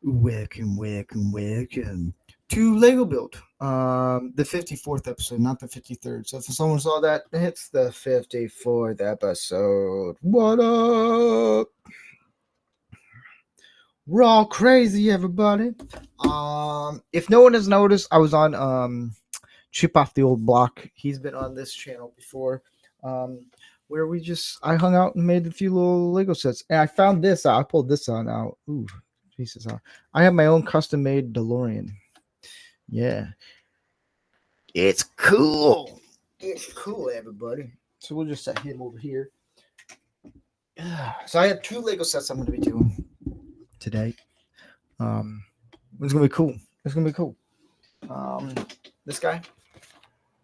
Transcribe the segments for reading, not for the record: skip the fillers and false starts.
Welcome to Lego Build. The 54th episode, not the 53rd. So if someone saw that, it's the 54th episode. What up? We're all crazy, everybody. If no one has noticed, I was on Chip Off the Old Block. He's been on this channel before. Where I hung out and made a few little Lego sets. And I found this out. I pulled this on out. Ooh, Jesus. I have my own custom made DeLorean. Yeah. It's cool. It's cool, everybody. So we'll just set him over here. So I have two Lego sets I'm going to be doing today. It's going to be cool. It's going to be cool. This guy.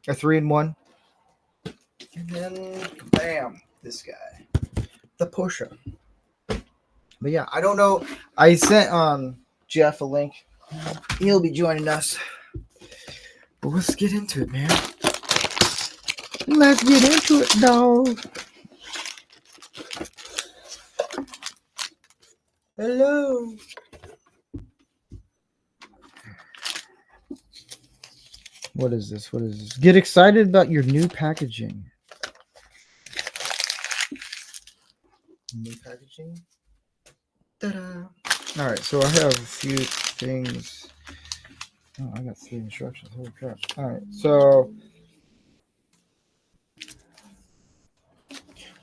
A 3-in-1. And then, bam, this guy. The Porsche. But yeah, I don't know. I sent Jeff a link. He'll be joining us. But let's get into it, man. Let's get into it, dog. Hello. What is this? What is this? Get excited about your new packaging. New packaging. Ta-da. All right, so I have a few things. Oh, I got 3 instructions. Holy crap. All right, so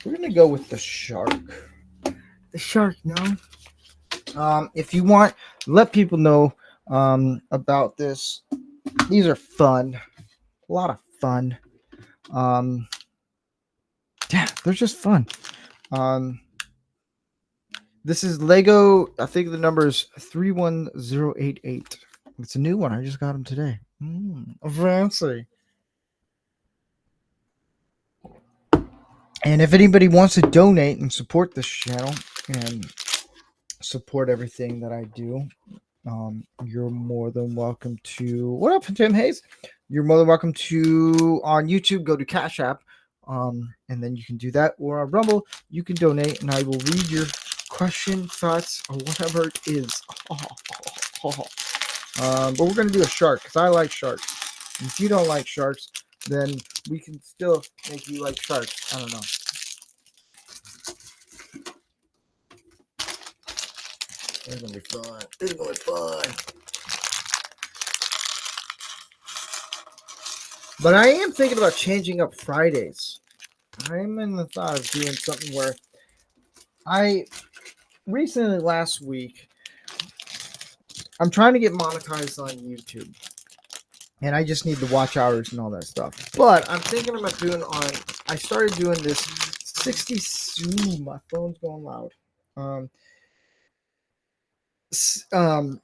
we're going to go with the shark. The shark, no? If you want, let people know about this. These are fun. A lot of fun. Yeah, they're just fun. This is Lego. I think the number is 31088. It's a new one. I just got them today. Fancy. And if anybody wants to donate and support this channel and support everything that I do, you're more than welcome to. What up, Tim Hayes? You're more than welcome to on YouTube. Go to Cash App, and then you can do that. Or on Rumble, you can donate, and I will read your question, thoughts, or whatever it is. But we're gonna do a shark because I like sharks. And if you don't like sharks, then we can still make you like sharks. I don't know. It's gonna be fun. It's gonna be fun. But I am thinking about changing up Fridays. I'm in the thought of doing something where I recently last week I'm trying to get monetized on YouTube. And I just need the watch hours and all that stuff. But I'm thinking about doing I started doing this 60. Ooh, my phone's going loud.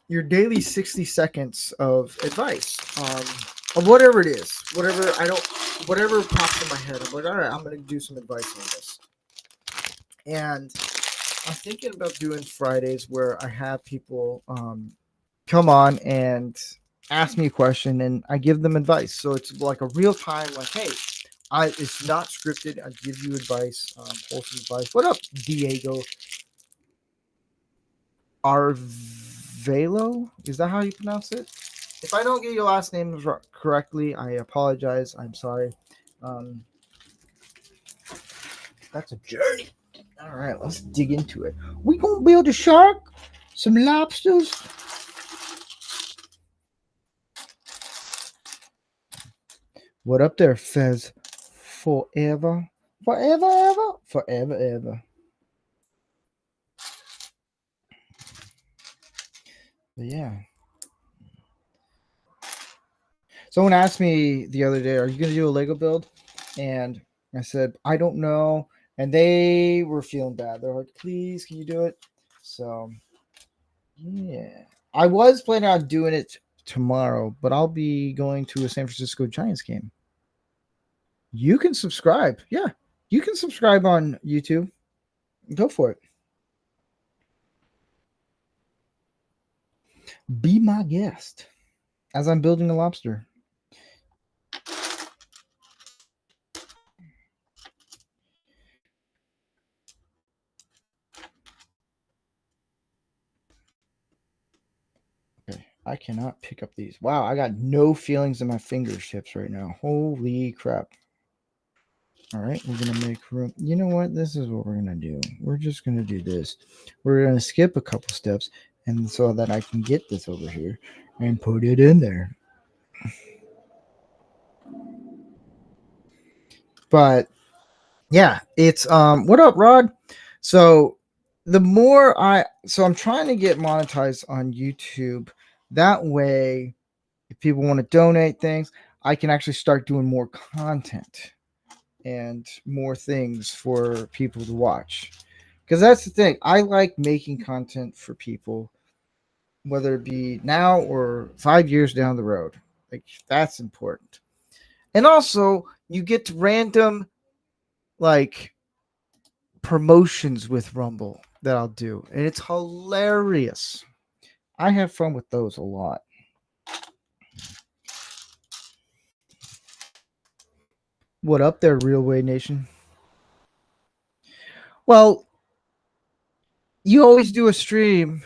Your daily 60 seconds of advice. Of whatever it is. Whatever pops in my head. I'm like, all right, I'm going to do some advice on this. And I'm thinking about doing Fridays where I have people come on and ask me a question and I give them advice. So it's like a real time, like, hey, it's not scripted. I give you advice, wholesome advice. What up, Diego Arvelo? Is that how you pronounce it? If I don't get your last name correctly, I apologize. I'm sorry. That's a journey. All right, let's dig into it. We gonna build a shark, some lobsters. What up there, Fez? Forever, ever. But yeah. Someone asked me the other day, are you going to do a Lego build? And I said, I don't know. And they were feeling bad. They're like, please, can you do it? So, yeah. I was planning on doing it tomorrow, but I'll be going to a San Francisco Giants game. You can subscribe. Yeah, you can subscribe on YouTube. Go for it. Be my guest as I'm building a lobster. I cannot pick up these. Wow, I got no feelings in my fingertips right now. Holy crap. All right, we're going to make room. You know what? This is what we're going to do. We're just going to do this. We're going to skip a couple steps and so that I can get this over here and put it in there. But yeah, it's what up, Rod? So I'm trying to get monetized on YouTube. That way, if people want to donate things, I can actually start doing more content and more things for people to watch. Because that's the thing. I like making content for people, whether it be now or 5 years down the road. Like, that's important. And also, you get random, like, promotions with Rumble that I'll do. And it's hilarious. I have fun with those a lot. What up there, Real Way Nation? Well, you always do a stream.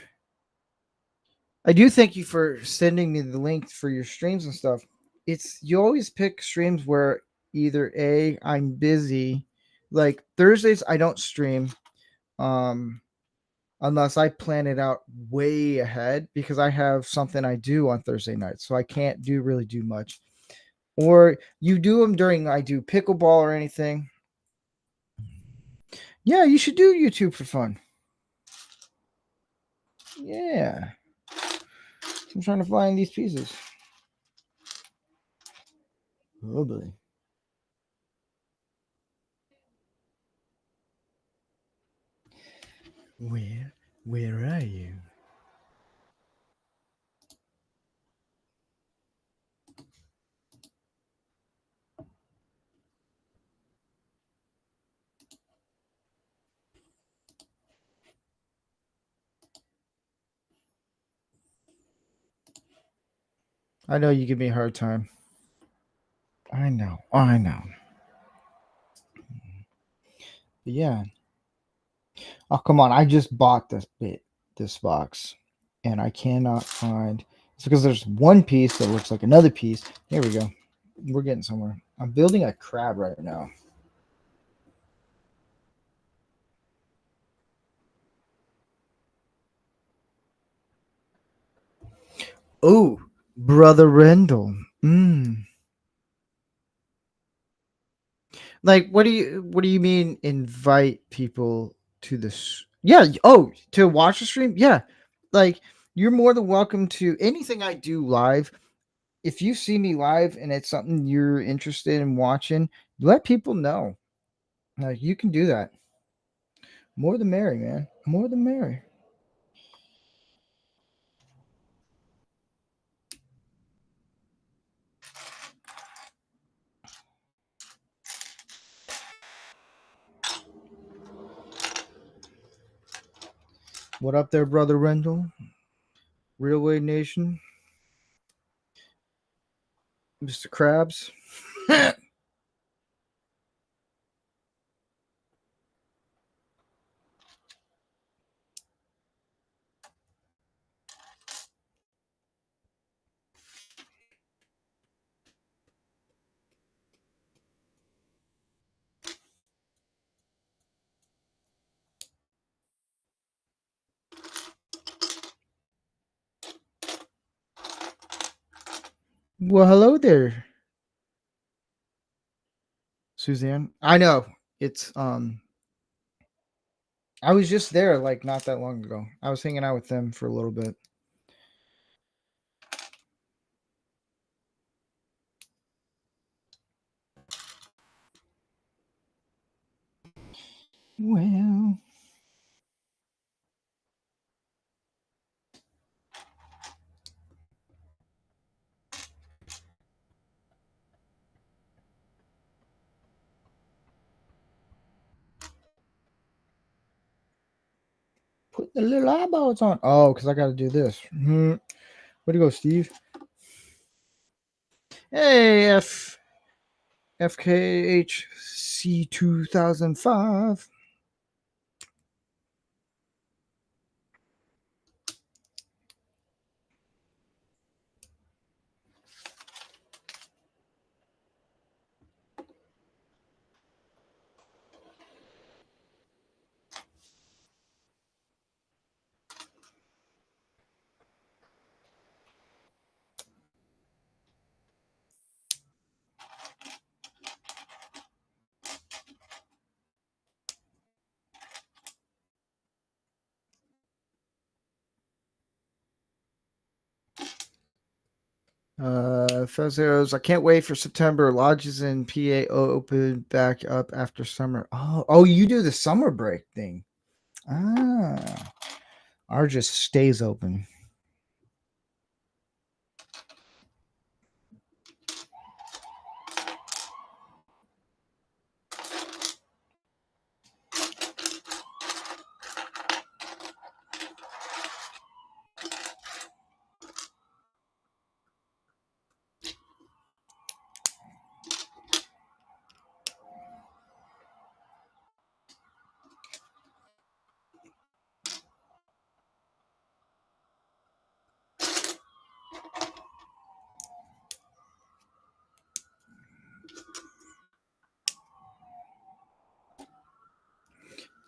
I do thank you for sending me the link for your streams and stuff. It's you always pick streams where either A, I'm busy, like Thursdays I don't stream, um, unless I plan it out way ahead because I have something I do on Thursday nights, so I can't really do much. Or you do them during I do pickleball or anything. Yeah, you should do YouTube for fun. Yeah. I'm trying to find these pieces. Oh boy. Where are you? I know you give me a hard time. I know. But yeah. Oh, come on. I just bought this box, and I cannot find. It's because there's one piece that looks like another piece. Here we go. We're getting somewhere. I'm building a crab right now. Oh, Brother Rendell. Like, what do you mean invite people to this? Yeah. Oh, to watch the stream? Yeah. Like, you're more than welcome to anything I do live. If you see me live and it's something you're interested in watching, let people know. Like, you can do that. More the merry, man. More the merry. What up there, Brother Rendell? Railway Nation? Mr. Krabs? Well, hello there, Suzanne. I know. It's I was just there like not that long ago. I was hanging out with them for a little bit. Well, put the little eyeballs on. Oh, because I got to do this. Where'd you go, Steve? Hey, FKHC 2005. Fezos, I can't wait for September. Lodges in PA open back up after summer. Oh, you do the summer break thing. Ah, ours just stays open.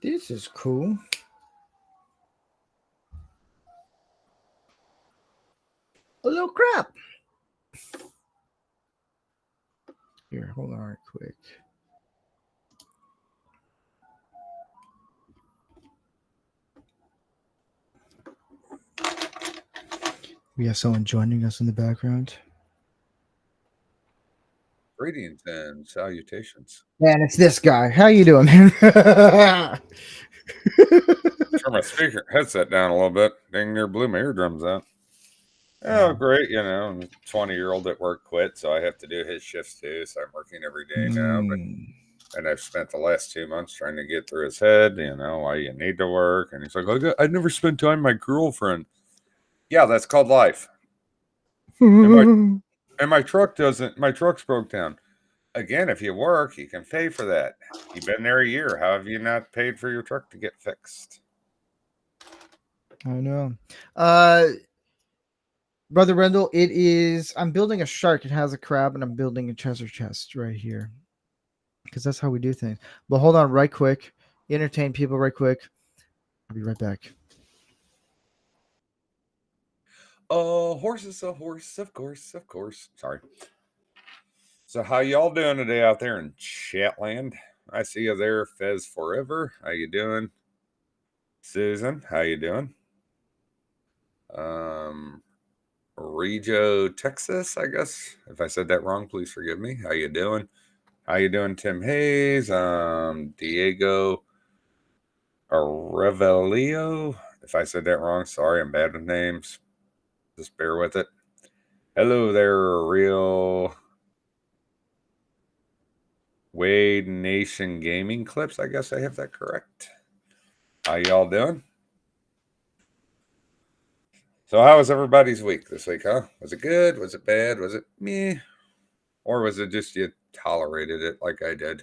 This is cool. A little crap. Here, hold on right quick. We have someone joining us in the background. Greetings and salutations. Man, it's this guy. How you doing, man? Turn my speaker headset down a little bit. Dang near blew my eardrums out. Oh, great. 20-year-old at work quit, so I have to do his shifts too. So I'm working every day now. And I've spent the last 2 months trying to get through his head, why you need to work. And he's like, I never spent time with my girlfriend. Yeah, that's called life. And my truck's broke down. Again, if you work, you can pay for that. You've been there a year. How have you not paid for your truck to get fixed? I know. Brother Rendell, I'm building a shark. It has a crab, and I'm building a treasure chest right here. Because that's how we do things. But hold on right quick. Entertain people right quick. I'll be right back. Oh, horse is a horse, of course. Sorry. So how y'all doing today out there in Chatland? I see you there, Fez Forever. How you doing? Susan, how you doing? Rejo, Texas, I guess. If I said that wrong, please forgive me. How you doing? How you doing, Tim Hayes? Diego Revelio. If I said that wrong, sorry, I'm bad with names. Just bear with it. Hello there, real Wade Nation Gaming Clips. I guess I have that correct. How y'all doing? So how was everybody's week this week, huh? Was it good? Was it bad? Was it meh? Or was it just you tolerated it like I did?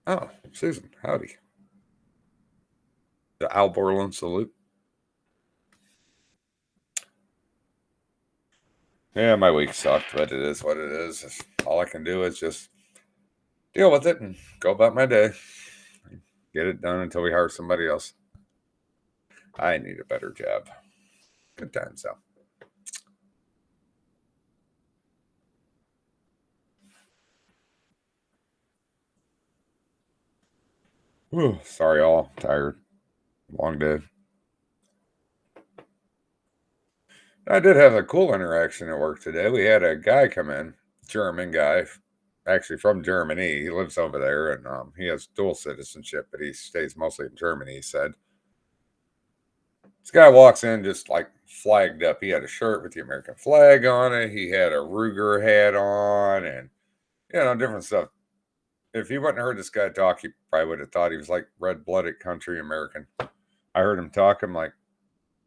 Oh, Susan, howdy. The Al Borland salute. Yeah, my week sucked, but it is what it is. All I can do is just deal with it and go about my day. Get it done until we hire somebody else. I need a better job. Good times, though. Whew, sorry, all. Tired. Long day. I did have a cool interaction at work today. We had a guy come in, German guy, actually from Germany. He lives over there, and he has dual citizenship, but he stays mostly in Germany, he said. This guy walks in just like flagged up. He had a shirt with the American flag on it. He had a Ruger hat on and, different stuff. If you wouldn't have heard this guy talk, you probably would have thought he was like red-blooded country American. I heard him talk. I'm like,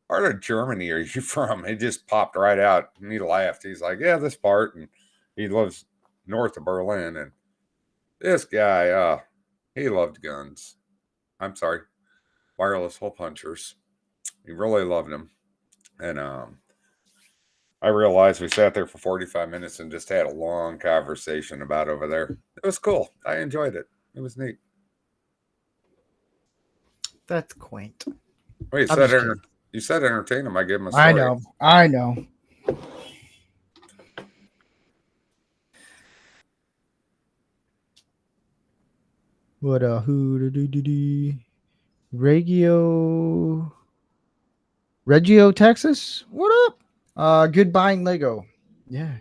part of Germany are you from? He just popped right out and he laughed. He's like, yeah, this part. And he lives north of Berlin. And this guy, he loved guns. I'm sorry, wireless hole punchers. He really loved them. And I realized we sat there for 45 minutes and just had a long conversation about over there. It was cool. I enjoyed it. It was neat. That's quaint. Wait, you said entertain him. I gave him a story. I know. What who Regio Reggio, Texas. What up? Good buying Lego. Yeah.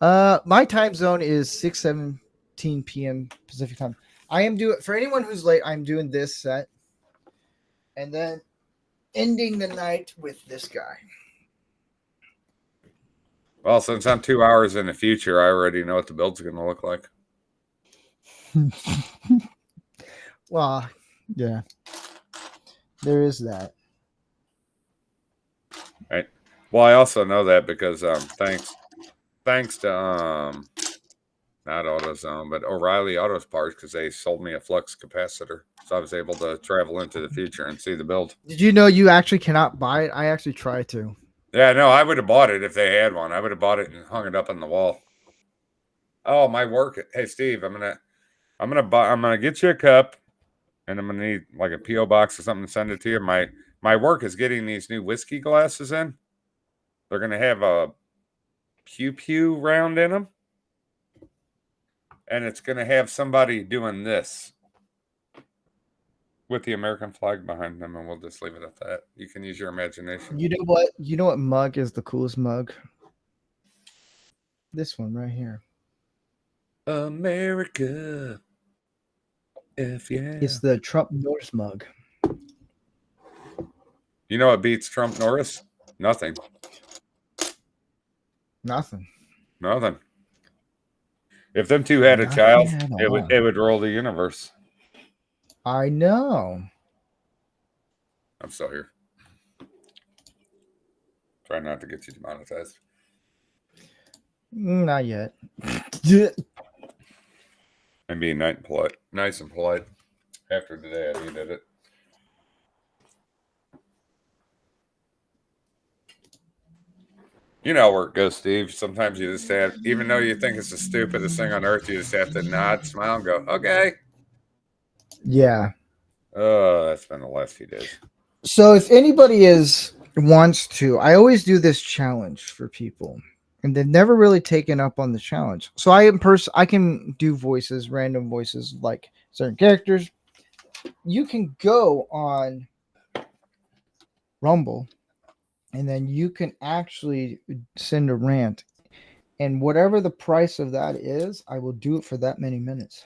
My time zone is 6:17 p.m. Pacific time. I am doing for anyone who's late. I'm doing this set, and then ending the night with this guy. Well, since I'm 2 hours in the future, I already know what the build's going to look like. Well, yeah, there is that. Right. Well, I also know that because thanks to not AutoZone, but O'Reilly Auto Parts, because they sold me a flux capacitor, so I was able to travel into the future and see the build. Did you know you actually cannot buy it? I actually tried to. Yeah, no, I would have bought it if they had one. I would have bought it and hung it up on the wall. Oh, my work. Hey, Steve, I'm gonna get you a cup, and I'm gonna need like a PO box or something to send it to you. My work is getting these new whiskey glasses in. They're gonna have a pew pew round in them, and it's gonna have somebody doing this with the American flag behind them, and we'll just leave it at that. You can use your imagination. You know what? You know what mug is the coolest mug? This one right here. America. If yeah. It's the Trump Norris mug. You know what beats Trump Norris? Nothing. Nothing. Nothing. If them two had a child, it would rule the universe. I know. I'm still here. Try not to get you demonetized. Not yet. And being nice and polite. After today, I needed it. You know where it goes, Steve. Sometimes you just have, even though you think it's the stupidest thing on earth, you just have to nod, smile, and go, okay. Yeah. Oh, that's been the last few days. So if anybody wants to, I always do this challenge for people, and they've never really taken up on the challenge. So I can do voices, random voices, like certain characters. You can go on Rumble, and then you can actually send a rant, and whatever the price of that is, I will do it for that many minutes.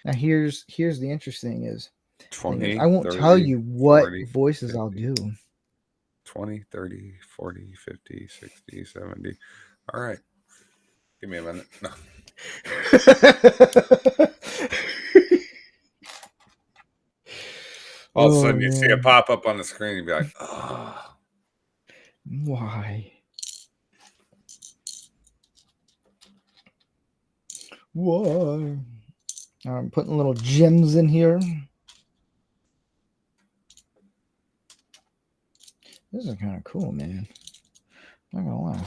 Now here's the interesting is 20, I won't 30, tell you what 40, voices 50, I'll do. 20, 30, 40, 50, 60, 70. All right. Give me a minute. No. All of a sudden you see it pop up on the screen and be like, oh. Why? Why? I'm putting little gems in here. This is kind of cool, man. Not gonna lie.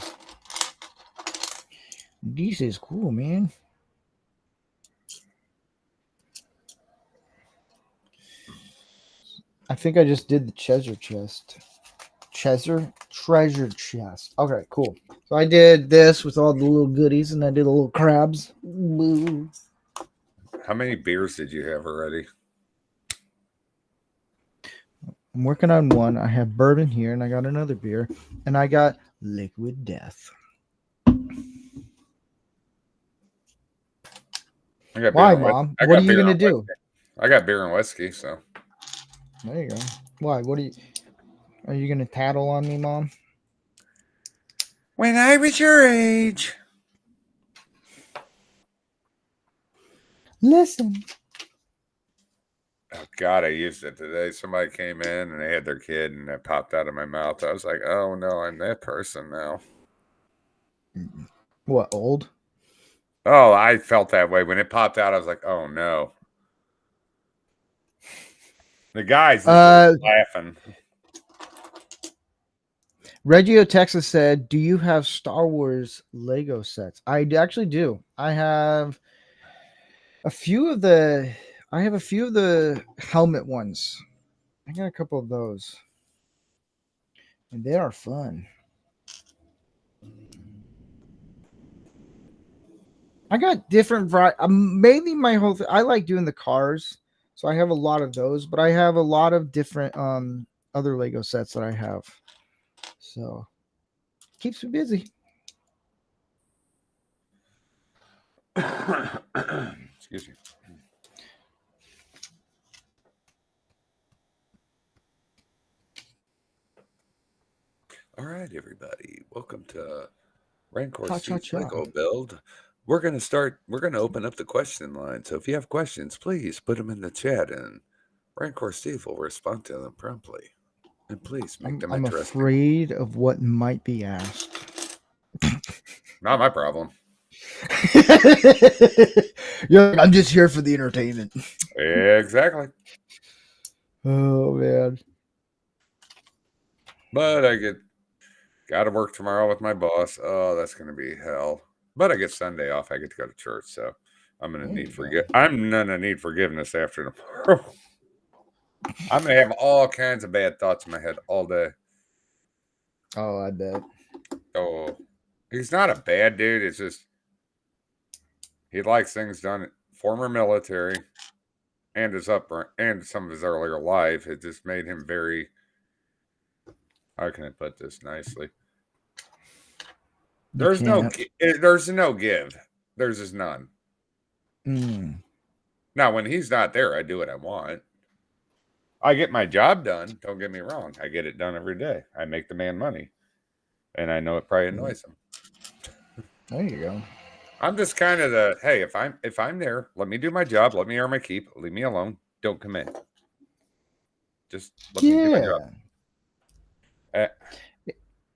This is cool, man. I think I just did the treasure chest. Treasure chest. Okay, cool. So I did this with all the little goodies, and I did the little crabs. Woo. How many beers did you have already? I'm working on one. I have bourbon here, and I got another beer, and I got Liquid Death. Why, Mom? What are you gonna do? I got beer and whiskey, so. There you go. Why? Are you gonna tattle on me, Mom? When I was your age. Listen. Oh God, I used it today. Somebody came in and they had their kid, and it popped out of my mouth. I was like, "Oh no, I'm that person now." What, old? Oh, I felt that way when it popped out. I was like, "Oh no." The guys laughing. Reggio, Texas said, "Do you have Star Wars Lego sets?" I actually do. I have a few of the helmet ones. I got a couple of those, and they are fun. I got different mainly my whole I like doing the cars, so I have a lot of those, but I have a lot of different other Lego sets that I have. So keeps me busy. Excuse me. All right, everybody. Welcome to Rancor Steve's Lego build. We're going to open up the question line. So if you have questions, please put them in the chat and Rancor Steve will respond to them promptly. And please make them I'm interesting. afraid of what might be asked. Not my problem. I'm just here for the entertainment. Exactly. Oh, man. But I got to work tomorrow with my boss. Oh, that's going to be hell. But I get Sunday off. I get to go to church, so I'm going to need forgiveness after tomorrow. I'm going to have all kinds of bad thoughts in my head all day. Oh, I bet. Oh, he's not a bad dude. It's just he likes things done. Former military, and and some of his earlier life, it just made him very. How can I put this nicely? There's no give. There's just none. Now, when he's not there, I do what I want. I get my job done. Don't get me wrong. I get it done every day. I make the man money, and I know it probably annoys him. There you go. I'm just kind of the hey. If I'm there, let me do my job. Let me earn my keep. Leave me alone. Don't come in. Just let me do my job.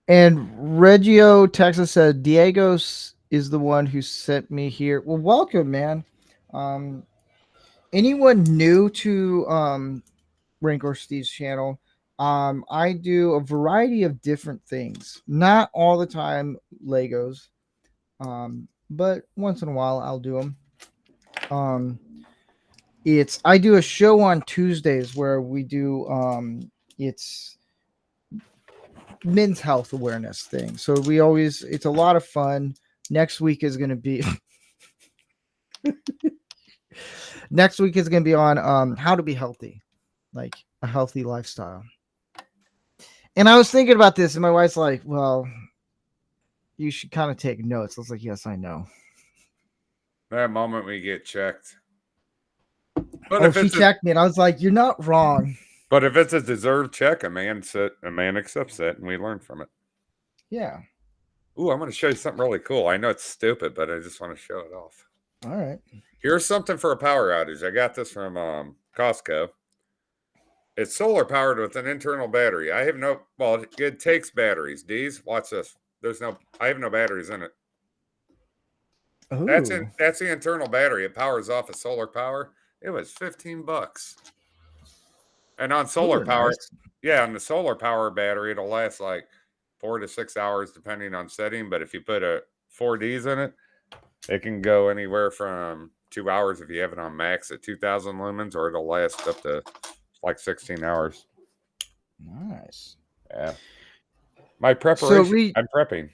And Reggio Texas said Diego is the one who sent me here. Well, welcome, man. Anyone new to Rancor Steve's channel? I do a variety of different things. Not all the time Legos, but once in a while I'll do them. I do a show on Tuesdays where we do it's men's health awareness thing. So it's a lot of fun. Next week is going to be on how to be healthy, like a healthy lifestyle. And I was thinking about this, and my wife's like, well, you should kind of take notes. I was like, yes, I know. That moment we get checked. But she checked me, and I was like, you're not wrong. But if it's a deserved check, a man accepts that, and we learn from it. Yeah. Ooh, I'm going to show you something really cool. I know it's stupid, but I just want to show it off. All right. Here's something for a power outage. I got this from Costco. It's solar powered with an internal battery. It takes batteries. D's, watch this. I have no batteries in it. Ooh. That's the internal battery. It powers off of solar power. It was $15. And on solar power, nice. On the solar power battery, it'll last like 4 to 6 hours depending on setting. But if you put a 4Ds in it, it can go anywhere from 2 hours if you have it on max at 2,000 lumens, or it'll last up to like 16 hours. Nice. Yeah. My preparation. I'm prepping.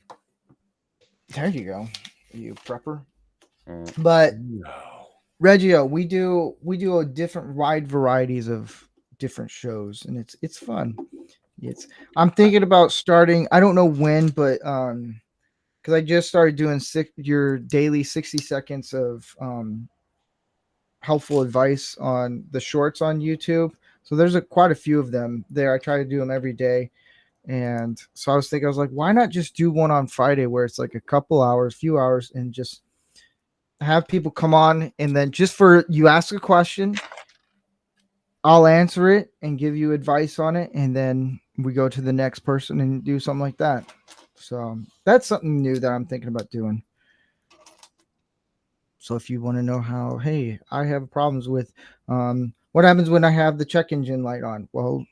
There you go. Are you a prepper? But no. Reggio, we do a different wide varieties of different shows, and it's fun. I'm thinking about starting. I don't know when, but because I just started doing your daily 60 seconds of helpful advice on the shorts on YouTube. So there's quite a few of them there. I try to do them every day. And so I was like, why not just do one on Friday where it's like a few hours, and just have people come on, and then you ask a question, I'll answer it and give you advice on it, and then we go to the next person and do something like that. So that's something new that I'm thinking about doing. So if you want to know how, hey, I have problems with what happens when I have the check engine light on, well,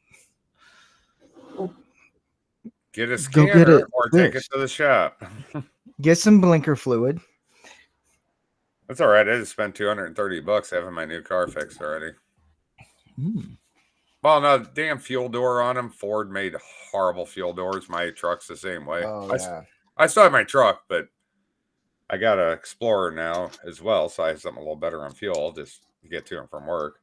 get a scanner or take it to the shop. Get some blinker fluid. That's all right. I just spent $230 having my new car fixed already. Well, no, damn fuel door on them. Ford made horrible fuel doors. My truck's the same way. Oh, yeah. I still have my truck, but I got an Explorer now as well, so I have something a little better on fuel just to get to and from work.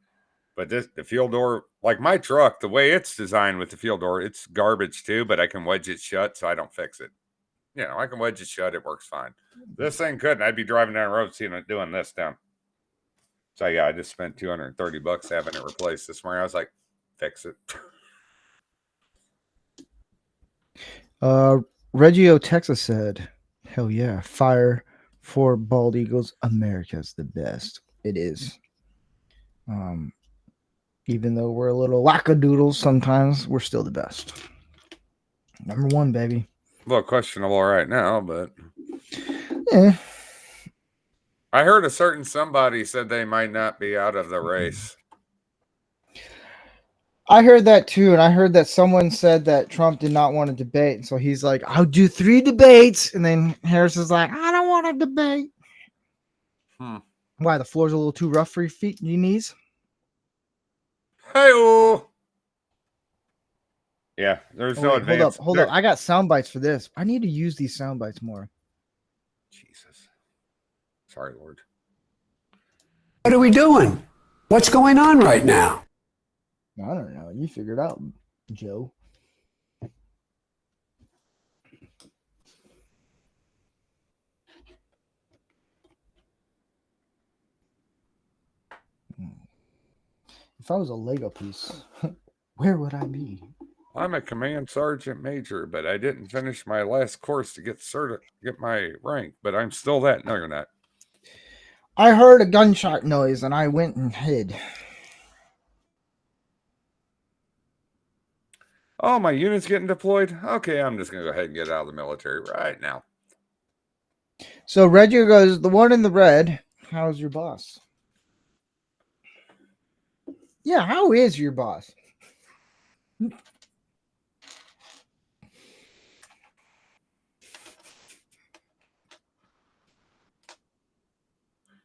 But the fuel door, like my truck, the way it's designed with the fuel door, it's garbage too, but I can wedge it shut so I don't fix it. I can wedge it shut. It works fine. This thing couldn't. I'd be driving down the road seeing it doing this down. So yeah, I just spent $230 having it replaced this morning. I was like, fix it. Reggio, Texas said, hell yeah, fire for bald eagles. America's the best. It is. Even though we're a little wackadoodles sometimes, we're still the best. Number one, baby. Well, questionable right now, but yeah. I heard a certain somebody said they might not be out of the race. I heard that too, and I heard that someone said that Trump did not want to debate, and so he's like, "I'll do 3 debates," and then Harris is like, "I don't want to debate." Why? The floor's a little too rough for your feet and your knees? Hey-oh. Yeah, there's no advance. Hold up. I got sound bites for this. I need to use these sound bites more. Jesus. Sorry, Lord. What are we doing? What's going on right now? I don't know. You figure it out, Joe. If I was a Lego piece, where would I be? I'm a command sergeant major, but I didn't finish my last course to get my rank, but I'm still that. No, you're not. I heard a gunshot noise and I went and hid. Oh, my unit's getting deployed? Okay, I'm just going to go ahead and get out of the military right now. So Reggie goes, the one in the red, how's your boss? Yeah, how is your boss?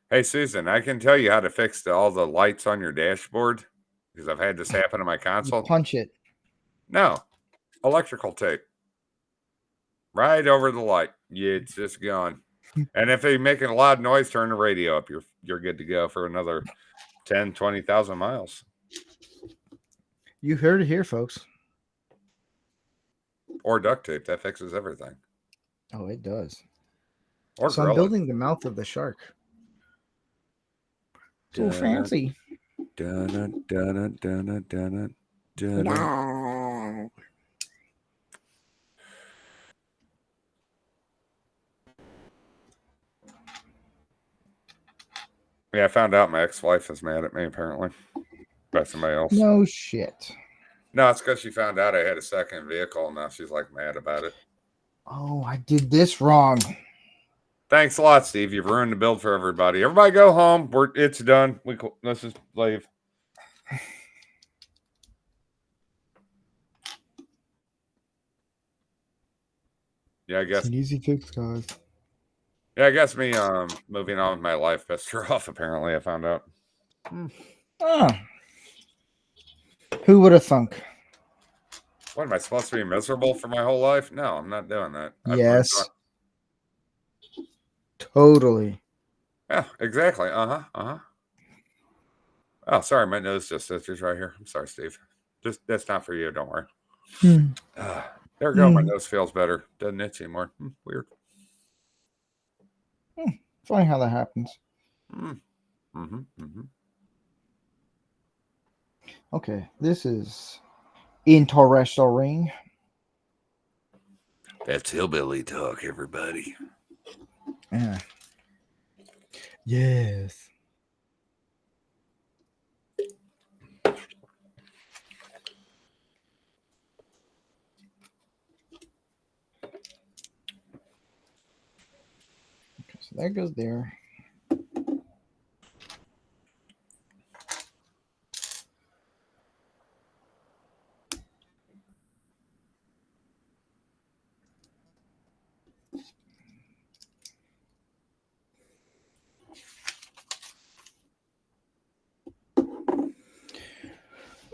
Hey, Susan, I can tell you how to fix all the lights on your dashboard because I've had this happen to my console. You punch it. No, electrical tape. Right over the light. Yeah, it's just gone. And if they make a loud noise, turn the radio up. You're good to go for another 10, 20,000 miles. You heard it here, folks. Or duct tape. That fixes everything. Oh, it does. Or so I'm building the mouth of the shark. So fancy. Yeah, I found out my ex-wife is mad at me, apparently. By somebody else. No shit. No, it's because she found out I had a second vehicle, and now she's, like, mad about it. Oh, I did this wrong. Thanks a lot, Steve. You've ruined the build for everybody. Everybody go home. It's done. Let's just leave. Yeah, I guess. It's an easy fix, guys. Yeah, I guess me moving on with my life pissed her off, apparently, I found out. Who would have thunk? What, am I supposed to be miserable for my whole life? No, I'm not doing that. Yes. Totally. Yeah, exactly. Oh, sorry, my nose just itches right here. I'm sorry, Steve. That's not for you, don't worry. There we go. My nose feels better. Doesn't itch anymore. Weird. Funny how that happens. Okay, this is interesting. That's hillbilly talk, everybody. Yeah. Yes. Okay, so that goes there.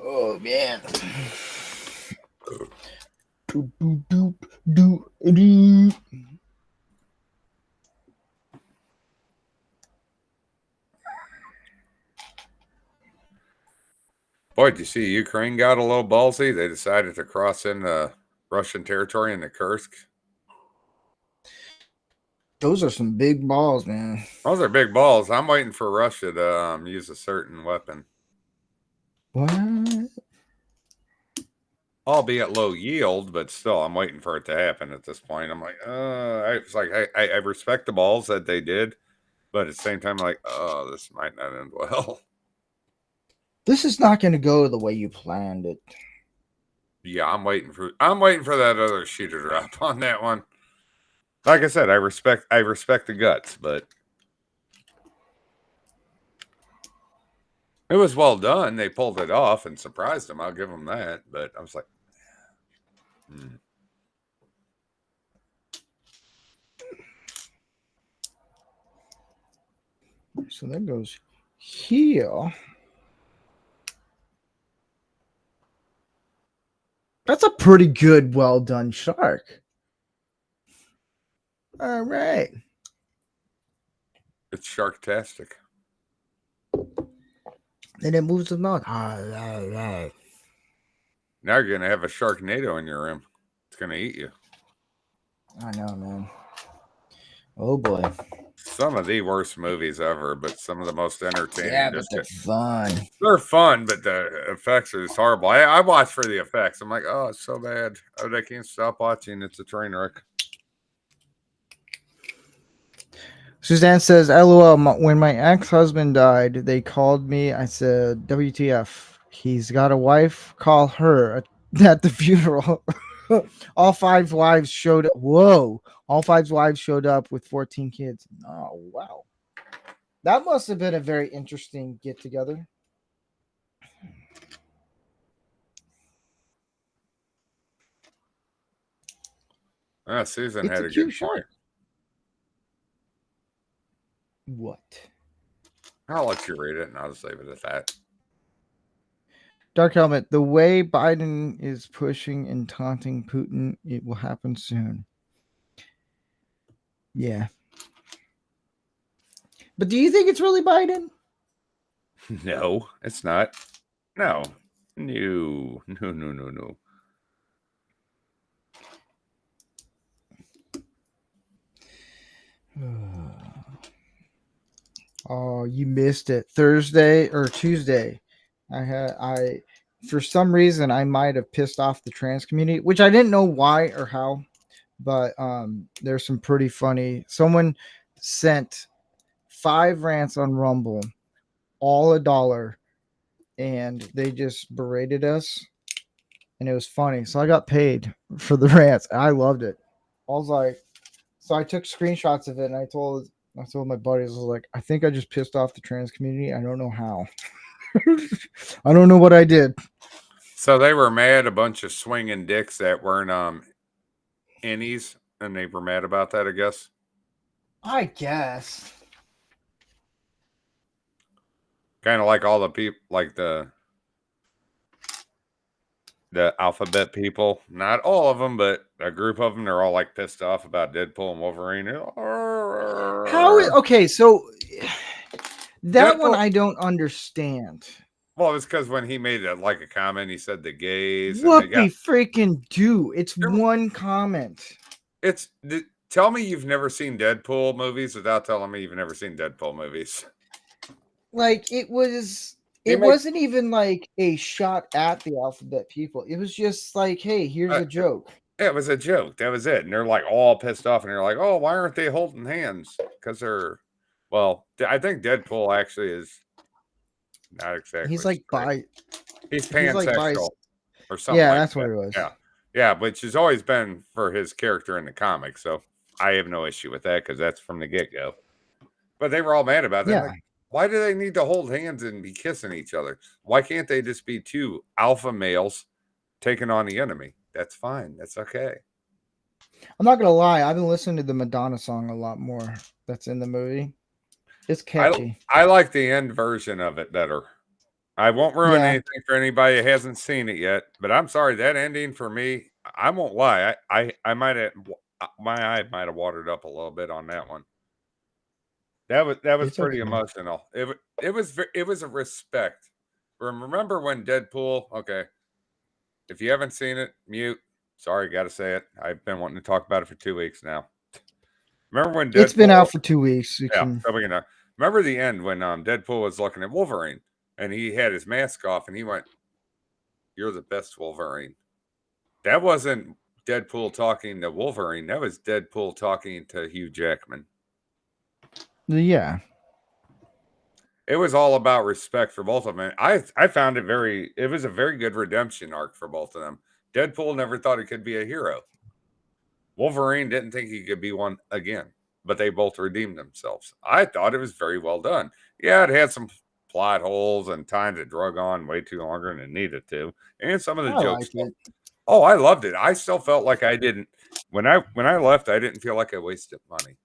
Oh man. boy, did you see Ukraine got a little ballsy? They decided to cross into Russian territory in the Kursk. Those are some big balls, man. Those are big balls. I'm waiting for Russia to use a certain weapon. What? Albeit low yield, but still, I'm waiting for it to happen at this point. I'm like, it's like I respect the balls that they did, but at the same time, like, oh, this might not end well. This is not going to go the way you planned it. Yeah, I'm waiting for that other shoe to drop on that one. Like I said, I respect the guts, but it was well done. They pulled it off and surprised them. I'll give them that. But I was like, So that goes here. That's a pretty good, well done shark. All right. It's sharktastic. And it moves the mouth. Now you're gonna have a Sharknado in your room. It's gonna eat you. I know, man. Oh boy. Some of the worst movies ever, but some of the most entertaining. Yeah, but they're fun. They're fun, but the effects are just horrible. I watch for the effects. I'm like, oh, it's so bad. Oh, I can't stop watching. It's a train wreck. Suzanne says, LOL, when my ex-husband died, they called me. I said, WTF. He's got a wife. Call her at the funeral. All 5 wives showed up. Whoa. All 5 wives showed up with 14 kids. Oh, wow. That must have been a very interesting get-together. Susan It's had a a cute good shark. point. What? I'll let you read it, and I'll just leave it at that. Dark Helmet, the way Biden is pushing and taunting Putin, it will happen soon. Yeah. But do you think it's really Biden? No, it's not. No. No. Oh, you missed it. Thursday or Tuesday. For some reason I might have pissed off the trans community, which I didn't know why or how, but there's some pretty funny. Someone sent 5 rants on Rumble, all $1, and they just berated us, and it was funny. So I got paid for the rants. I loved it. I was like, so I took screenshots of it, and I told my buddies, I was like, I think I just pissed off the trans community. I don't know how. I don't know what I did. So they were mad, a bunch of swinging dicks that weren't innies, and they were mad about that, I guess. I guess. Kind of like all the people, like the alphabet people. Not all of them, but a group of them. They're all like pissed off about Deadpool and Wolverine. Okay, so that Deadpool, one I don't understand. Well, it's because when he made a comment, he said the gays. What they freaking do? It's one comment. Tell me you've never seen Deadpool movies without telling me you've never seen Deadpool movies. Like it wasn't even like a shot at the alphabet people. It was just like, hey, here's a joke. Yeah, it was a joke. That was it. And they're like all pissed off, and they're like, oh, why aren't they holding hands? Because I think Deadpool actually is not exactly. He's like he's pansexual or something. Yeah, like that's that. what it was. Yeah, which has always been for his character in the comics. So I have no issue with that because that's from the get-go. But they were all mad about that. Yeah. Like, why do they need to hold hands and be kissing each other? Why can't they just be 2 alpha males taking on the enemy? That's fine. That's okay. I'm not gonna lie. I've been listening to the Madonna song a lot more. That's in the movie. It's catchy. I like the end version of it better. I won't ruin anything for anybody who hasn't seen it yet. But I'm sorry, that ending for me, I won't lie. I might have my eye might have watered up a little bit on that one. That was pretty emotional. It was a respect remember when Deadpool? Okay, if you haven't seen it, mute. Sorry, got to say it. I've been wanting to talk about it for 2 weeks now. Remember when Deadpool? It's been out for 2 weeks. You Yeah, can... remember the end when Deadpool was looking at Wolverine and he had his mask off and he went, "You're the best Wolverine." That wasn't Deadpool talking to Wolverine. That was Deadpool talking to Hugh Jackman. Yeah. It was all about respect for both of them. And I found it was a very good redemption arc for both of them. Deadpool never thought he could be a hero. Wolverine didn't think he could be one again, but they both redeemed themselves. I thought it was very well done. Yeah, it had some plot holes and times it drug on way too longer than it needed to. And some of the jokes. Oh, I loved it. I still felt like I didn't when I left, I didn't feel like I wasted money.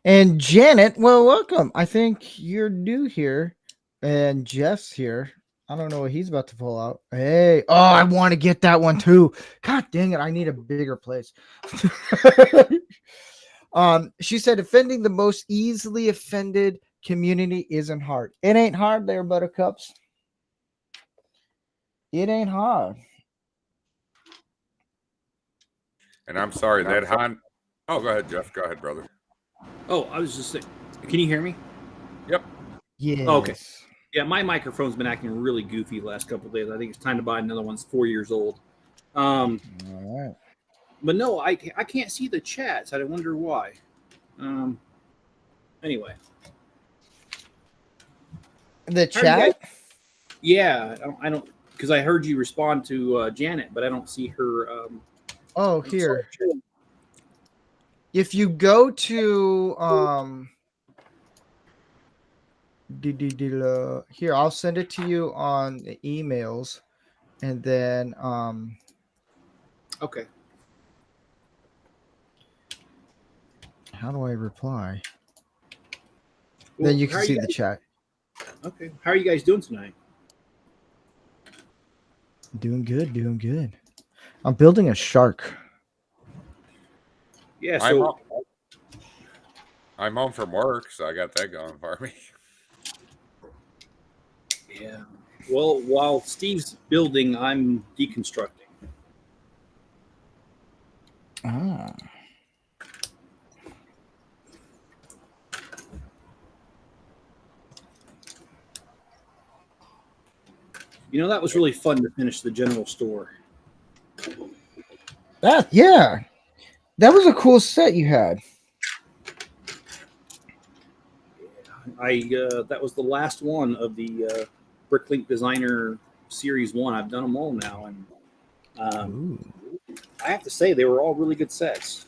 And Janet, well, welcome. I think you're new here. And Jeff's here. I don't know what he's about to pull out. Hey, oh, I want to get that one too. God dang it, I need a bigger place. She said offending the most easily offended community isn't hard. It ain't hard there, buttercups. It ain't hard. And I'm sorry that Han. Oh, go ahead, Jeff. Go ahead, brother. Oh, I was just saying. Can you hear me? Yep. Yeah. Okay. Yeah, my microphone's been acting really goofy the last couple of days. I think it's time to buy another one. It's 4 years old. All right. But no, I can't see the chats. I wonder why. Anyway. The chat? Yeah, I don't because I heard you respond to Janet, but I don't see her. Oh, here. If you go to here, I'll send it to you on the emails, and then Okay. how do I reply? Well, Then you can see the chat. Okay. How are you guys doing tonight? Doing good, doing good. I'm building a shark. Yeah, so I'm home from work, so I got that going for me. yeah. Well, while Steve's building, I'm deconstructing. Ah. You know, that was really fun to finish the general store. Yeah. That was a cool set you had. That was the last one of the Bricklink Designer Series 1. I've done them all now, and I have to say they were all really good sets.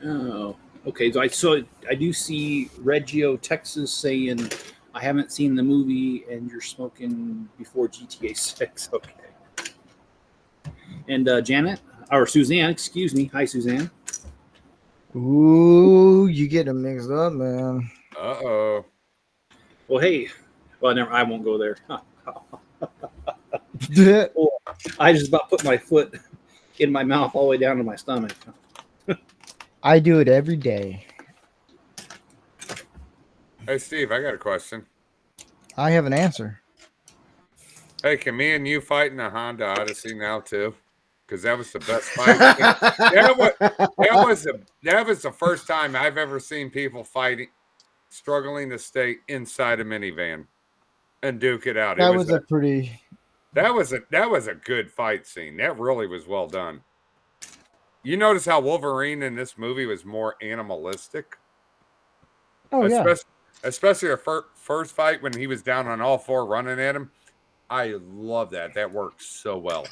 Oh, okay. So I do see Reggio, Texas saying, "I haven't seen the movie, and you're smoking before GTA 6." Okay. And Janet or Suzanne, excuse me. Hi, Suzanne. Ooh, you get them mixed up, man. Uh-oh. Well, hey. Well, never. I won't go there. I just about put my foot in my mouth all the way down to my stomach. I do it every day. Hey, Steve, I got a question. I have an answer. Hey, can me and you fight in a Honda Odyssey now, too? Because that was the best fight. that was the first time I've ever seen people fighting, struggling to stay inside a minivan and duke it out. That was a good fight scene. That really was well done. You notice how Wolverine in this movie was more animalistic? Oh, yeah. Especially the first fight when he was down on all four running at him. I love that. That worked so well.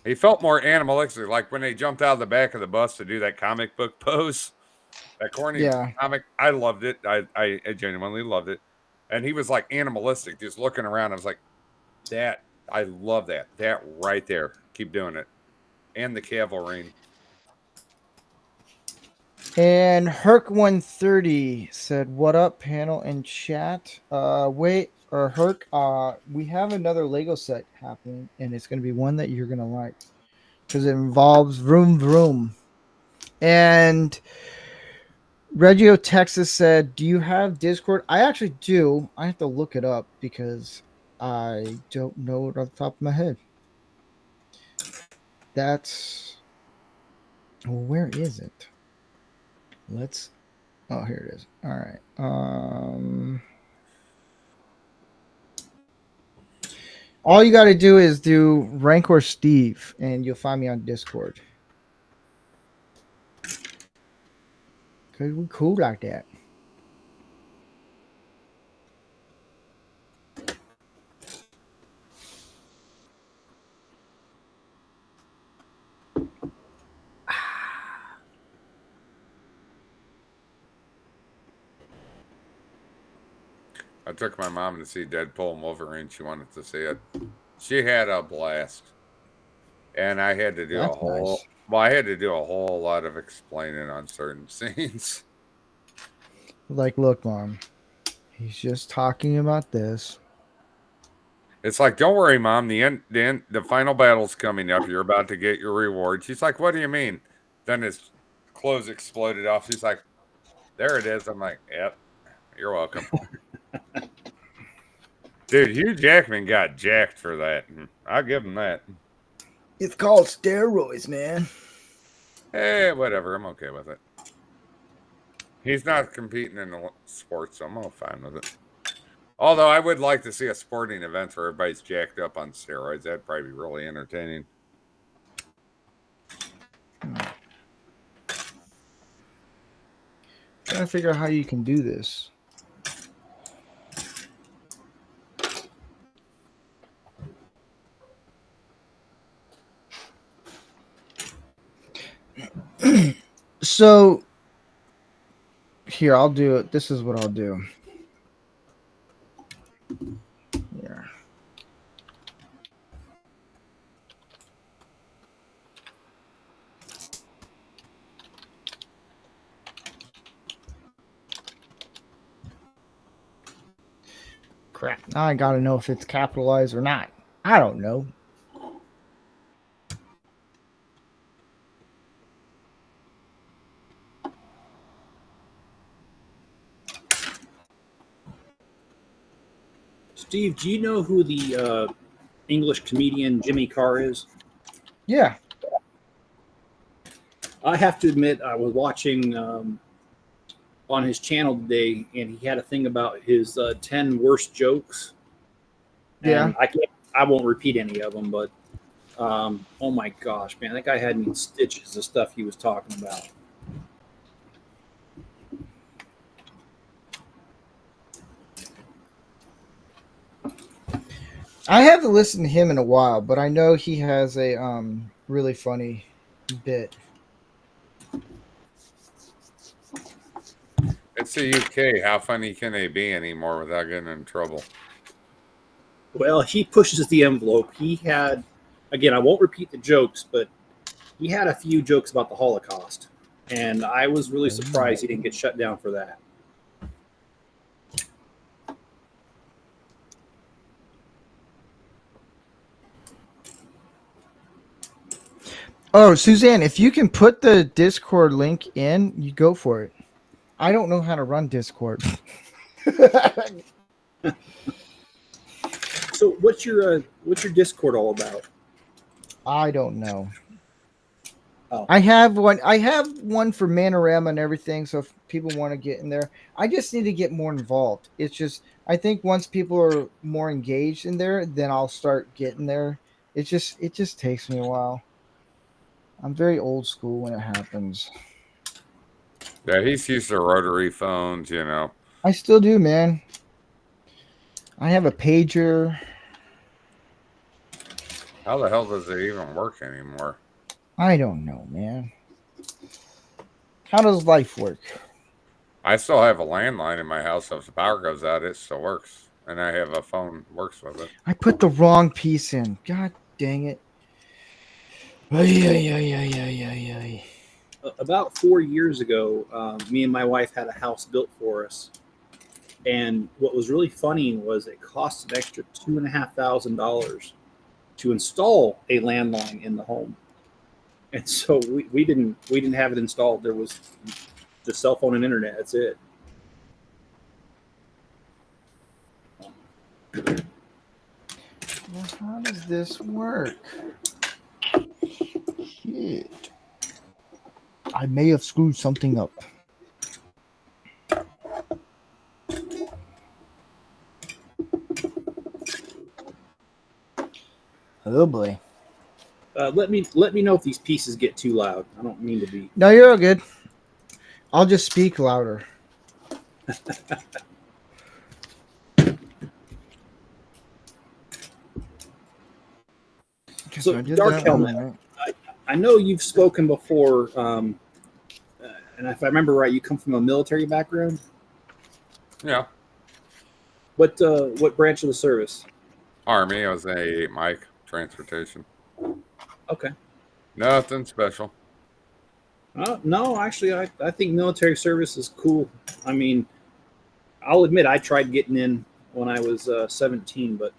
He felt more animalistic, like when they jumped out of the back of the bus to do that comic book pose. That corny comic. I loved it. I genuinely loved it. And he was like animalistic, just looking around. I was like, I love that. That right there. Keep doing it. And the cavalry. And Herc130 said, "What up, panel and chat?" Wait, Herc, we have another Lego set happening, and it's going to be one that you're going to like because it involves Vroom Vroom. And Reggio, Texas said, "Do you have Discord?" I actually do. I have to look it up because I don't know it off the top of my head. That's where is it? Let's. Oh, here it is. All right. All you got to do is do Rancor Steve, and you'll find me on Discord. Cause we cool like that. I took my mom to see Deadpool and Wolverine. She wanted to see it. She had a blast, and I had to do That's a whole. nice. Well, I had to do a whole lot of explaining on certain scenes. Like, look, Mom, he's just talking about this. It's like, don't worry, Mom. The final battle's coming up. You're about to get your reward. She's like, what do you mean? Then his clothes exploded off. She's like, there it is. I'm like, yep, you're welcome. Dude, Hugh Jackman got jacked for that. I'll give him that. It's called steroids, man. Hey, whatever. I'm okay with it. He's not competing in the sports, so I'm all fine with it. Although I would like to see a sporting event where everybody's jacked up on steroids. That'd probably be really entertaining. Trying to figure out how you can do this. So here, I'll do it. This is what I'll do. Yeah. Crap. Now I gotta know if it's capitalized or not. I don't know. Steve, do you know who the English comedian Jimmy Carr is? Yeah. I have to admit, I was watching on his channel today, and he had a thing about his 10 worst jokes. Yeah. And I won't repeat any of them, but oh my gosh, man, that guy had me in stitches. The stuff he was talking about. I haven't listened to him in a while, but I know he has a really funny bit. It's the UK. How funny can they be anymore without getting in trouble? Well, he pushes the envelope. He had, again, I won't repeat the jokes, but he had a few jokes about the Holocaust, and I was really surprised he didn't get shut down for that. Oh, Suzanne, if you can put the Discord link in, you go for it. I don't know how to run Discord. So, what's your Discord all about? I don't know. Oh. I have one for Manorama and everything, so if people want to get in there, I just need to get more involved. It's just, I think once people are more engaged in there, then I'll start getting there. It just takes me a while. I'm very old school when it happens. Yeah, he's used to rotary phones, you know. I still do, man. I have a pager. How the hell does it even work anymore? I don't know, man. How does life work? I still have a landline in my house, so if the power goes out, it still works. And I have a phone that works with it. I put the wrong piece in. God dang it. About 4 years ago, me and my wife had a house built for us, And what was really funny was it cost an extra $2,500 to install a landline in the home. And so we didn't have it installed. There was the cell phone and internet. That's it. Well, how does this work? Shit. I may have screwed something up. Oh boy. Let me know if these pieces get too loud. I don't mean to be. No, you're all good. I'll just speak louder. So, Dark Helmet, I know you've spoken before, and if I remember right, you come from a military background. Yeah. What branch of the service? Army. I was in a Mike transportation. Okay. Nothing special. No, actually, I think military service is cool. I mean, I'll admit I tried getting in when I was 17, but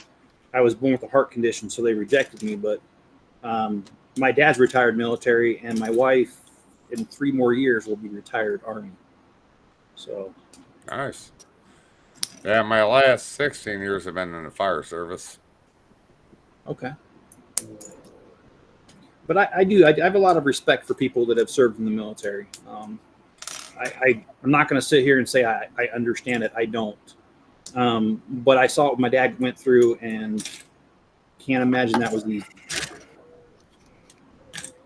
I was born with a heart condition, so they rejected me. But my dad's retired military, and my wife, in 3 more years, will be retired Army. So Nice. Yeah, my last 16 years have been in the fire service. okay. But I have a lot of respect for people that have served in the military. I'm not going to sit here and say I understand it. I don't. But I saw what my dad went through, and can't imagine that was easy.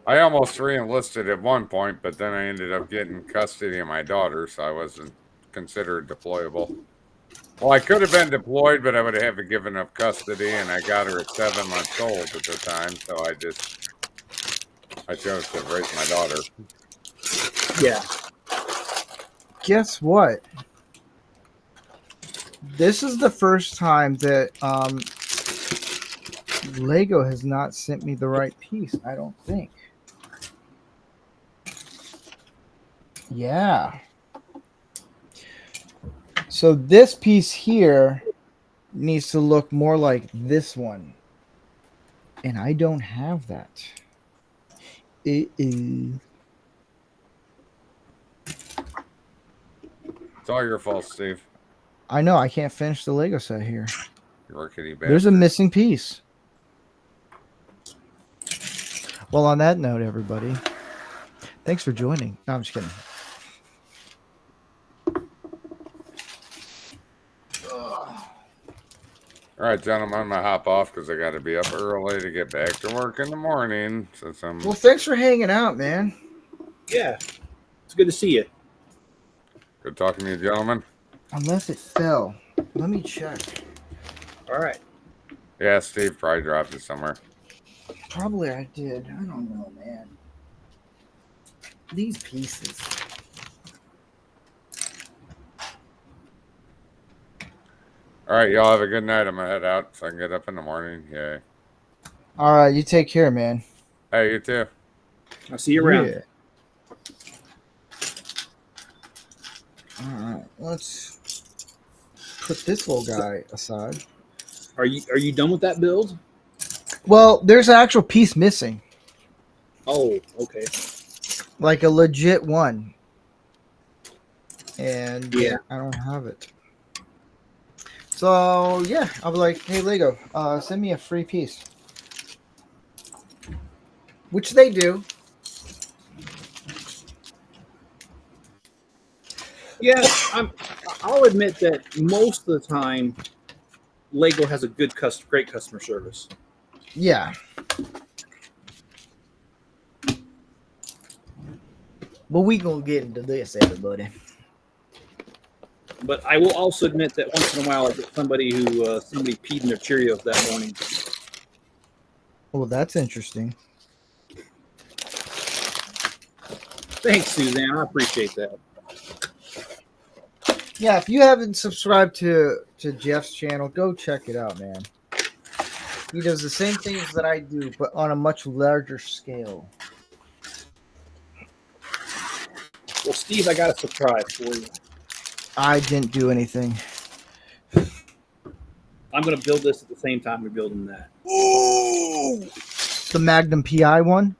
I almost re-enlisted at one point, but then I ended up getting custody of my daughter, so I wasn't considered deployable. Well, I could have been deployed, but I would have given up custody, and I got her at 7 months old at the time, so I chose to raise my daughter. Yeah. Guess what? This is the first time that Lego has not sent me the right piece, I don't think. Yeah. So this piece here needs to look more like this one. And I don't have that. It is. It's all your fault, Steve. I know, I can't finish the Lego set here. You're a kitty bastard. There's a missing piece. Well, on that note, everybody, thanks for joining. No, I'm just kidding. All right, gentlemen, I'm going to hop off because I got to be up early to get back to work in the morning. Since I'm... Well, thanks for hanging out, man. Yeah. It's good to see you. Good talking to you, gentlemen. Unless it fell. Let me check. All right. Yeah, Steve probably dropped it somewhere. Probably I did. I don't know, man. These pieces. All right, y'all have a good night. I'm going to head out so I can get up in the morning. Yay. All right, you take care, man. Hey, you too. I'll see you around. Yeah. All right, let's put this little guy aside. Are you done with that build? Well, there's an actual piece missing. Oh, okay. Like a legit one. And Yeah. I don't have it. So, yeah, I'll be like, hey, Lego, send me a free piece. Which they do. Yeah, I'll admit that most of the time, Lego has a great customer service. Yeah. But we gonna get into this, everybody. But I will also admit that once in a while I get somebody peed in their Cheerios that morning. Well, that's interesting. Thanks, Suzanne. I appreciate that. Yeah, if you haven't subscribed to Jeff's channel, go check it out, man. He does the same things that I do, but on a much larger scale. Well, Steve, I got a surprise for you. I didn't do anything. I'm going to build this at the same time we're building that. Ooh, the Magnum PI one?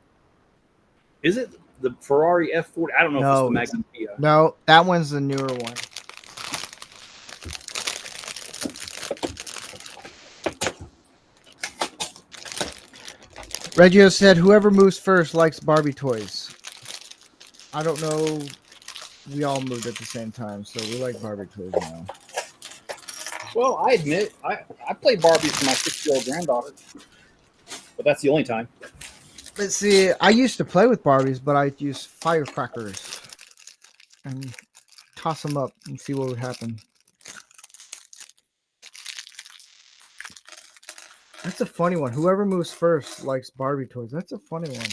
Is it the Ferrari F40? I don't know if it's the Magnum PI. No, that one's the newer one. Reggio said, whoever moves first likes Barbie toys. I don't know. We all moved at the same time, so we like Barbie toys now. Well, I admit, I play Barbie for my 6-year-old granddaughter. But that's the only time. But see, I used to play with Barbies, but I use firecrackers and toss them up and see what would happen. That's a funny one. Whoever moves first likes Barbie toys. That's a funny one.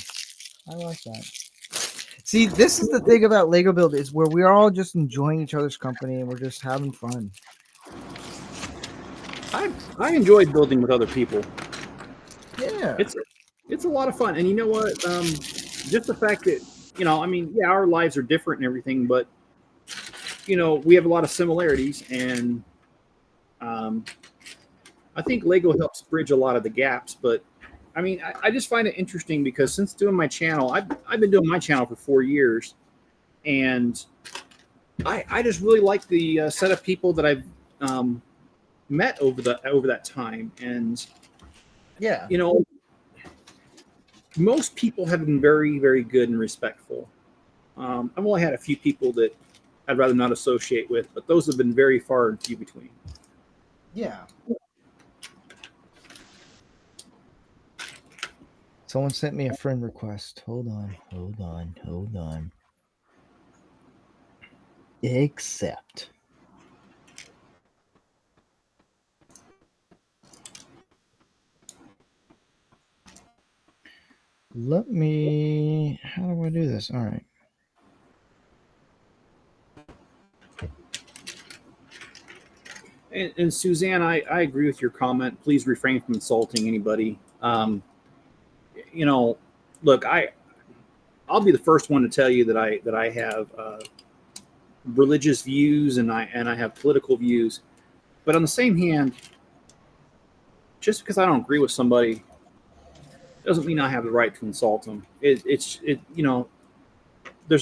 I like that. See, this is the thing about Lego Build is where we are all just enjoying each other's company and we're just having fun. I enjoy building with other people. Yeah. It's a lot of fun. And you know what? Just the fact that, I mean, yeah, our lives are different and everything, but, we have a lot of similarities. And I think Lego helps bridge a lot of the gaps. But, I mean, I just find it interesting because since doing my channel, I've been doing my channel for 4 years. And I just really like the set of people that I've met over that time. And, Yeah. Most people have been very, very good and respectful. I've only had a few people that I'd rather not associate with, but those have been very far and few between. Yeah. Someone sent me a friend request. Hold on. Accept. How do I do this? All right. And Suzanne, I agree with your comment. Please refrain from insulting anybody. Look, I'll be the first one to tell you that I have religious views and I have political views. But on the same hand, just because I don't agree with somebody doesn't mean I have the right to insult them. There's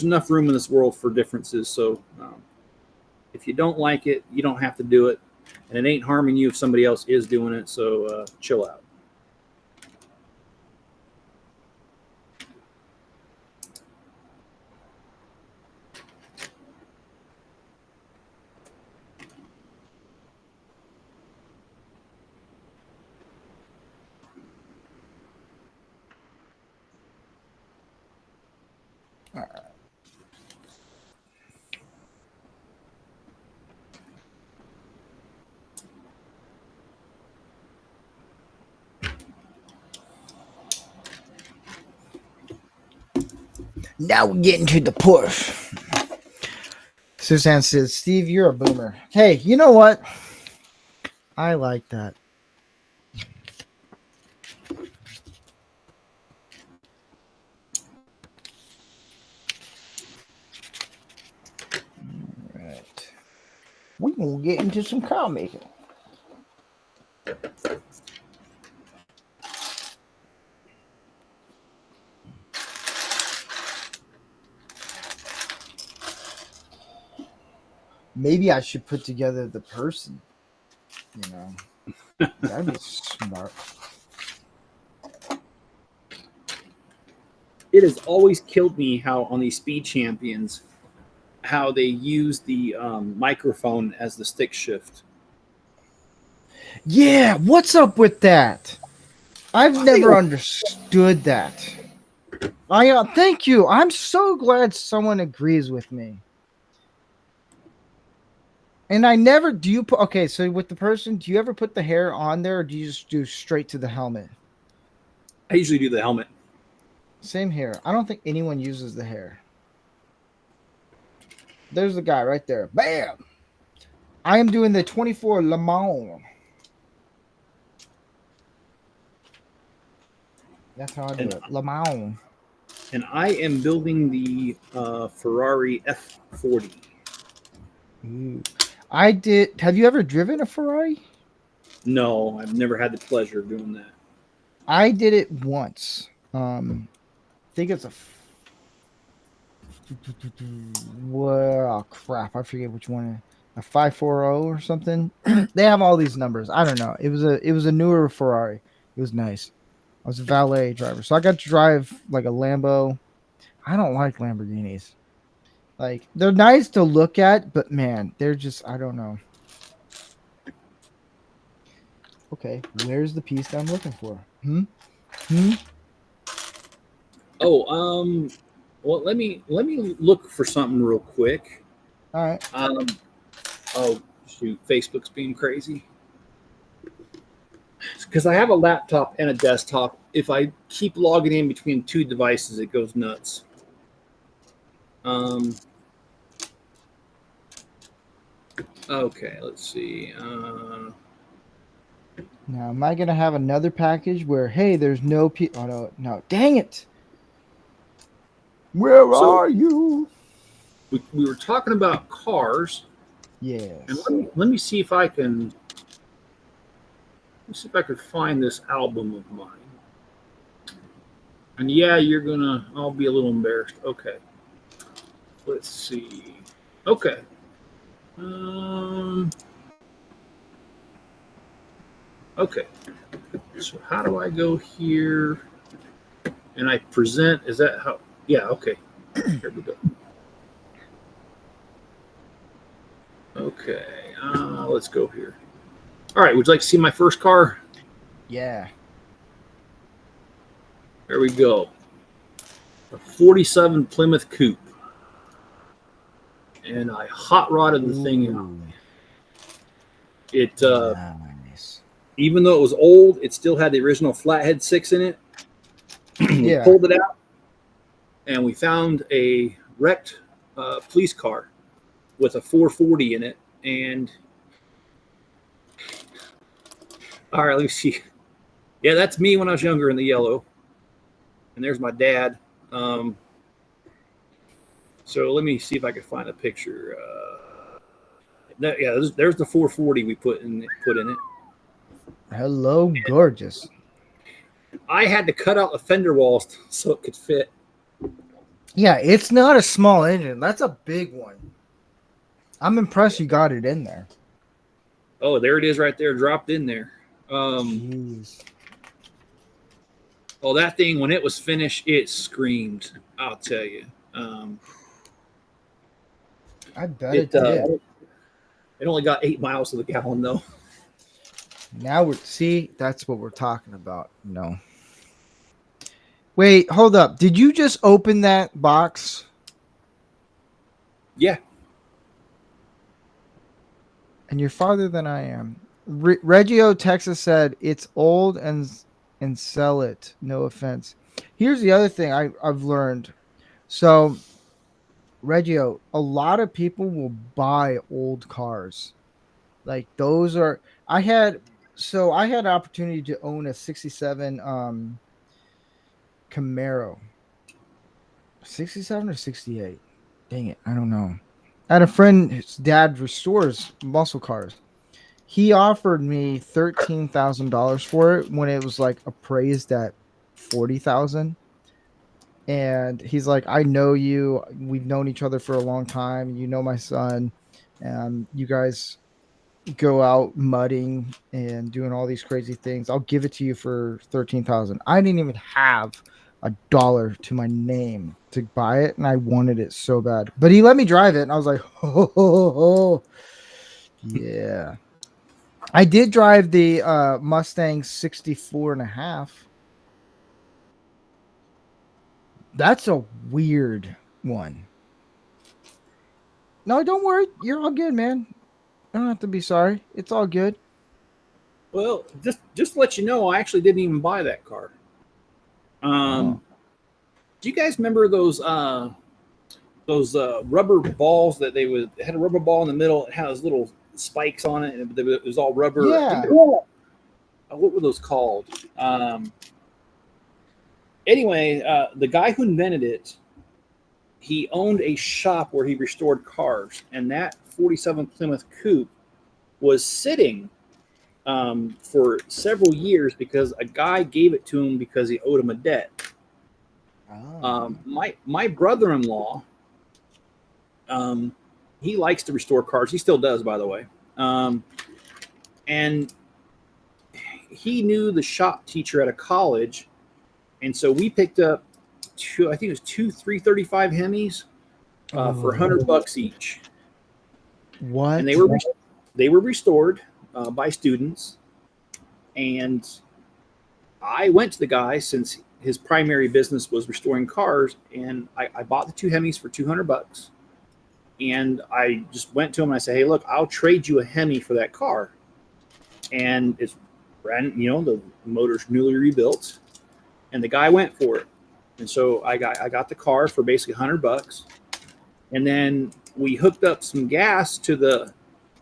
enough room in this world for differences. So if you don't like it, you don't have to do it. And it ain't harming you if somebody else is doing it. So chill out. All right. Now we're getting to the Porsche. Suzanne says, Steve, you're a boomer. Hey, you know what? I like that. All right. We're going to get into some car making. Maybe I should put together the person. That'd be smart. It has always killed me how on these speed champions, how they use the microphone as the stick shift. Yeah, what's up with that? I've never understood that. Thank you. I'm so glad someone agrees with me. And I never okay, so with the person, do you ever put the hair on there or do you just do straight to the helmet? I usually do the helmet. Same here. I don't think anyone uses the hair. There's the guy right there. Bam! I am doing the 24 Le Mans. That's how I do it. Le Mans. And I am building the Ferrari F40. Ooh. I did. Have you ever driven a Ferrari? No, I've never had the pleasure of doing that. I did it once. I think it's a. Well, oh, crap! I forget which one. A 540 or something. They have all these numbers. I don't know. It was a newer Ferrari. It was nice. I was a valet driver, so I got to drive like a Lambo. I don't like Lamborghinis. Like they're nice to look at, but man, they're just I don't know. Okay, where's the piece that I'm looking for? Oh, well, let me look for something real quick. All right. Oh shoot, Facebook's being crazy. Because I have a laptop and a desktop. If I keep logging in between two devices, it goes nuts. Okay, let's see. Now, am I gonna have another package where hey, there's no Oh no! Dang it! Where are you? We were talking about cars. Yes. And let me see if I can. Let's see if I could find this album of mine. And yeah, I'll be a little embarrassed. Okay. Let's see. Okay. Okay. So how do I go here? And I present, is that how? Yeah, okay. Here we go. Okay. Let's go here. All right. Would you like to see my first car? Yeah. There we go. A 47 Plymouth Coupe. And I hot rodded the thing out. It nice. Even though it was old, it still had the original flathead 6 in it. We pulled it out, and we found a wrecked police car with a 440 in it. And all right, let me see. Yeah, that's me when I was younger in the yellow. And there's my dad. So let me see if I can find a picture. There's the 440 we put in it. Hello, gorgeous. I had to cut out the fender walls so it could fit. Yeah, it's not a small engine. That's a big one. I'm impressed you got it in there. Oh, there it is right there, dropped in there. Jeez. Oh, that thing, when it was finished, it screamed. I'll tell you. I bet it did. It only got 8 miles to the gallon, though. Now that's what we're talking about. No. Wait, hold up. Did you just open that box? Yeah. And you're farther than I am. Reggio, Texas said it's old and sell it. No offense. Here's the other thing I've learned. So, Reggio, a lot of people will buy old cars. Like those are. I had an opportunity to own a 67 Camaro. 67 or 68? Dang it, I don't know. I had a friend, his dad restores muscle cars. He offered me $13,000 for it when it was like appraised at $40,000. And he's like, I know you. We've known each other for a long time. You know my son. You guys go out mudding and doing all these crazy things. I'll give it to you for $13,000. I didn't even have $1 to my name to buy it, and I wanted it so bad. But he let me drive it, and I was like, oh. Yeah. I did drive the Mustang 64.5. That's a weird one. No, don't worry. You're all good, man. I don't have to be sorry. It's all good. Well, just to let you know, I actually didn't even buy that car. Do you guys remember those rubber balls that it had a rubber ball in the middle? It had those little spikes on it, and it was all rubber. Yeah. What were those called? Anyway, the guy who invented it, he owned a shop where he restored cars, and that 47 Plymouth Coupe was sitting for several years because a guy gave it to him because he owed him a debt. My brother-in-law, he likes to restore cars. He still does, by the way. And he knew the shop teacher at a college, and so we picked up two 335 Hemis for $100 each. What? And they were restored by students. And I went to the guy since his primary business was restoring cars, and I bought the two Hemis for $200. And I just went to him and I said, "Hey, look, I'll trade you a Hemi for that car." And it's brand, the motor's newly rebuilt, and the guy went for it. And so I got the car for basically $100. And then we hooked up some gas to the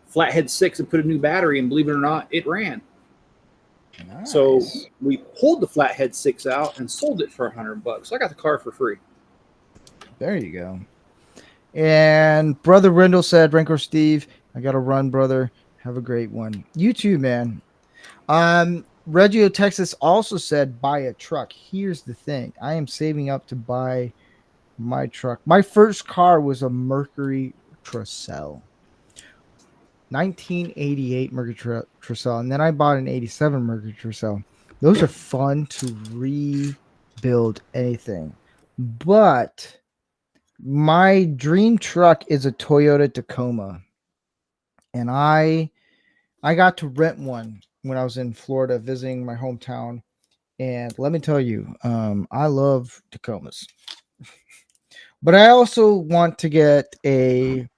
Flathead 6 and put a new battery, and believe it or not, it ran. Nice. So we pulled the Flathead 6 out and sold it for $100. So I got the car for free. There you go. And Brother Rendell said, Rancor Steve, I got to run, brother. Have a great one. You too, man. Reggio, Texas also said, buy a truck. Here's the thing. I am saving up to buy my truck. My first car was a Mercury Tercel. 1988 Mercury Tercel. And then I bought an 87 Mercury Tercel. Those are fun to rebuild anything. But my dream truck is a Toyota Tacoma. And I got to rent one when I was in Florida visiting my hometown. And let me tell you, I love Tacomas. But I also want to get a...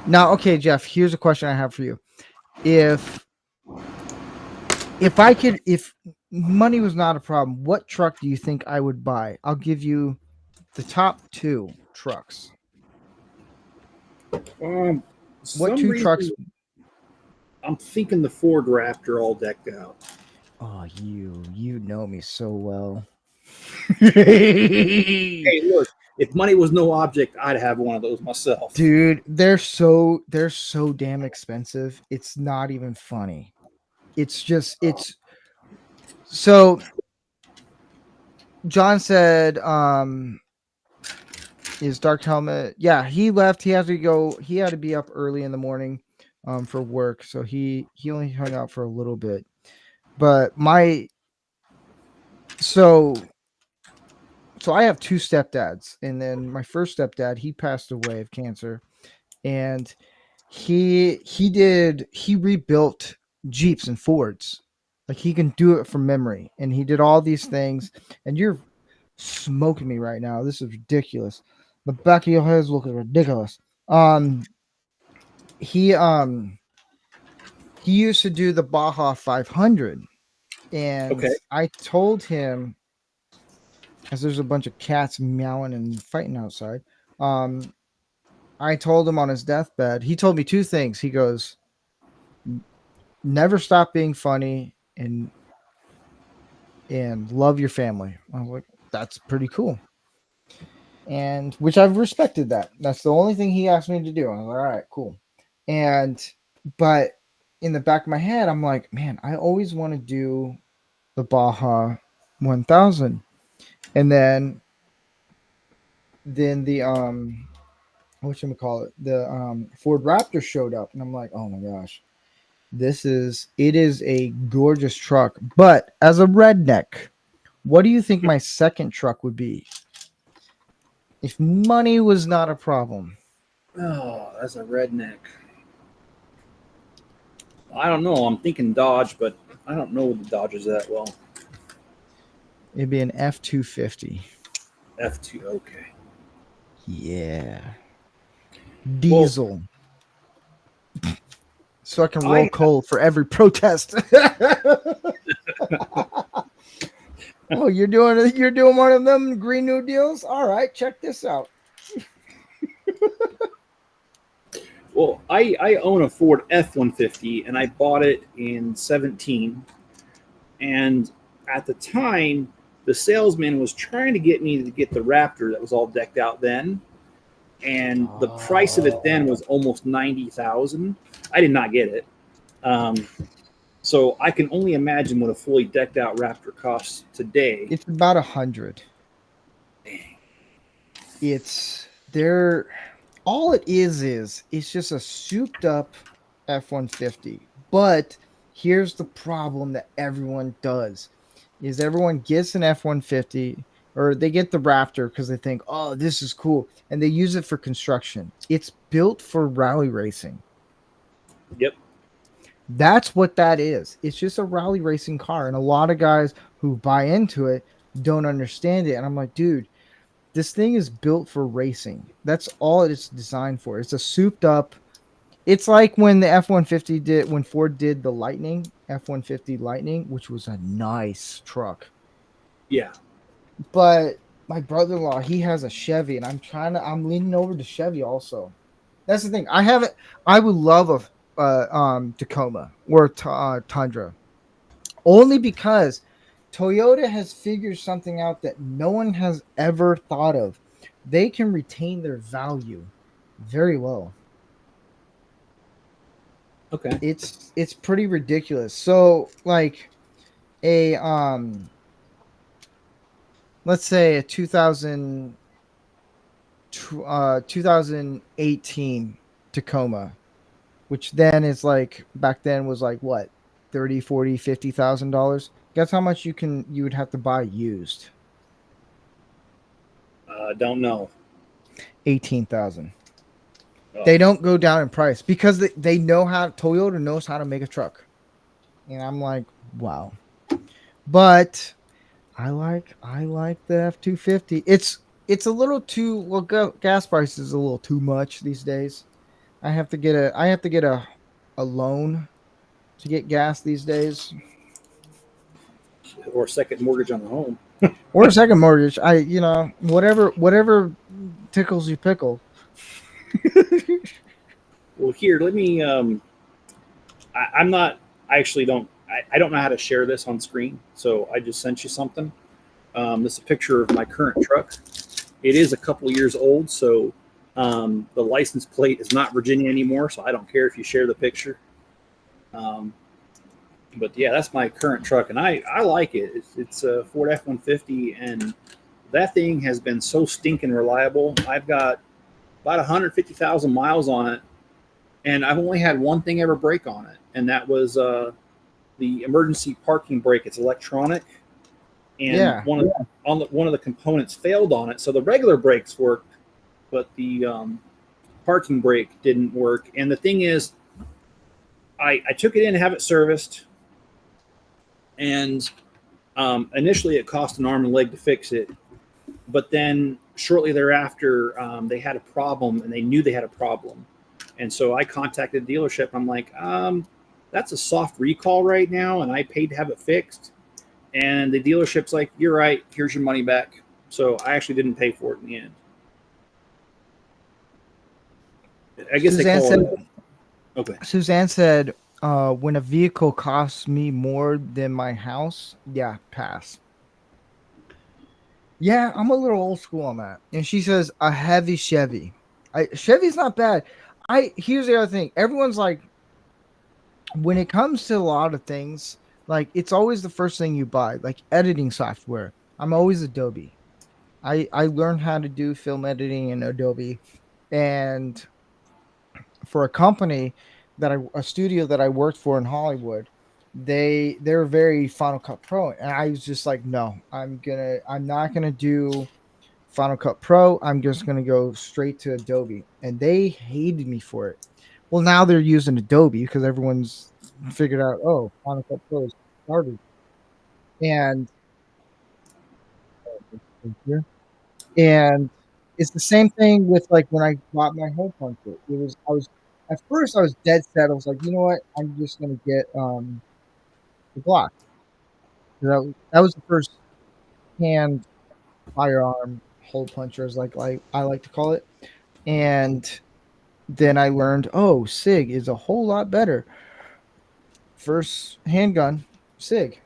Now, okay, Jeff, here's a question I have for you. If money was not a problem, what truck do you think I would buy? I'll give you the top two trucks. What two trucks? I'm thinking the Ford Raptor all decked out. Oh, you know me so well. Hey, look, if money was no object, I'd have one of those myself. Dude, they're so damn expensive. It's not even funny. So John said, is Dark Helmet? Yeah, he left. He had to be up early in the morning for work. So he only hung out for a little bit. But so I have two stepdads, and then my first stepdad, he passed away of cancer, and he rebuilt Jeeps and Fords. Like, he can do it from memory, and he did all these things. And you're smoking me right now. This is ridiculous. The back of your head is looking ridiculous. He used to do the Baja 500, and okay. I told him, as there's a bunch of cats meowing and fighting outside, I told him on his deathbed, he told me two things. He goes, never stop being funny and love your family. I was like, that's pretty cool. And which I've respected that. That's the only thing he asked me to do. I was like, all right, cool. But in the back of my head, I'm like, man, I always want to do the Baja 1000. And then the whatchamacallit, the Ford Raptor showed up, and I'm like, oh my gosh, it is a gorgeous truck. But as a redneck, what do you think my second truck would be if money was not a problem? Oh, as a redneck, I don't know. I'm thinking Dodge, but I don't know the Dodges that well. It'd be an F-250. F2, okay. Yeah. Diesel. So I can roll coal for every protest. Oh, you're doing one of them Green New Deals? All right, check this out. Well, I own a Ford F-150, and I bought it in 2017. And at the time, the salesman was trying to get me to get the Raptor that was all decked out then. And the price of it then was almost $90,000. I did not get it. So I can only imagine what a fully decked out Raptor costs today. It's about 100. It's there. All it is it's just a souped up F-150. But here's the problem that everyone does: is everyone gets an F-150 or they get the Raptor because they think, oh, this is cool, and they use it for construction. It's built for rally racing. Yep. That's what that is. It's just a rally racing car, and a lot of guys who buy into it don't understand it. And I'm like, dude, this thing is built for racing. That's all it's designed for. It's a souped up. It's like when the F-150 did, when Ford did the Lightning, F-150 Lightning, which was a nice truck. Yeah. But my brother-in-law, he has a Chevy, and I'm leaning over to Chevy also. That's the thing. I would love a Tacoma or Tundra, only because Toyota has figured something out that no one has ever thought of. They can retain their value very well. Okay. It's pretty ridiculous. So like a let's say a 2018 Tacoma, which then is like, back then was like what, 30, 40, $50,000. Guess how much you would have to buy used? Don't know. 18,000. Oh. They don't go down in price because they know how. Toyota knows how to make a truck, and I'm like, wow. But I like the F-250. It's a little too well. Gas prices is a little too much these days. I have to get a loan to get gas these days, Or second mortgage on the home. or a second mortgage. Whatever tickles you pickle. Well, here, let me. I'm not. I actually don't. I don't know how to share this on screen, so I just sent you something. This is a picture of my current truck. It is a couple years old, so the license plate is not Virginia anymore. So I don't care if you share the picture. But yeah, that's my current truck, and I like it. It's a Ford F-150, and that thing has been so stinking reliable. I've got about 150,000 miles on it, and I've only had one thing ever break on it, and that was the emergency parking brake. It's electronic, and one of the components failed on it. So the regular brakes worked, but the parking brake didn't work. And the thing is, I took it in to have it serviced, and initially it cost an arm and a leg to fix it, but then shortly thereafter they had a problem, and they knew they had a problem. And so I contacted the dealership. I'm like, that's a soft recall right now, and I paid to have it fixed. And the dealership's like, you're right, here's your money back. So I actually didn't pay for it in the end. I guess Suzanne they call it. Okay. Suzanne said, when a vehicle costs me more than my house, yeah, pass. Yeah, I'm a little old school on that. And she says a heavy Chevy. Chevy's not bad. Here's the other thing. Everyone's like, when it comes to a lot of things, like, it's always the first thing you buy, like editing software. I'm always Adobe. I learned how to do film editing in Adobe, and for a company a studio that I worked for in Hollywood, they're very Final Cut Pro, and I was just like, no, I'm not gonna do Final Cut Pro. I'm just gonna go straight to Adobe, and they hated me for it. Well, now they're using Adobe because everyone's figured out, oh, Final Cut Pro is garbage. And it's the same thing with, like, when I bought my hole puncher. At first I was dead set. I was like, you know what? I'm just gonna get the Glock. That was the first hand firearm hole puncher, as I like to call it. And then I learned, oh, SIG is a whole lot better. First handgun, SIG.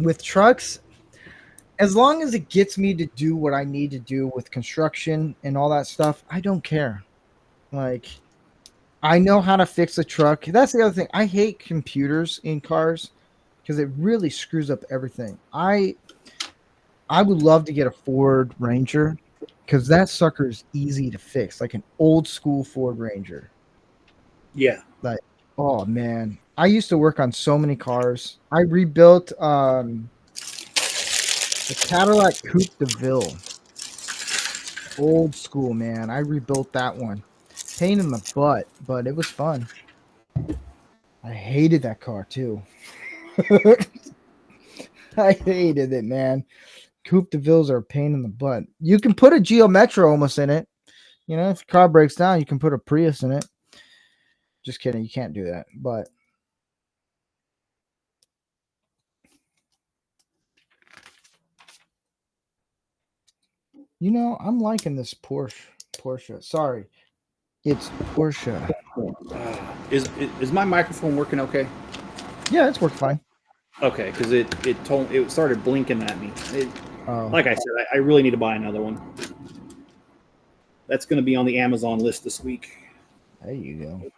With trucks, as long as it gets me to do what I need to do with construction and all that stuff, I don't care. Like, I know how to fix a truck. That's the other thing. I hate computers in cars because it really screws up everything. I would love to get a Ford Ranger because that sucker is easy to fix, like an old school Ford Ranger. Yeah. Like, oh man, I used to work on so many cars. I rebuilt the Cadillac Coupe de Ville, old school man. I rebuilt that one. Pain in the butt, but it was fun. I hated that car too. I hated it, man. Coupe de Villes are a pain in the butt. You can put a Geo Metro almost in it. You know, if your car breaks down, you can put a Prius in it. Just kidding, you can't do that. But you know, I'm liking this Porsche. Sorry, it's Porsche. Is my microphone working okay? Yeah, it's worked fine. Okay, because it started blinking at me. Oh, Like I said, I really need to buy another one. That's going to be on the Amazon list this week. there you go.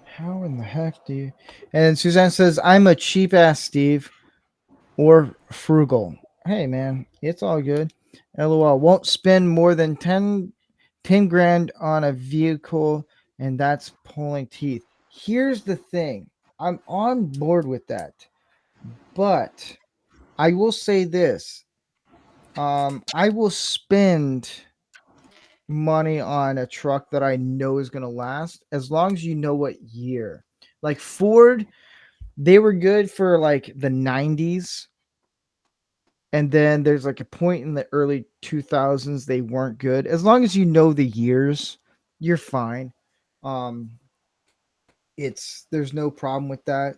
How in the heck do you? And Suzanne says, "I'm a cheap ass Steve or frugal." Hey man, it's all good. LOL. Won't spend more than 10 grand on a vehicle, and that's pulling teeth. Here's the thing. I'm on board with that. But I will say this. I will spend money on a truck that I know is going to last as long as you know what year. Like Ford, they were good for like the 90s. And then there's like a point in the early 2000s they weren't good. As long as you know the years, you're fine. Um there's no problem with that.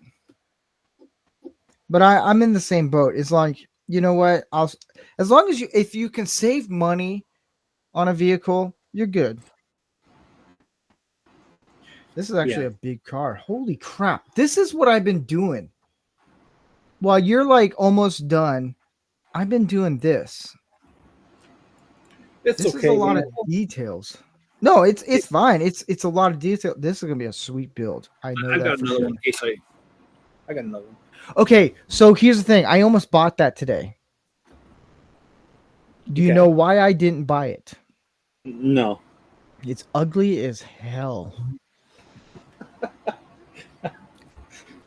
But I'm in the same boat. It's like, you know what? As long as if you can save money on a vehicle, you're good. This is actually Yeah. a big car. Holy crap. This is what I've been doing. While you're like almost done, I've been doing this. It's This is a okay, lot man. of details. No, it's fine. It's a lot of detail. This is gonna be a sweet build. I know I've that got for another sure. one in case I got another one. Okay, so here's the thing. I almost bought that today. Do you Okay. know why I didn't buy it? No. It's ugly as hell.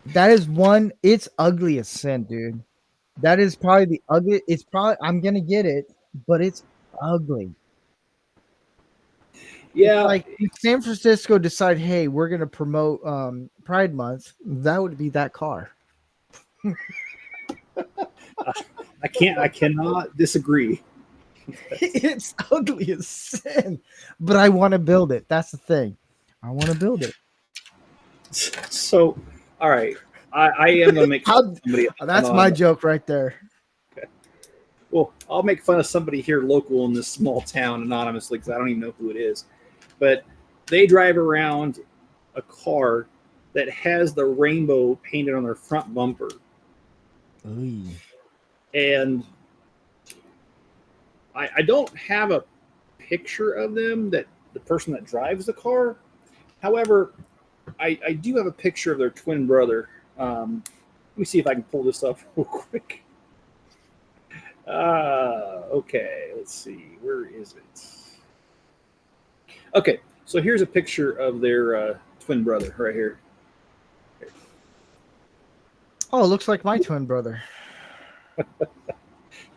That is one. It's ugly as sin, dude. That is probably the ugly. It's probably I'm gonna get it, but it's ugly. It's Yeah. like if San Francisco decide, hey, we're gonna promote Pride Month. That would be that car. I cannot disagree. It's ugly as sin, but I want to build it. That's the thing. I want to build it. So, all right. I am going to make fun of somebody. That's my joke right there. Well, I'll make fun of somebody here local in this small town anonymously because I don't even know who it is. But they drive around a car that has the rainbow painted on their front bumper. Ooh. And I don't have a picture of them, that the person that drives the car. However, I do have a picture of their twin brother. Let me see if I can pull this up real quick. Okay, let's see. Where is it? Okay, so here's a picture of their twin brother right here. Oh, it looks like my twin brother.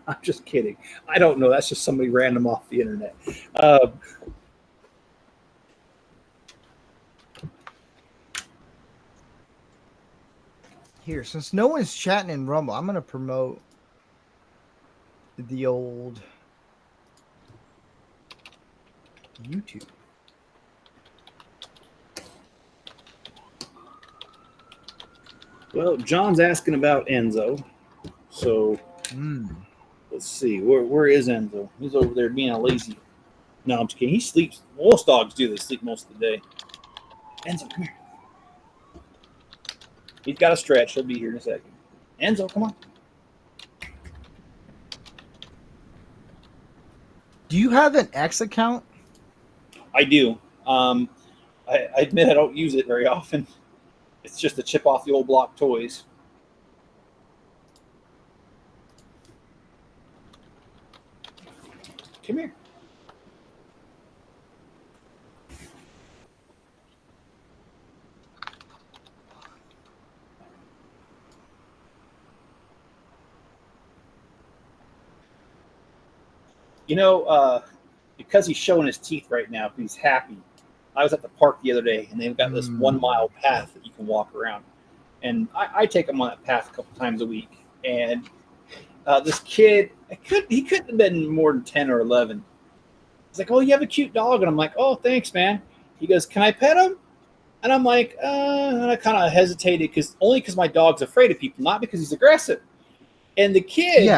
I'm just kidding. I don't know. That's just somebody random off the internet. Here, since no one's chatting in Rumble, I'm gonna promote the old YouTube. Well, John's asking about Enzo. So let's see. Where is Enzo? He's over there being a lazy. No, I'm just kidding. He sleeps. Most dogs do. They sleep most of the day. Enzo, come here. He's got a stretch. He'll be here in a second. Enzo, come on. Do you have an X account? I do. I admit I don't use it very often. It's just to chip off the old block toys. Come here. You know, because he's showing his teeth right now, he's happy. I was at the park the other day, and they've got this 1 mile path that you can walk around. And I take him on that path a couple times a week. And this kid, he couldn't have been more than 10 or 11. He's like, "Oh, you have a cute dog." And I'm like, "Oh, thanks, man." He goes, "Can I pet him?" And I'm like, and I kind of hesitated because my dog's afraid of people, not because he's aggressive. And the kid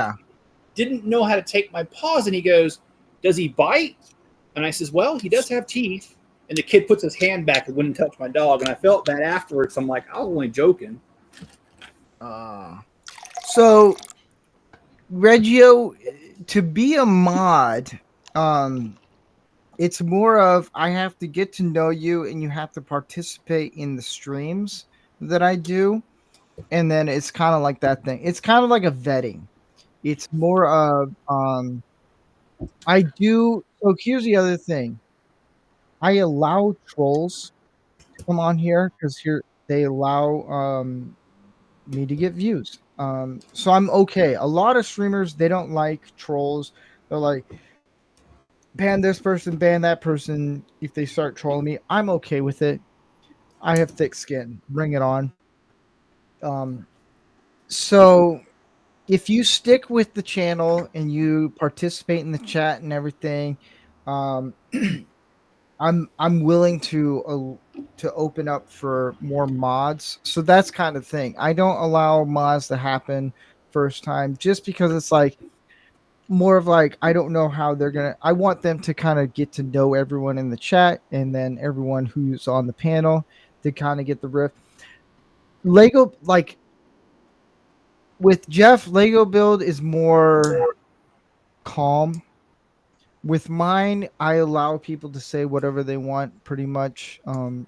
didn't know how to take my paws, and he goes, "Does he bite?" And I says, "Well, he does have teeth." And the kid puts his hand back and wouldn't touch my dog, and I felt bad afterwards. I'm like, I was only joking. So, Reggio, to be a mod, it's more of I have to get to know you, and you have to participate in the streams that I do, and then it's kind of like that thing. It's kind of like a vetting. It's more of I do. So here's the other thing. I allow trolls to come on here because here they allow me to get views. So I'm okay. A lot of streamers, they don't like trolls. They're like, ban this person, ban that person. If they start trolling me, I'm okay with it. I have thick skin. Bring it on. So if you stick with the channel and you participate in the chat and everything, I'm willing to open up for more mods. So that's kind of thing. I don't allow mods to happen first time just because it's like more of like I don't know how they're gonna. I want them to kind of get to know everyone in the chat and then everyone who's on the panel to kind of get the riff. Lego, like with Jeff, Lego build is more calm. With mine, I allow people to say whatever they want, pretty much,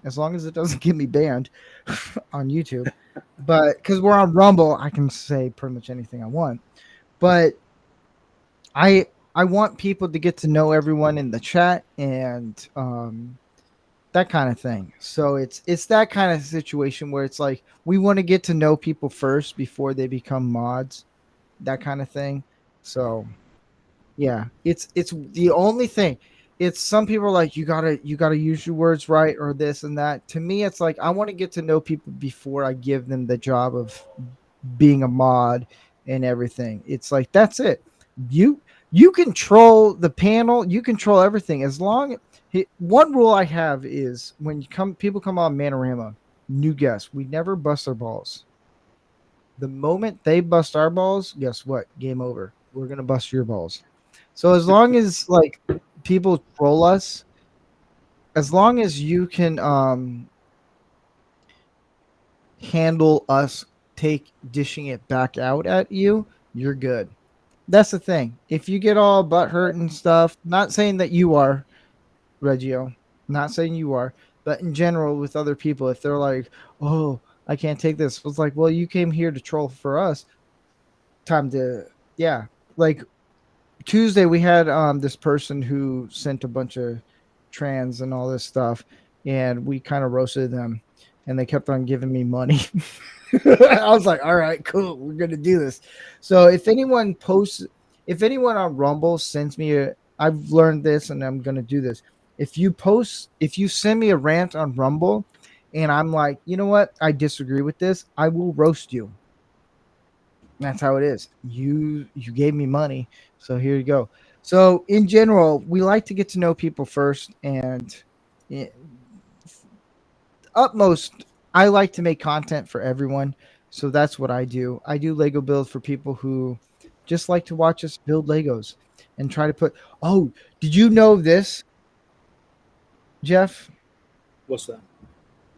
as long as it doesn't get me banned on YouTube. But because we're on Rumble, I can say pretty much anything I want. But I want people to get to know everyone in the chat and that kind of thing. So it's that kind of situation where it's like we want to get to know people first before they become mods, that kind of thing. So. Yeah, it's the only thing. It's some people are like you gotta use your words right or this and that. To me, it's like I want to get to know people before I give them the job of being a mod and everything. It's like that's it. You control the panel, you control everything. As long one rule I have is when people come on Manorama, new guests, we never bust their balls. The moment they bust our balls, guess what? Game over. We're gonna bust your balls. So as long as like people troll us, as long as you can handle us dishing it back out at you, you're good. That's the thing. If you get all butthurt and stuff, not saying that you are, Reggio, not saying you are, but in general with other people, if they're like, "Oh, I can't take this," it's like, well, you came here to troll for us. Time to, yeah, like. Tuesday we had this person who sent a bunch of trans and all this stuff, and we kind of roasted them, and they kept on giving me money. I was like, all right, cool, we're gonna do this. So if anyone on Rumble sends me I've learned this and I'm gonna do this. If you send me a rant on Rumble and I'm like, you know what, I disagree with this, I will roast you. That's how it is. You gave me money, so here you go. So in general, we like to get to know people first, and utmost, I like to make content for everyone. So that's what I do. I do Lego build for people who just like to watch us build Legos and try to put. Oh, did you know this, Jeff? What's that?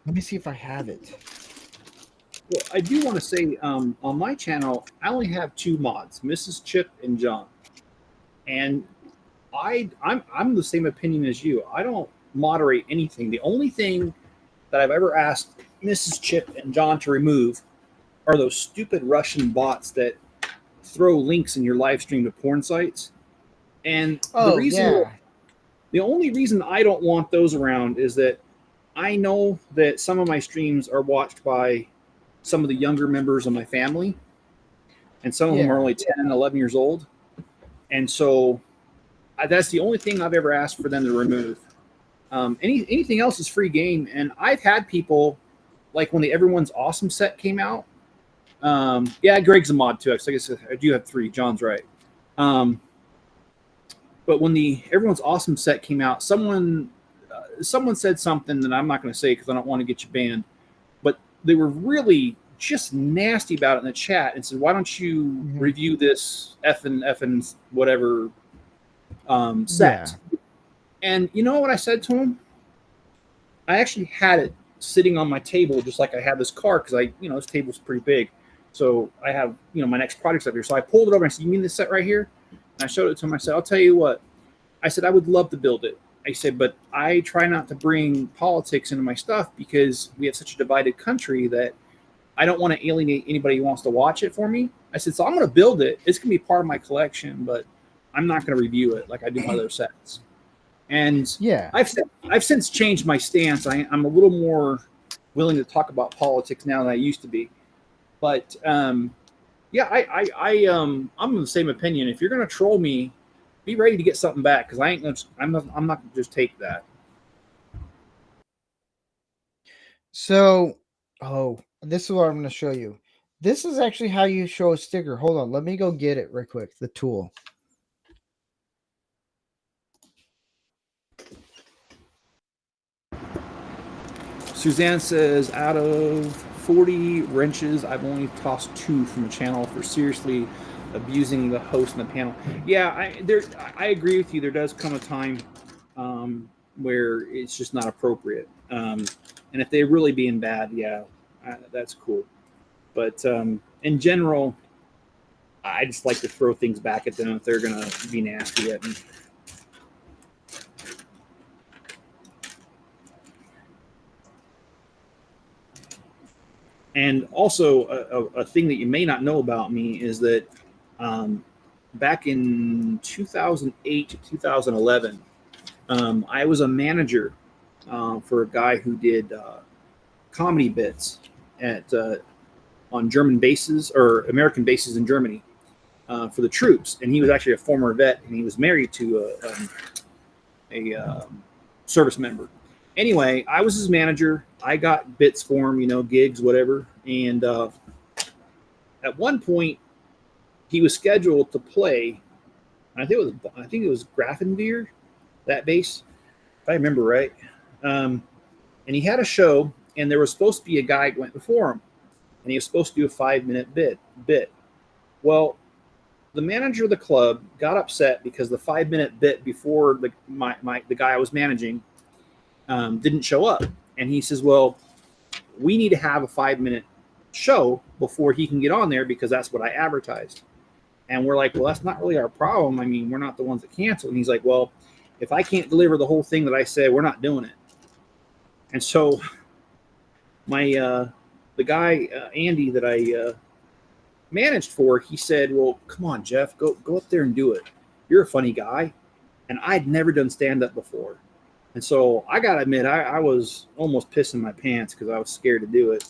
Let me see if I have it. Well, I do want to say on my channel, I only have 2 mods, Mrs. Chip and John. And I'm the same opinion as you. I don't moderate anything. The only thing that I've ever asked Mrs. Chip and John to remove are those stupid Russian bots that throw links in your live stream to porn sites. And the only reason I don't want those around is that I know that some of my streams are watched by some of the younger members of my family, and some of them are only 10 and 11 years old. And so that's the only thing I've ever asked for them to remove. Anything else is free game. And I've had people, like when the Everyone's Awesome set came out. Greg's a mod too. So I guess I do have 3. John's right. But when the Everyone's Awesome set came out, someone said something that I'm not going to say because I don't want to get you banned. But they were really just nasty about it in the chat and said, "Why don't you review this effing whatever set?" Yeah. And you know what I said to him? I actually had it sitting on my table just like I had this car because this table's pretty big. So I have, my next project's up here. So I pulled it over and I said, "You mean this set right here?" And I showed it to him. I said, "I'll tell you what." I said, "I would love to build it." I said, "But I try not to bring politics into my stuff because we have such a divided country that I don't want to alienate anybody who wants to watch it for me." I said, "So I'm going to build it. It's going to be part of my collection, but I'm not going to review it like I do my other sets." And I've since changed my stance. I'm a little more willing to talk about politics now than I used to be. But I'm of the same opinion. If you're going to troll me, be ready to get something back because I'm not going to just take that. So, this is what I'm going to show you. This is actually how you show a sticker. Hold on, let me go get it real quick. The tool. Suzanne says, out of 40 wrenches, I've only tossed 2 from the channel for seriously abusing the host and the panel. Yeah, I agree with you. There does come a time where it's just not appropriate. And if they're really being bad, that's cool. But in general, I just like to throw things back at them if they're going to be nasty at me. And also, a thing that you may not know about me is that back in 2008 to 2011, I was a manager for a guy who did comedy bits on German bases or American bases in Germany for the troops. And he was actually a former vet, and he was married to a service member. Anyway, I was his manager. I got bits for him, gigs, whatever. And at one point, he was scheduled to play. I think it was Grafenwehr, that bass, if I remember right. And he had a show, and there was supposed to be a guy who went before him, and he was supposed to do a 5-minute bit. Well, the manager of the club got upset because the 5-minute bit before the guy I was managing didn't show up. And he says, "Well, we need to have a 5-minute show before he can get on there because that's what I advertised." And we're like, "Well, that's not really our problem. I mean, we're not the ones that cancel." And he's like, "Well, if I can't deliver the whole thing that I said, we're not doing it." And so the guy, Andy, that I managed for, he said, "Well, come on, Jeff, go up there and do it. You're a funny guy." And I'd never done stand-up before. And so I got to admit, I was almost pissing my pants because I was scared to do it.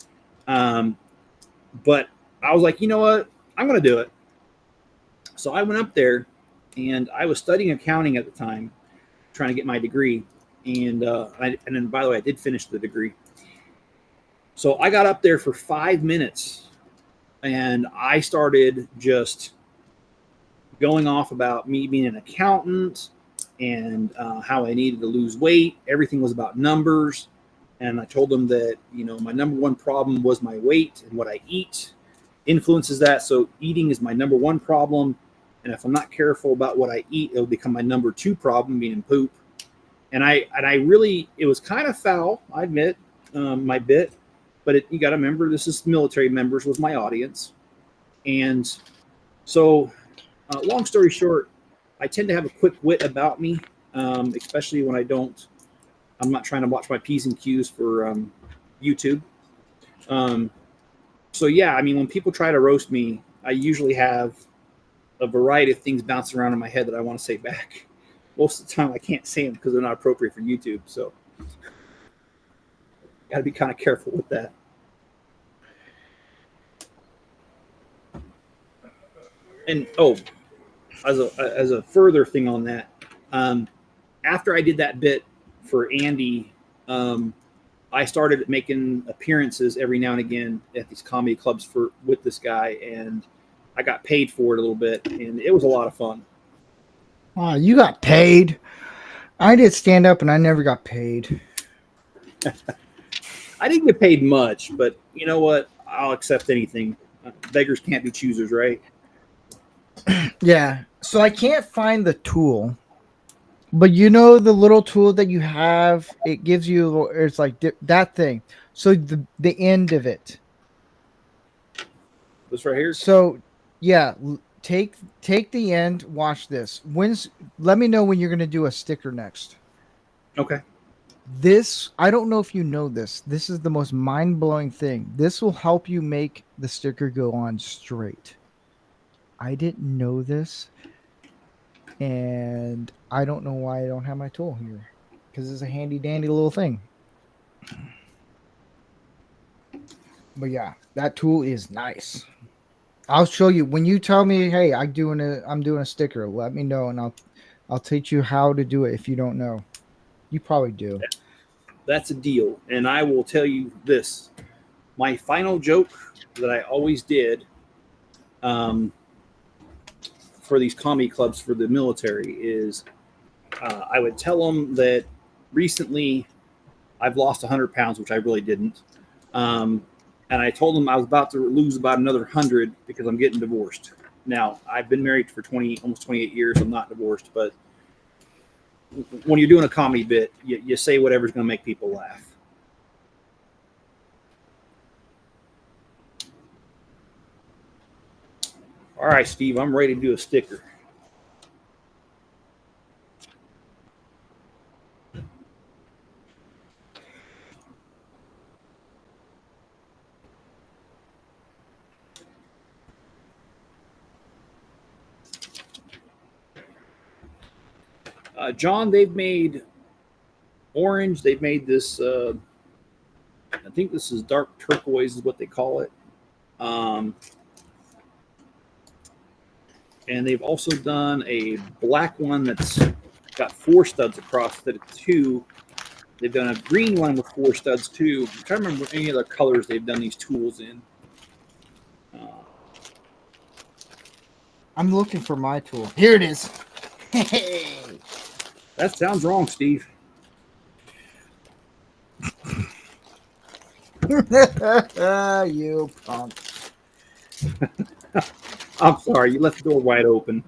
But I was like, you know what? I'm going to do it. So I went up there, and I was studying accounting at the time, trying to get my degree. And then, by the way, I did finish the degree. So I got up there for 5 minutes, and I started just going off about me being an accountant and how I needed to lose weight. Everything was about numbers. And I told them that, my number one problem was my weight, and what I eat influences that. So eating is my number one problem. And if I'm not careful about what I eat, it'll become my number 2 problem, meaning poop. And I really, it was kind of foul, I admit, my bit. But you got to remember, this is military members was my audience. And so, long story short, I tend to have a quick wit about me, especially when I don't I'm not trying to watch my P's and Q's for YouTube. So yeah, I mean, when people try to roast me, I usually have a variety of things bouncing around in my head that I want to say back. Most of the time, I can't say them because they're not appropriate for YouTube. So, got to be kind of careful with that. And as a further thing on that, after I did that bit for Andy, I started making appearances every now and again at these comedy clubs with this guy, and I got paid for it a little bit, and it was a lot of fun. Oh, you got paid. I did stand up and I never got paid. I didn't get paid much, but you know what? I'll accept anything. Beggars can't be choosers, right? Yeah. So I can't find the tool, but you know the little tool that you have, it gives you, it's like that thing. So the end of it. This right here. So yeah, take the end. Watch this. Let me know when you're gonna do a sticker next. Okay. This, I don't know if you know this. This is the most mind-blowing thing. This will help you make the sticker go on straight. I didn't know this, and I don't know why I don't have my tool here, because it's a handy-dandy little thing. But yeah, that tool is nice. I'll show you when you tell me, hey, I'm doing a sticker. Let me know, and I'll teach you how to do it if you don't know. You probably do. That's a deal. And I will tell you this. My final joke that I always did for these comedy clubs for the military is I would tell them that recently I've lost 100 pounds, which I really didn't. And I told them I was about to lose about another 100 because I'm getting divorced. Now, I've been married for almost 28 years. I'm not divorced, but when you're doing a comedy bit, you say whatever's going to make people laugh. All right, Steve, I'm ready to do a sticker. John, they've made orange. They've made this, I think this is dark turquoise is what they call it. And they've also done a black one that's got 4 studs across it too. They've done a green one with 4 studs too. I'm trying to remember any other colors they've done these tools in. I'm looking for my tool. Here it is. Hey. That sounds wrong, Steve. You punk. I'm sorry, you left the door wide open.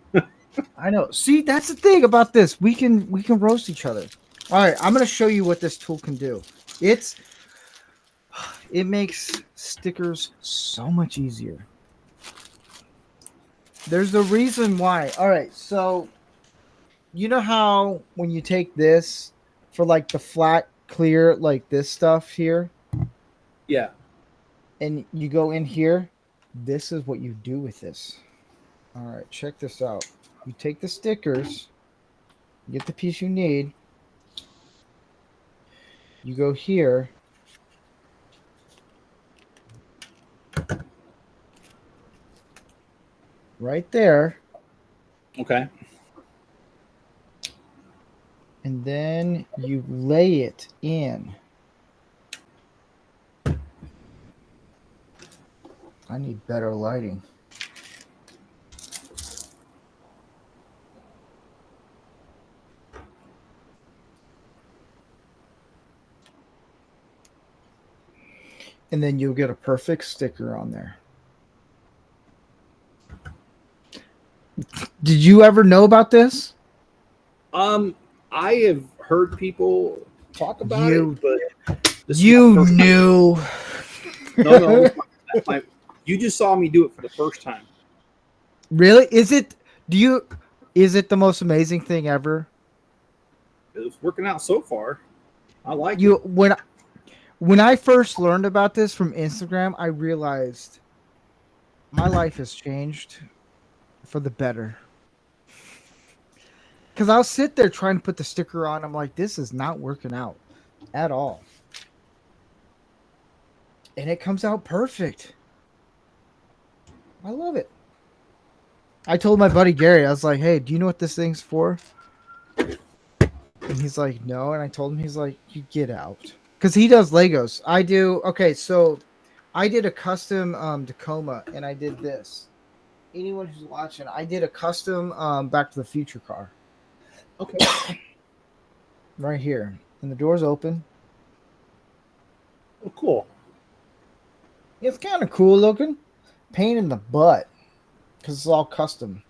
I know. See, that's the thing about this. We can roast each other. All right, I'm gonna show you what this tool can do. It makes stickers so much easier. There's a reason why. All right, so you know how when you take this for like the flat clear, like this stuff here, Yeah. and you go in here, this is what you do with this. All right, check this out. You take the stickers, get the piece you need, you go here, right there, Okay. and then you lay it in. I need better lighting. And then you'll get a perfect sticker on there. Did you ever know about this? I have heard people talk about it, but this is You my first time. knew. No, you just saw me do it for the first time. Really? Is it the most amazing thing ever? It's working out so far. I like You it. when I first learned about this from Instagram, I realized my life has changed for the better. Because I'll sit there trying to put the sticker on. I'm like, this is not working out at all. And it comes out perfect. I love it. I told my buddy Gary, I was like, hey, do you know what this thing's for? And he's like, no. And I told him, he's like, you get out. Because he does Legos. I do. Okay, so I did a custom Tacoma, and I did this. Anyone who's watching, I did a custom Back to the Future car. Okay. Right here. And the door's open. Oh, cool. It's kind of cool looking. Pain in the butt. Because it's all custom.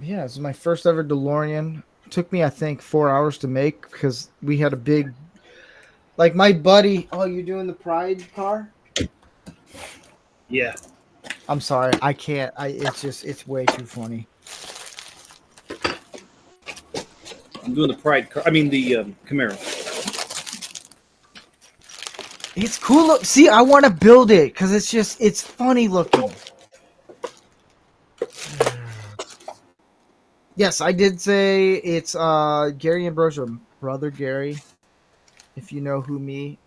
Yeah, this is my first ever DeLorean. Took me, I think, 4 hours to make because we had a big, like my buddy. Oh, you're doing the Pride car? Yeah. I'm sorry, I can't. It's way too funny. I'm doing the Pride car. I mean, the Camaro. It's cool. Look, see, I want to build it because it's funny looking. Yes, I did say it's Gary Ambrosia, brother Gary. If you know me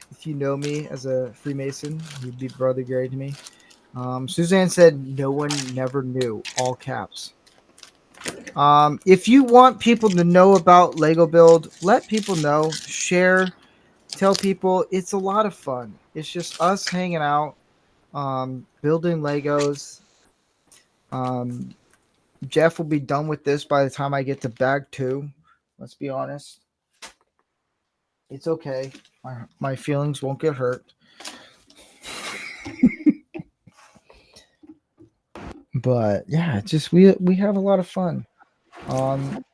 as a Freemason, you'd be brother Gary to me. Suzanne said no one never knew, all caps. If you want people to know about Lego build, let people know, share, tell people. It's a lot of fun. It's just us hanging out, building Legos. Jeff will be done with this by the time I get to bag 2. Let's be honest. It's okay. My feelings won't get hurt. But yeah, it's just we have a lot of fun.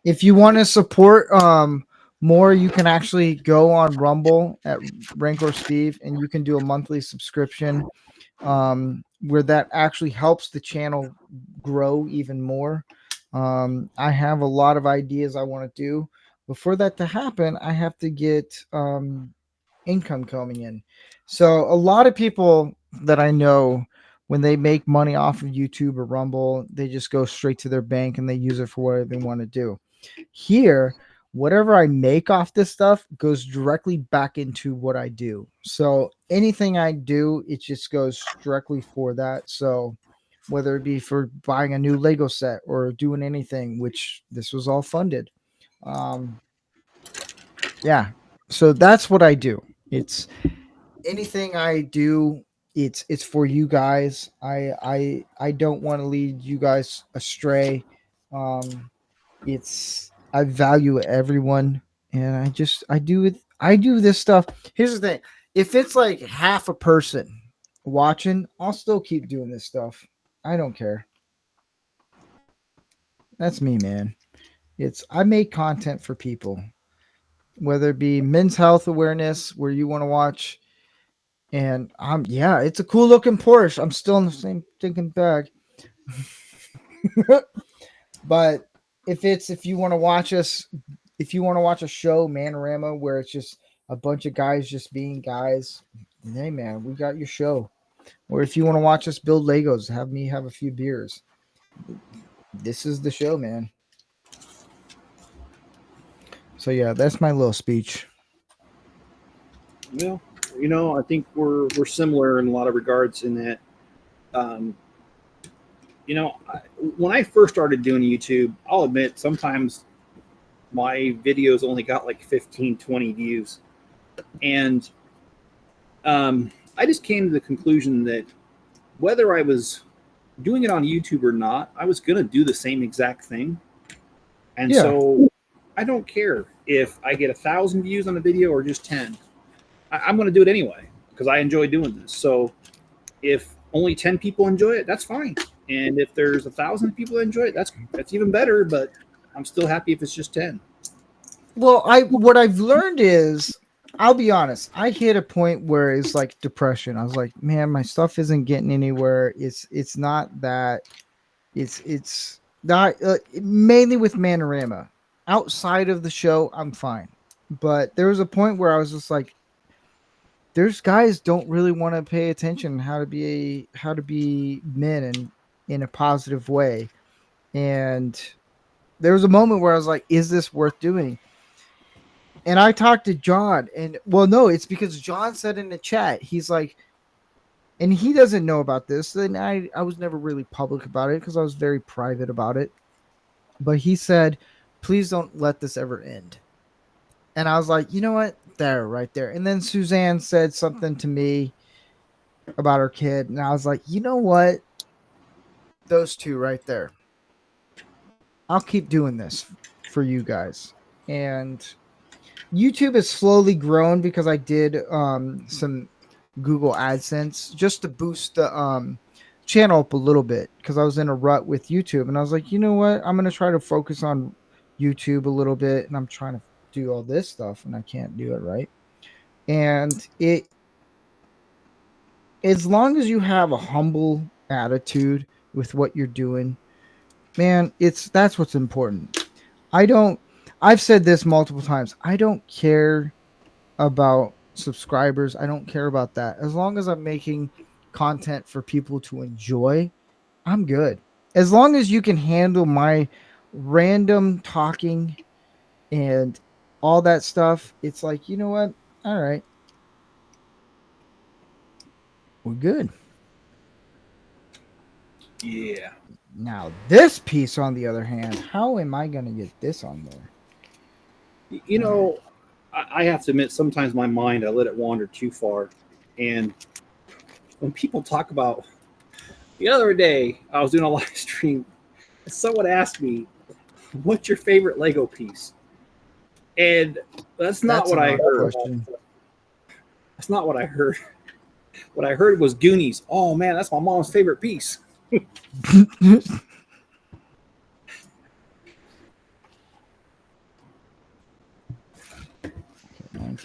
If you want to support more, you can actually go on Rumble at Rancor Steve, and you can do a monthly subscription where that actually helps the channel grow even more. I have a lot of ideas I want to do. Before that to happen, I have to get income coming in. So a lot of people that I know, when they make money off of YouTube or Rumble, they just go straight to their bank and they use it for whatever they want to do. Here, whatever I make off this stuff goes directly back into what I do. So anything I do, it just goes directly for that. So whether it be for buying a new Lego set or doing anything, which this was all funded. Yeah. So that's what I do. It's anything I do, it's for you guys. I don't want to lead you guys astray. I value everyone, and I do this stuff. Here's the thing: if it's like half a person watching, I'll still keep doing this stuff. I don't care. That's me, man. I make content for people, whether it be men's health awareness, where you want to watch. And it's a cool looking Porsche. I'm still in the same thinking bag. But if you want to watch a show, Manorama, where it's just a bunch of guys just being guys, hey man, we got your show. Or if you want to watch us build Legos, have me have a few beers. This is the show, man. So yeah, that's my little speech. Well, I think we're similar in a lot of regards in that, when I first started doing YouTube, I'll admit sometimes my videos only got like 15, 20 views. And I just came to the conclusion that whether I was doing it on YouTube or not, I was going to do the same exact thing. And so I don't care if I get 1,000 views on a video or just 10. I'm going to do it anyway because I enjoy doing this. So if only 10 people enjoy it, that's fine. And if there's 1,000 people that enjoy it, that's even better. But I'm still happy if it's just 10. Well, what I've learned is, I'll be honest, I hit a point where it's like depression. I was like, man, my stuff isn't getting anywhere. It's not that. It's not mainly with Manorama. outside of the show, I'm fine. But there was a point where I was just like, there's guys don't really want to pay attention how to be men and in a positive way. And there was a moment where I was like, is this worth doing? And I talked to John, and well, no, it's because John said in the chat, he's like, and he doesn't know about this. And I was never really public about it because I was very private about it. But he said, please don't let this ever end. And I was like, you know what? There, right there. And then Suzanne said something to me about her kid. And I was like, you know what? Those two right there. I'll keep doing this for you guys. And YouTube has slowly grown because I did some Google AdSense just to boost the channel up a little bit because I was in a rut with YouTube. And I was like, you know what? I'm going to try to focus on YouTube a little bit. And I'm trying to do all this stuff and I can't do it right. And as long as you have a humble attitude with what you're doing, man, that's what's important. I've said this multiple times. I don't care about subscribers. I don't care about that. As long as I'm making content for people to enjoy, I'm good. As long as you can handle my random talking and all that stuff, it's like, you know what? All right. We're good. Yeah. Now, this piece, on the other hand, how am I going to get this on there? You know, I have to admit, sometimes my mind, I let it wander too far. And when people talk about, the other day, I was doing a live stream, and someone asked me, what's your favorite Lego piece? And that's not what I heard. That's not what I heard. What I heard was Goonies. Oh, man, that's my mom's favorite piece.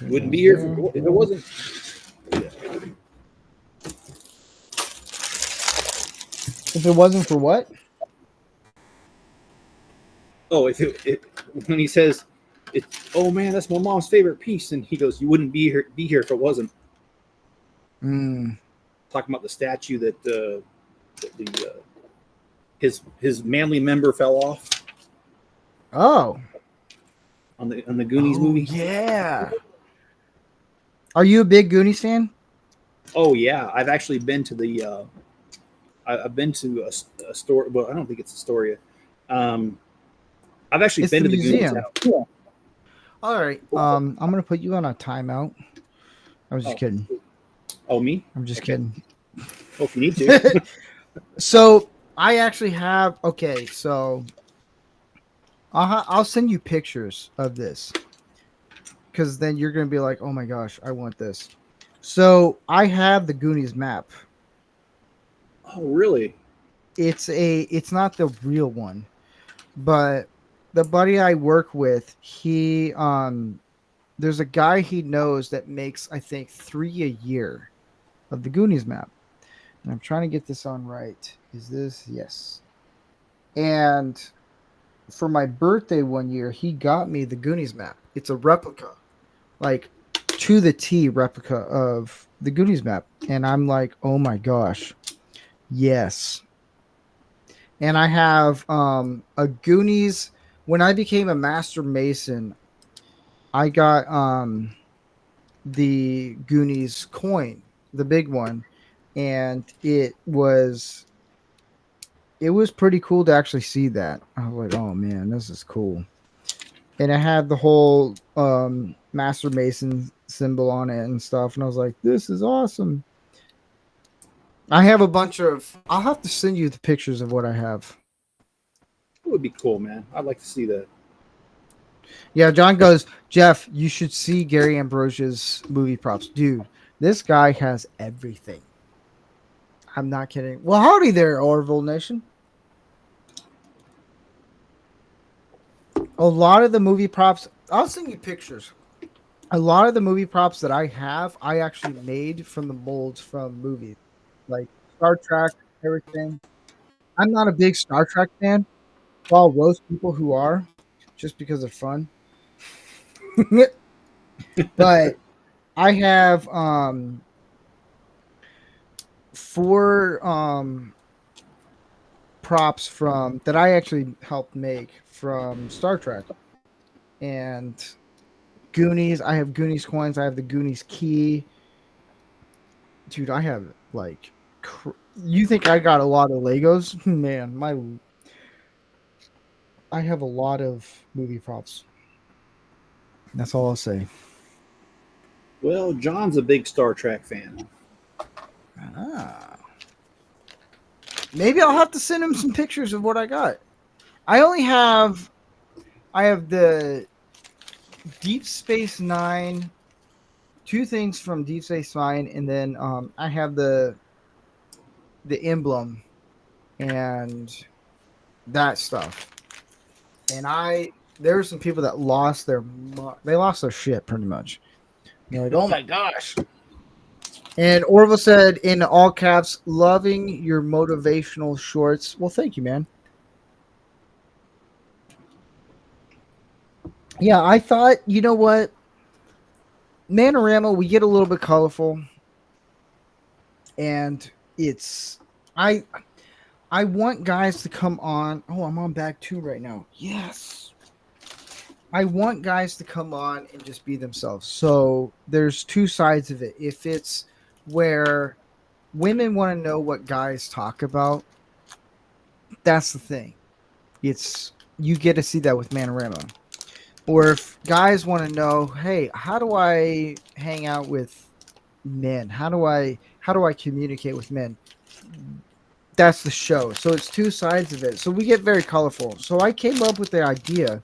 Wouldn't be here if it wasn't. If it wasn't for what? Oh, when he says, oh man, that's my mom's favorite piece, and he goes, you wouldn't be here if it wasn't. Talking about the statue that his manly member fell off. Oh, on the Goonies movie. Yeah. Are you a big Goonies fan? Oh yeah, I've actually been to the. I've been to a store. Well, I don't think it's Astoria. I've actually been to the Goonies house. Yeah. All right. I'm gonna put you on a timeout. I was just kidding. Oh, me? I'm just kidding. Oh, if you need to. So I actually have. Okay, so I'll send you pictures of this because then you're gonna be like, oh my gosh, I want this. So I have the Goonies map. Oh, really? It's not the real one, but the buddy I work with, he there's a guy he knows that makes, I think, 3 a year of the Goonies map. And I'm trying to get this on right. Is this? Yes. And for my birthday one year, he got me the Goonies map. It's a replica, like to the T replica of the Goonies map. And I'm like, oh my gosh. Yes. And I have a Goonies. When I became a Master Mason, I got the Goonies coin, the big one, and it was pretty cool to actually see that. I was like, oh man, this is cool. And it had the whole Master Mason symbol on it and stuff, and I was like, this is awesome. I have a bunch of. I'll have to send you the pictures of what I have. It would be cool, man. I'd like to see that. Yeah, John goes, Jeff, you should see Gary Ambrosia's movie props. Dude, this guy has everything. I'm not kidding. Well, howdy there, Orville Nation. A lot of the movie props, I'll send you pictures. A lot of the movie props that I have, I actually made from the molds from movies. Like Star Trek, everything. I'm not a big Star Trek fan. Well, I'll roast people who are. just because they're fun. But I have 4 props from that I actually helped make from Star Trek and Goonies. I have Goonies coins. I have the Goonies key. Dude, I have like you think I got a lot of Legos? Man, I have a lot of movie props. That's all I'll say. Well, John's a big Star Trek fan. Ah. Maybe I'll have to send him some pictures of what I got. I have the Deep Space Nine, 2 things from Deep Space Nine, and then I have the emblem and that stuff. And there were some people that lost their shit pretty much. You're like, oh my gosh. And Orville said in all caps, loving your motivational shorts. Well, thank you, man. Yeah, I thought, you know what? Manorama, we get a little bit colorful. And I want guys to come on. Oh, I'm on bag 2 right now. Yes. I want guys to come on and just be themselves. So there's 2 sides of it. If it's where women want to know what guys talk about, that's the thing. You get to see that with Manorama. Or if guys want to know, hey, how do I hang out with men? How do I communicate with men? That's the show. So it's 2 sides of it. So we get very colorful. So I came up with the idea,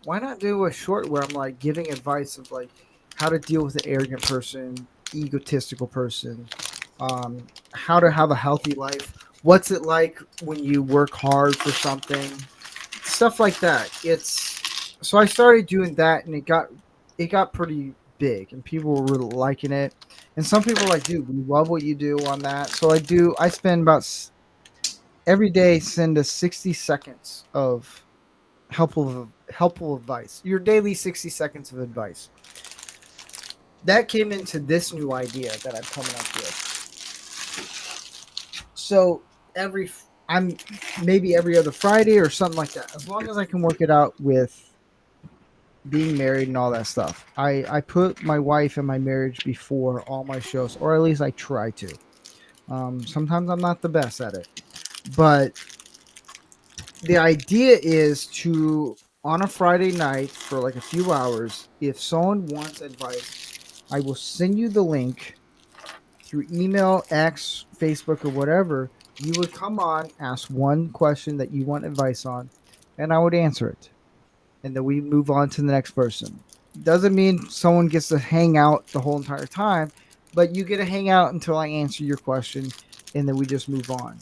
why not do a short where I'm like giving advice of like how to deal with an arrogant person, egotistical person, how to have a healthy life, what's it like when you work hard for something, stuff like that. So I started doing that, and it got pretty big, and people were really liking it. And some people are like, dude, we love what you do on that. So I spend about every day send us 60 seconds of helpful advice. Your daily 60 seconds of advice. That came into this new idea that I'm coming up with. So I'm maybe every other Friday or something like that. As long as I can work it out with being married and all that stuff. I put my wife and my marriage before all my shows, or at least I try to. Sometimes I'm not the best at it. But the idea is to, on a Friday night for like a few hours, if someone wants advice, I will send you the link through email, X, Facebook, or whatever. You would come on, ask one question that you want advice on, and I would answer it. And then we move on to the next person. Doesn't mean someone gets to hang out the whole entire time, but you get to hang out until I answer your question, and then we just move on.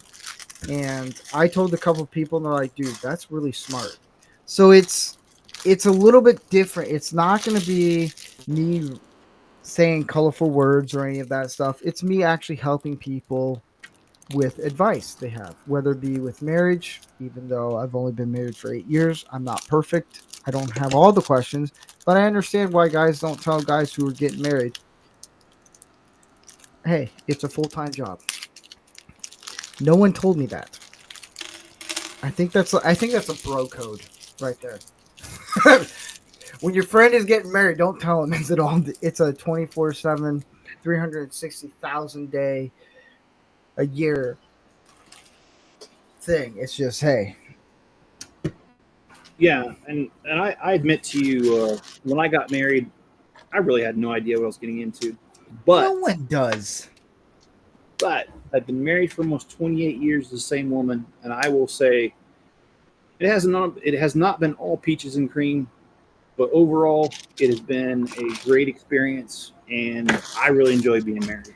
And I told a couple of people, and they're like, dude, that's really smart. So it's a little bit different. It's not going to be me saying colorful words or any of that stuff. It's me actually helping people with advice they have, whether it be with marriage, even though I've only been married for 8 years. I'm not perfect. I don't have all the questions, but I understand why guys don't tell guys who are getting married, hey, it's a full-time job. No one told me that. I think that's a bro code right there. When your friend is getting married, don't tell him it's a 24/7, 360,000 day a year thing. It's just, hey. Yeah, and I admit to you, when I got married, I really had no idea what I was getting into. But No one does. But I've been married for almost 28 years to the same woman, and I will say it has not been all peaches and cream, but overall it has been a great experience, and I really enjoy being married.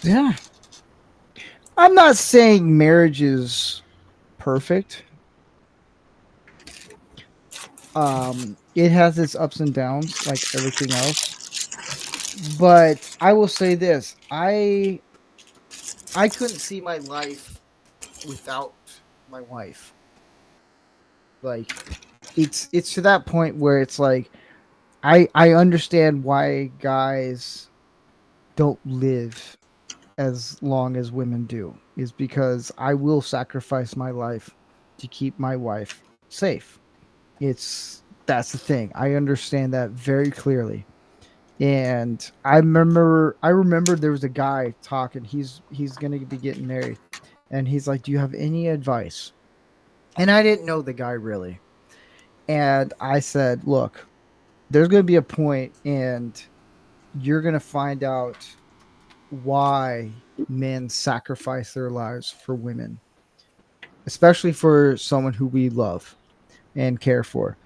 Yeah. I'm not saying marriage is perfect. It has its ups and downs like everything else. But I will say this. I couldn't see my life without my wife. Like, it's to that point where it's like I understand why guys don't live as long as women do, is because I will sacrifice my life to keep my wife safe. That's the thing. I understand that very clearly. And I remember there was a guy talking. He's gonna be getting married, and he's like, "Do you have any advice?" And I didn't know the guy really. And I said, "Look, there's gonna be a point, and you're gonna find out why men sacrifice their lives for women, especially for someone who we love and care for."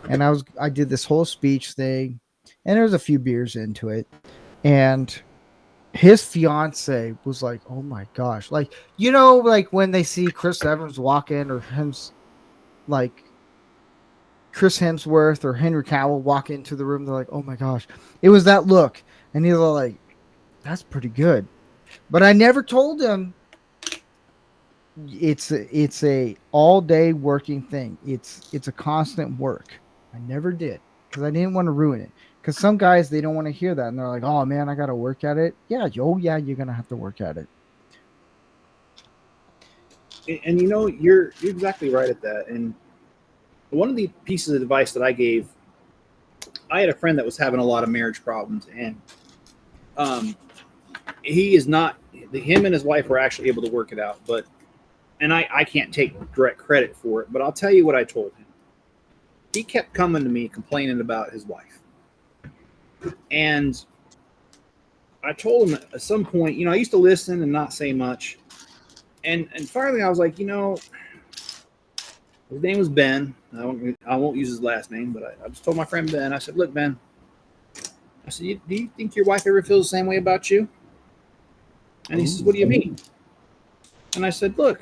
And I did this whole speech thing, and there was a few beers into it, and his fiance was like, "Oh my gosh!" Like, like when they see Chris Evans walk in, or him, like Chris Hemsworth or Henry Cavill walk into the room, they're like, "Oh my gosh!" It was that look, and he's all like, "That's pretty good." But I never told him it's a all day working thing. It's a constant work. I never did, because I didn't want to ruin it. Because some guys, they don't want to hear that, and they're like, "Oh man, I got to work at it." Yeah, yeah, you're gonna have to work at it. And you're exactly right at that. And one of the pieces of advice that I gave, I had a friend that was having a lot of marriage problems, and he is not. Him and his wife were actually able to work it out, and I can't take direct credit for it, but I'll tell you what I told him. He kept coming to me complaining about his wife. And I told him at some point, I used to listen and not say much. And finally I was like, his name was Ben. I won't use his last name, but I just told my friend Ben, I said, "Look, Ben," I said, "do you think your wife ever feels the same way about you?" And he says, "What do you mean?" And I said, "Look,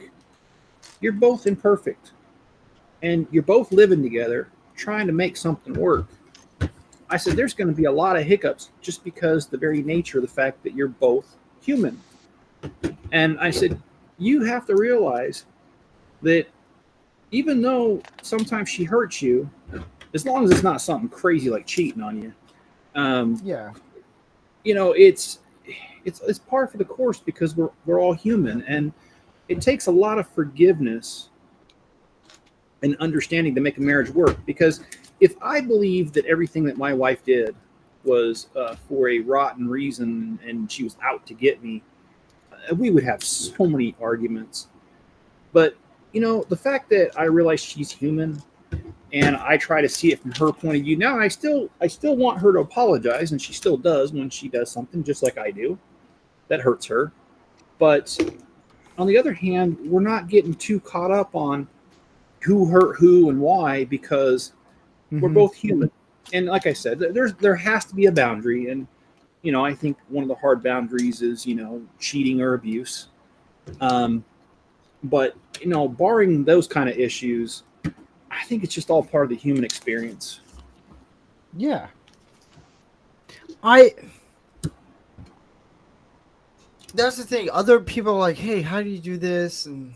you're both imperfect, and you're both living together, trying to make something work." I said, "There's going to be a lot of hiccups just because the very nature of the fact that you're both human." And I said, "You have to realize that even though sometimes she hurts you, as long as it's not something crazy like cheating on you, Yeah. it's par for the course, because we're all human, and it takes a lot of forgiveness and understanding to make a marriage work. Because if I believed that everything that my wife did was for a rotten reason and she was out to get me, we would have so many arguments. But the fact that I realize she's human, and I try to see it from her point of view. Now I still want her to apologize, and she still does when she does something, just like I do, that hurts her. But on the other hand, we're not getting too caught up on who hurt who and why, because we're both human. And like I said, there has to be a boundary. And I think one of the hard boundaries is cheating or abuse. But barring those kind of issues, I think it's just all part of the human experience. Yeah. That's the thing. Other people are like, "Hey, how do you do this?" And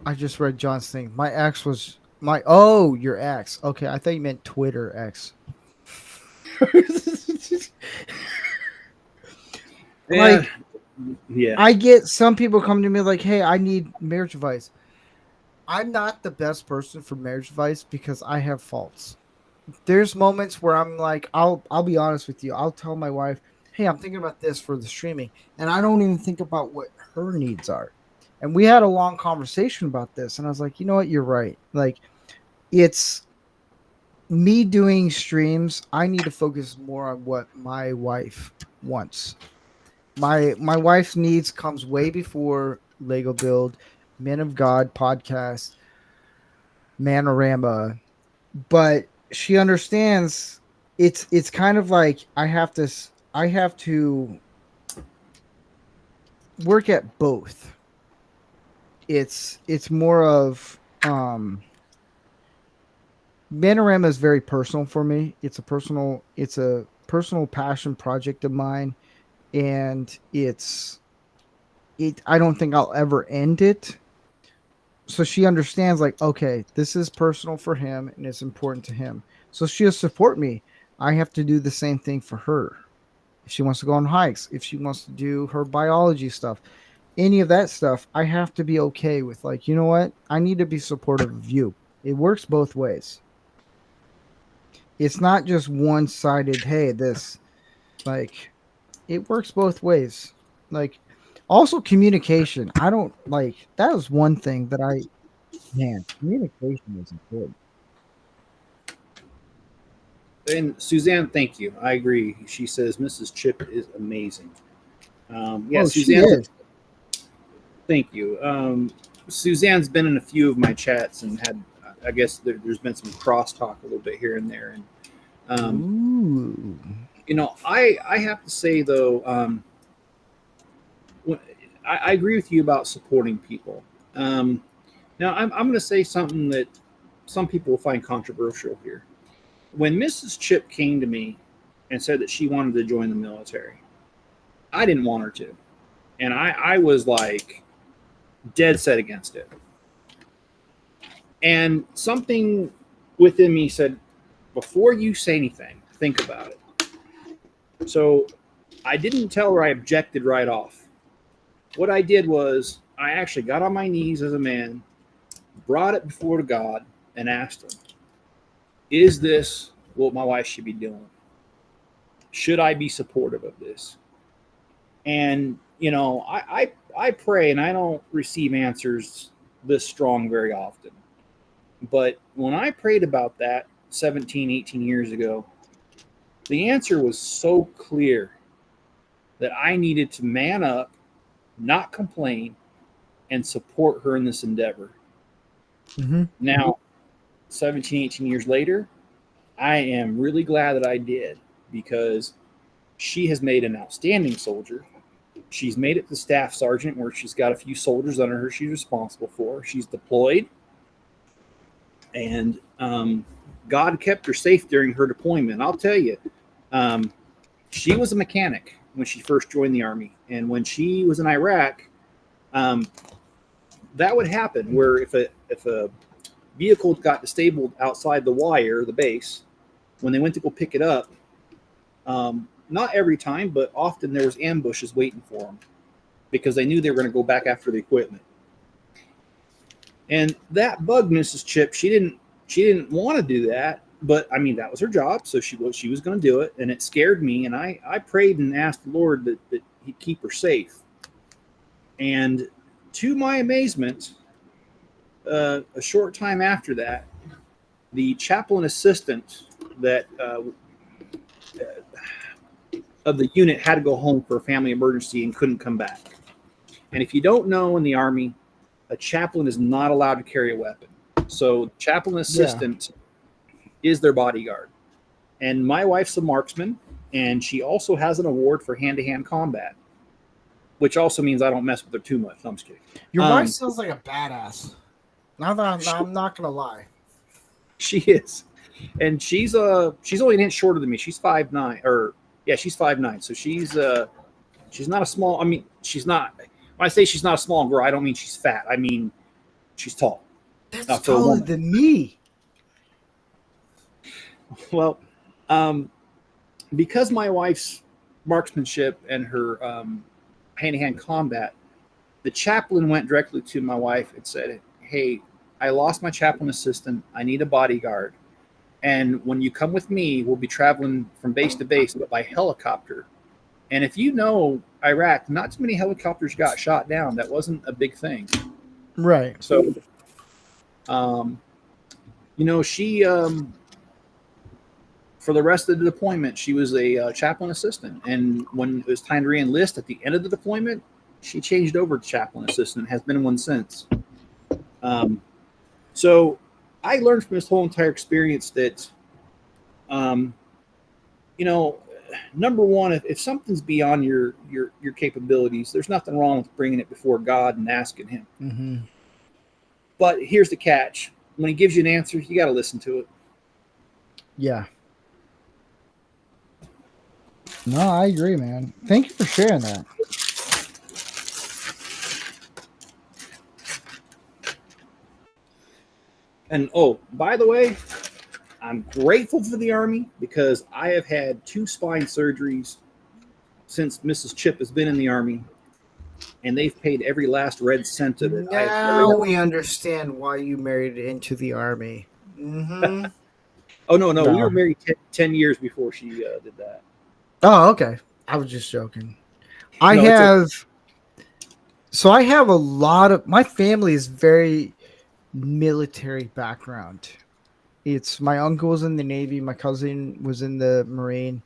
I just read John's thing. My ex was your ex. Okay, I thought you meant Twitter ex. Like, Yeah. I get some people come to me like, "Hey, I need marriage advice." I'm not the best person for marriage advice because I have faults. There's moments where I'm like, I'll be honest with you. I'll tell my wife, "Hey, I'm thinking about this for the streaming," and I don't even think about what her needs are. And we had a long conversation about this, and I was like, "You know what? You're right. Like, it's me doing streams. I need to focus more on what my wife wants. My wife's needs comes way before Lego Build, Men of God podcast, Manorama, but she understands it's kind of like I have to work at both. It's more of Manorama is very personal for me. It's a personal passion project of mine, and I don't think I'll ever end it. so she understands, like, okay, this is personal for him and it's important to him. So she'll support me. I have to do the same thing for her. If she wants to go on hikes, if she wants to do her biology stuff, any of that stuff, I have to be okay with, like, you know what? I need to be supportive of you. It works both ways. It's not just one-sided, hey, this, like, it works both ways. Like, also communication. I don't like that was one thing that man, communication is important. And Suzanne, thank you. I agree. She says Mrs. Chip is amazing. Yeah, Oh, she Suzanne, is. thank you. Suzanne's been in a few of my chats and had, I guess there's been some crosstalk a little bit here and there. And, Ooh. you know, I have to say, though, I agree with you about supporting people. Now, I'm going to say something that some people will find controversial here. When Mrs. Chip came to me and said that she wanted to join the military, I didn't want her to. And I was like dead set against it. And something within me said, before you say anything, think about it. So I didn't tell her I objected right off. What I did was I actually got on my knees as a man, brought it before God, and asked him, is this what my wife should be doing? Should I be supportive of this? And, you know, I pray and I don't receive answers this strong very often. But when I prayed about that 17, 18 years ago, the answer was so clear that I needed to man up, not complain, and support her in this endeavor. Mm-hmm. Now, 17, 18 years later, I am really glad that I did, because she has made an outstanding soldier. She's made it to staff sergeant, where she's got a few soldiers under her she's responsible for. She's deployed, and God kept her safe during her deployment. I'll tell you, she was a mechanic when she first joined the Army, and when she was in Iraq, that would happen where if a vehicle got disabled outside the wire, the base, when they went to go pick it up, not every time, but often there was ambushes waiting for them because they knew they were going to go back after the equipment. And that bugged Mrs. Chip. She didn't want to do that, but I mean, that was her job, so she was going to do it, and it scared me. And I prayed and asked the Lord that He'd keep her safe. And to my amazement, a short time after that, the chaplain assistant that of the unit had to go home for a family emergency and couldn't come back. And if you don't know, in the Army, a chaplain is not allowed to carry a weapon. So chaplain assistant is their bodyguard. And my wife's a marksman, and she also has an award for hand-to-hand combat, which also means I don't mess with her too much. No, I'm just kidding. Your wife sounds like a badass. Now that I'm not gonna lie. She is. And she's only an inch shorter than me. She's 5'9", or yeah, she's 5'9". So she's not a small. I mean, she's not. When I say she's not a small girl, I don't mean she's fat. I mean she's tall. That's taller than me. Well, because my wife's marksmanship and her hand-to-hand combat, the chaplain went directly to my wife and said, "Hey, I lost my chaplain assistant. I need a bodyguard. And when you come with me, we'll be traveling from base to base, but by helicopter. And if you know Iraq, not too many helicopters got shot down. That wasn't a big thing." Right. So, you know, she, for the rest of the deployment, she was a chaplain assistant. And when it was time to re-enlist at the end of the deployment, she changed over to chaplain assistant, has been one since. So I learned from this whole entire experience that, you know, number one, if something's beyond your capabilities, there's nothing wrong with bringing it before God and asking Him. Mm-hmm. But here's the catch: when He gives you an answer, you got to listen to it. Yeah. No, I agree, man. Thank you for sharing that. And oh, by the way, I'm grateful for the Army because I have had 2 spine surgeries since Mrs. Chip has been in the Army, and they've paid every last red cent of it. Now we understand why you married into the Army. Mm-hmm. Oh, no, we No. were married 10 years before she did that. Oh, okay. I was just joking. No, So I have a lot of, my family is very military background. It's my uncle was in the Navy, my cousin was in the Marine,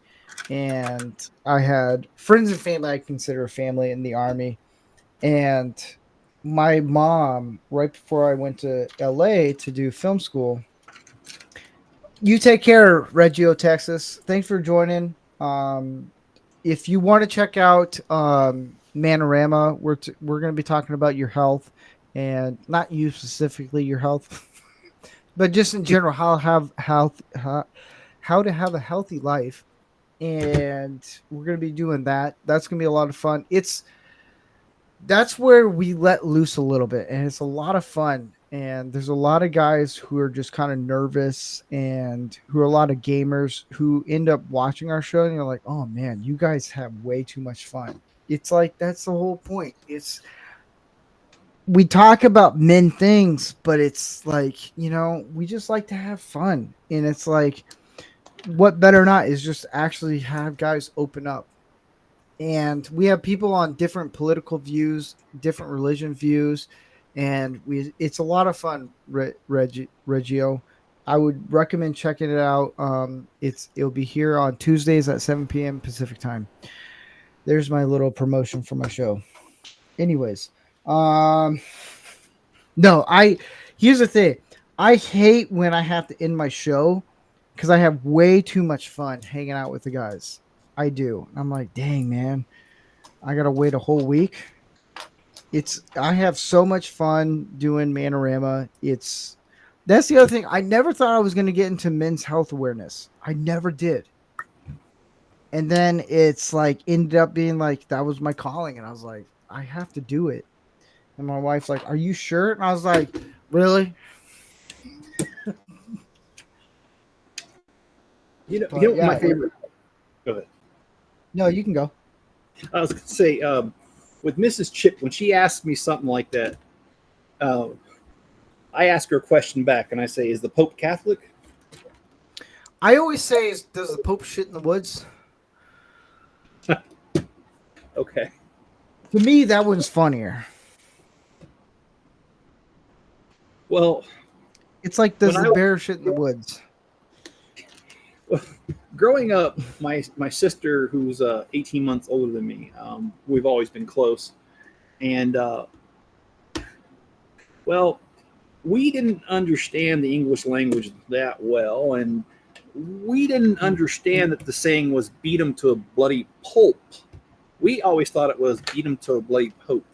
and I had friends and family I consider family in the Army. And my mom, right before I went to LA to do film school, you take care, Reggio, Texas. Thanks for joining. If you want to check out Manorama, we're going to be talking about your health, and not you specifically, your health, but just in general, how to have a healthy life. And we're going to be doing that. That's going to be a lot of fun. That's where we let loose a little bit, and it's a lot of fun. And there's a lot of guys who are just kind of nervous and who are a lot of gamers who end up watching our show and you're like, oh man, you guys have way too much fun. It's like, that's the whole point. We talk about men things, but it's like, we just like to have fun. And it's like, what better not is just actually have guys open up. And we have people on different political views, different religion views, and it's a lot of fun, Reggio. I would recommend checking it out. It'll be here on Tuesdays at 7 p.m. Pacific time. There's my little promotion for my show. Anyways, no, here's the thing. I hate when I have to end my show because I have way too much fun hanging out with the guys. I do. I'm like, dang, man, I gotta wait a whole week. I have so much fun doing Manorama. That's the other thing. I never thought I was gonna get into men's health awareness. I never did. And then it's like ended up being like that was my calling, and I was like, I have to do it. And my wife's like, are you sure? And I was like, really? My favorite. Go ahead. No, you can go. I was going to say, with Mrs. Chip, when she asked me something like that, I ask her a question back, and I say, is the Pope Catholic? I always say, does the Pope shit in the woods? Okay. To me, that one's funnier. Well, it's like, does the bear shit in the woods? Growing up, my sister, who's 18 months older than me, we've always been close. And, well, we didn't understand the English language that well. And we didn't understand that the saying was beat him to a bloody pulp. We always thought it was beat him to a bloody pope.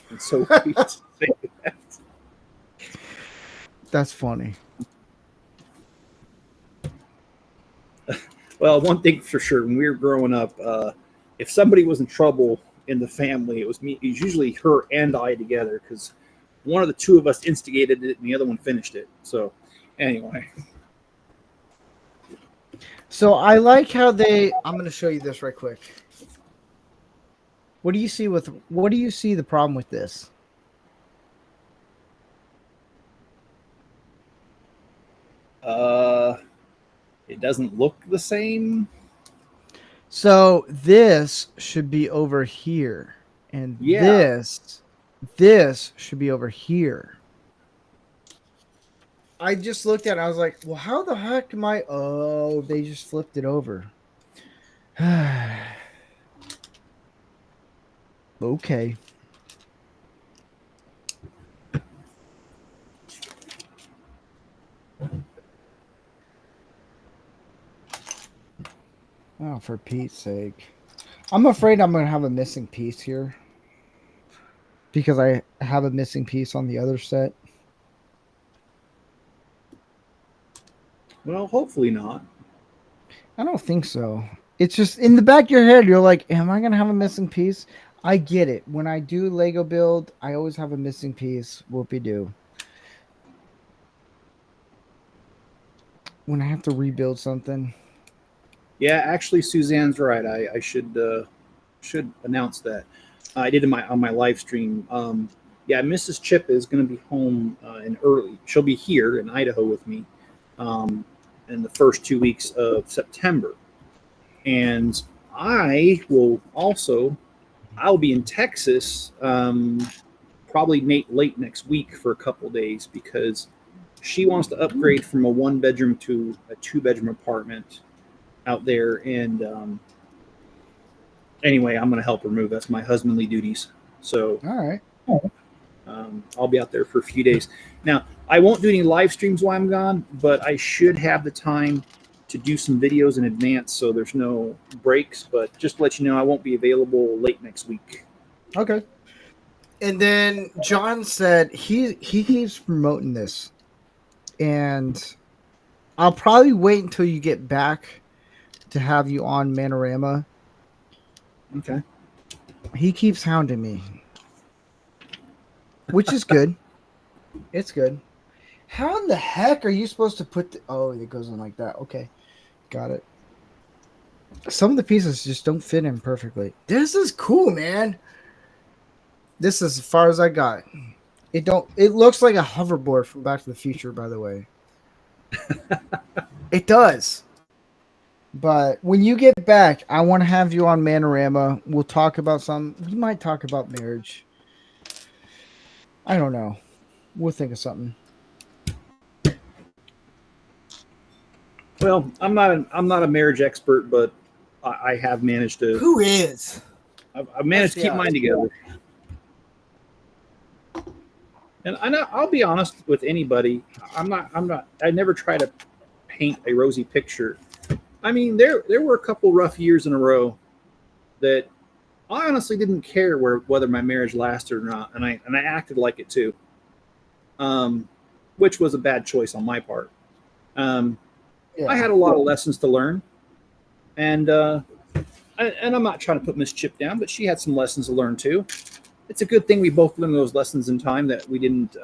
And so we used to say that. That's funny. Well, one thing for sure, when we were growing up, if somebody was in trouble in the family, it was me. It was usually her and I together because one of the two of us instigated it and the other one finished it. So, anyway. So I like how I'm going to show you this right quick. What do you see the problem with this? It doesn't look the same. So this should be over here, and this should be over here. I just looked at it. I was like, well, how the heck am I? Oh, they just flipped it over. Okay. Oh, for Pete's sake. I'm afraid I'm going to have a missing piece here. Because I have a missing piece on the other set. Well, hopefully not. I don't think so. It's just in the back of your head, you're like, am I going to have a missing piece? I get it. When I do Lego build, I always have a missing piece. Whoopie-doo. when I have to rebuild something. Yeah, actually, Suzanne's right. I should announce that. I did on my live stream. Yeah, Mrs. Chip is going to be home in early. She'll be here in Idaho with me um, in the first 2 weeks of September, and I will also. I'll be in Texas probably late next week for a couple days because she wants to upgrade from a 1 bedroom to a 2 bedroom apartment out there. And anyway, I'm going to help her move. That's my husbandly duties. So All right. I'll be out there for a few days. Now, I won't do any live streams while I'm gone, but I should have the time to do some videos in advance so there's no breaks. But just to let you know, I won't be available late next week. Okay. And then John said he keeps promoting this, and I'll probably wait until you get back to have you on Manorama. Okay. He keeps hounding me, which is good. It's good. How in the heck are you supposed to put oh, it goes in like that. Okay. Got it. Some of the pieces just don't fit in perfectly. This is cool, man. This is as far as I got. It looks like a hoverboard from Back to the Future, by the way. It does. But when you get back, I want to have you on Manorama. We'll talk about we might talk about marriage. I don't know. We'll think of something. Well, I'm not a marriage expert, but I have managed to. Who is? I've managed to keep mine together. And I'll be honest with anybody. I never try to paint a rosy picture. I mean, there were a couple rough years in a row that I honestly didn't care whether my marriage lasted or not, and I acted like it too, which was a bad choice on my part. I had a lot of lessons to learn, and I'm not trying to put Miss Chip down, but she had some lessons to learn too. It's a good thing we both learned those lessons in time, that we didn't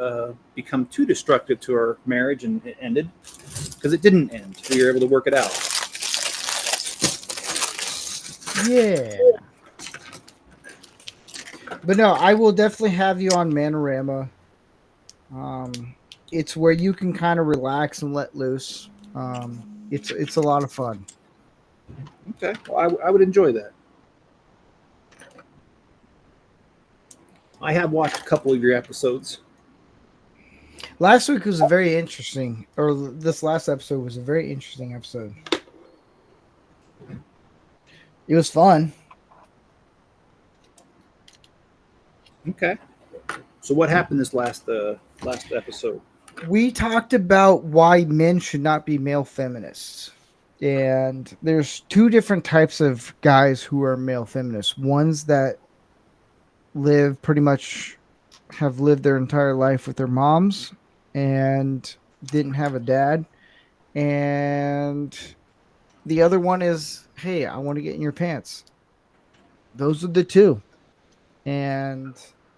become too destructive to our marriage, and it ended, because it didn't end. We were able to work it out. Yeah. But no, I will definitely have you on Manorama. It's where you can kind of relax and let loose. It's a lot of fun. Okay, well, I would enjoy that. I have watched a couple of your episodes. Last week was a very interesting, or this last episode was a very interesting episode. It was fun. Okay. So what happened this last episode? We talked about why men should not be male feminists. And there's two different types of guys who are male feminists. Ones that have lived their entire life with their moms and didn't have a dad. And the other one is, hey, I want to get in your pants. Those are the two. And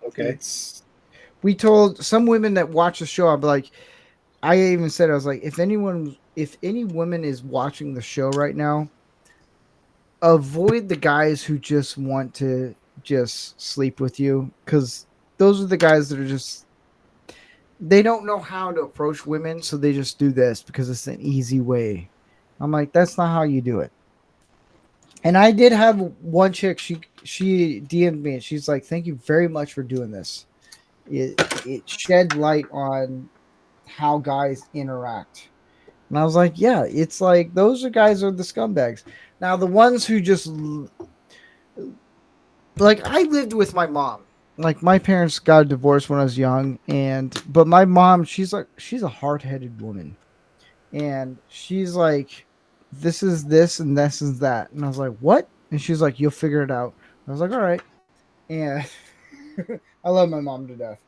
okay, we told some women that watch the show, I even said, I was like, if any woman is watching the show right now, avoid the guys who just want to just sleep with you, because those are the guys that are they don't know how to approach women, so they just do this because it's an easy way. I'm like, that's not how you do it. And I did have one chick, she DM'd me and she's like, thank you very much for doing this. It shed light on how guys interact. And I was like, yeah, it's like those guys are the scumbags. Now the ones who just I lived with my mom. Like, my parents got a divorce when I was young, but my mom, she's a hard-headed woman. And she's like, this is this and this is that. And I was like, what? And she's like, you'll figure it out. I was like, all right. And I love my mom to death.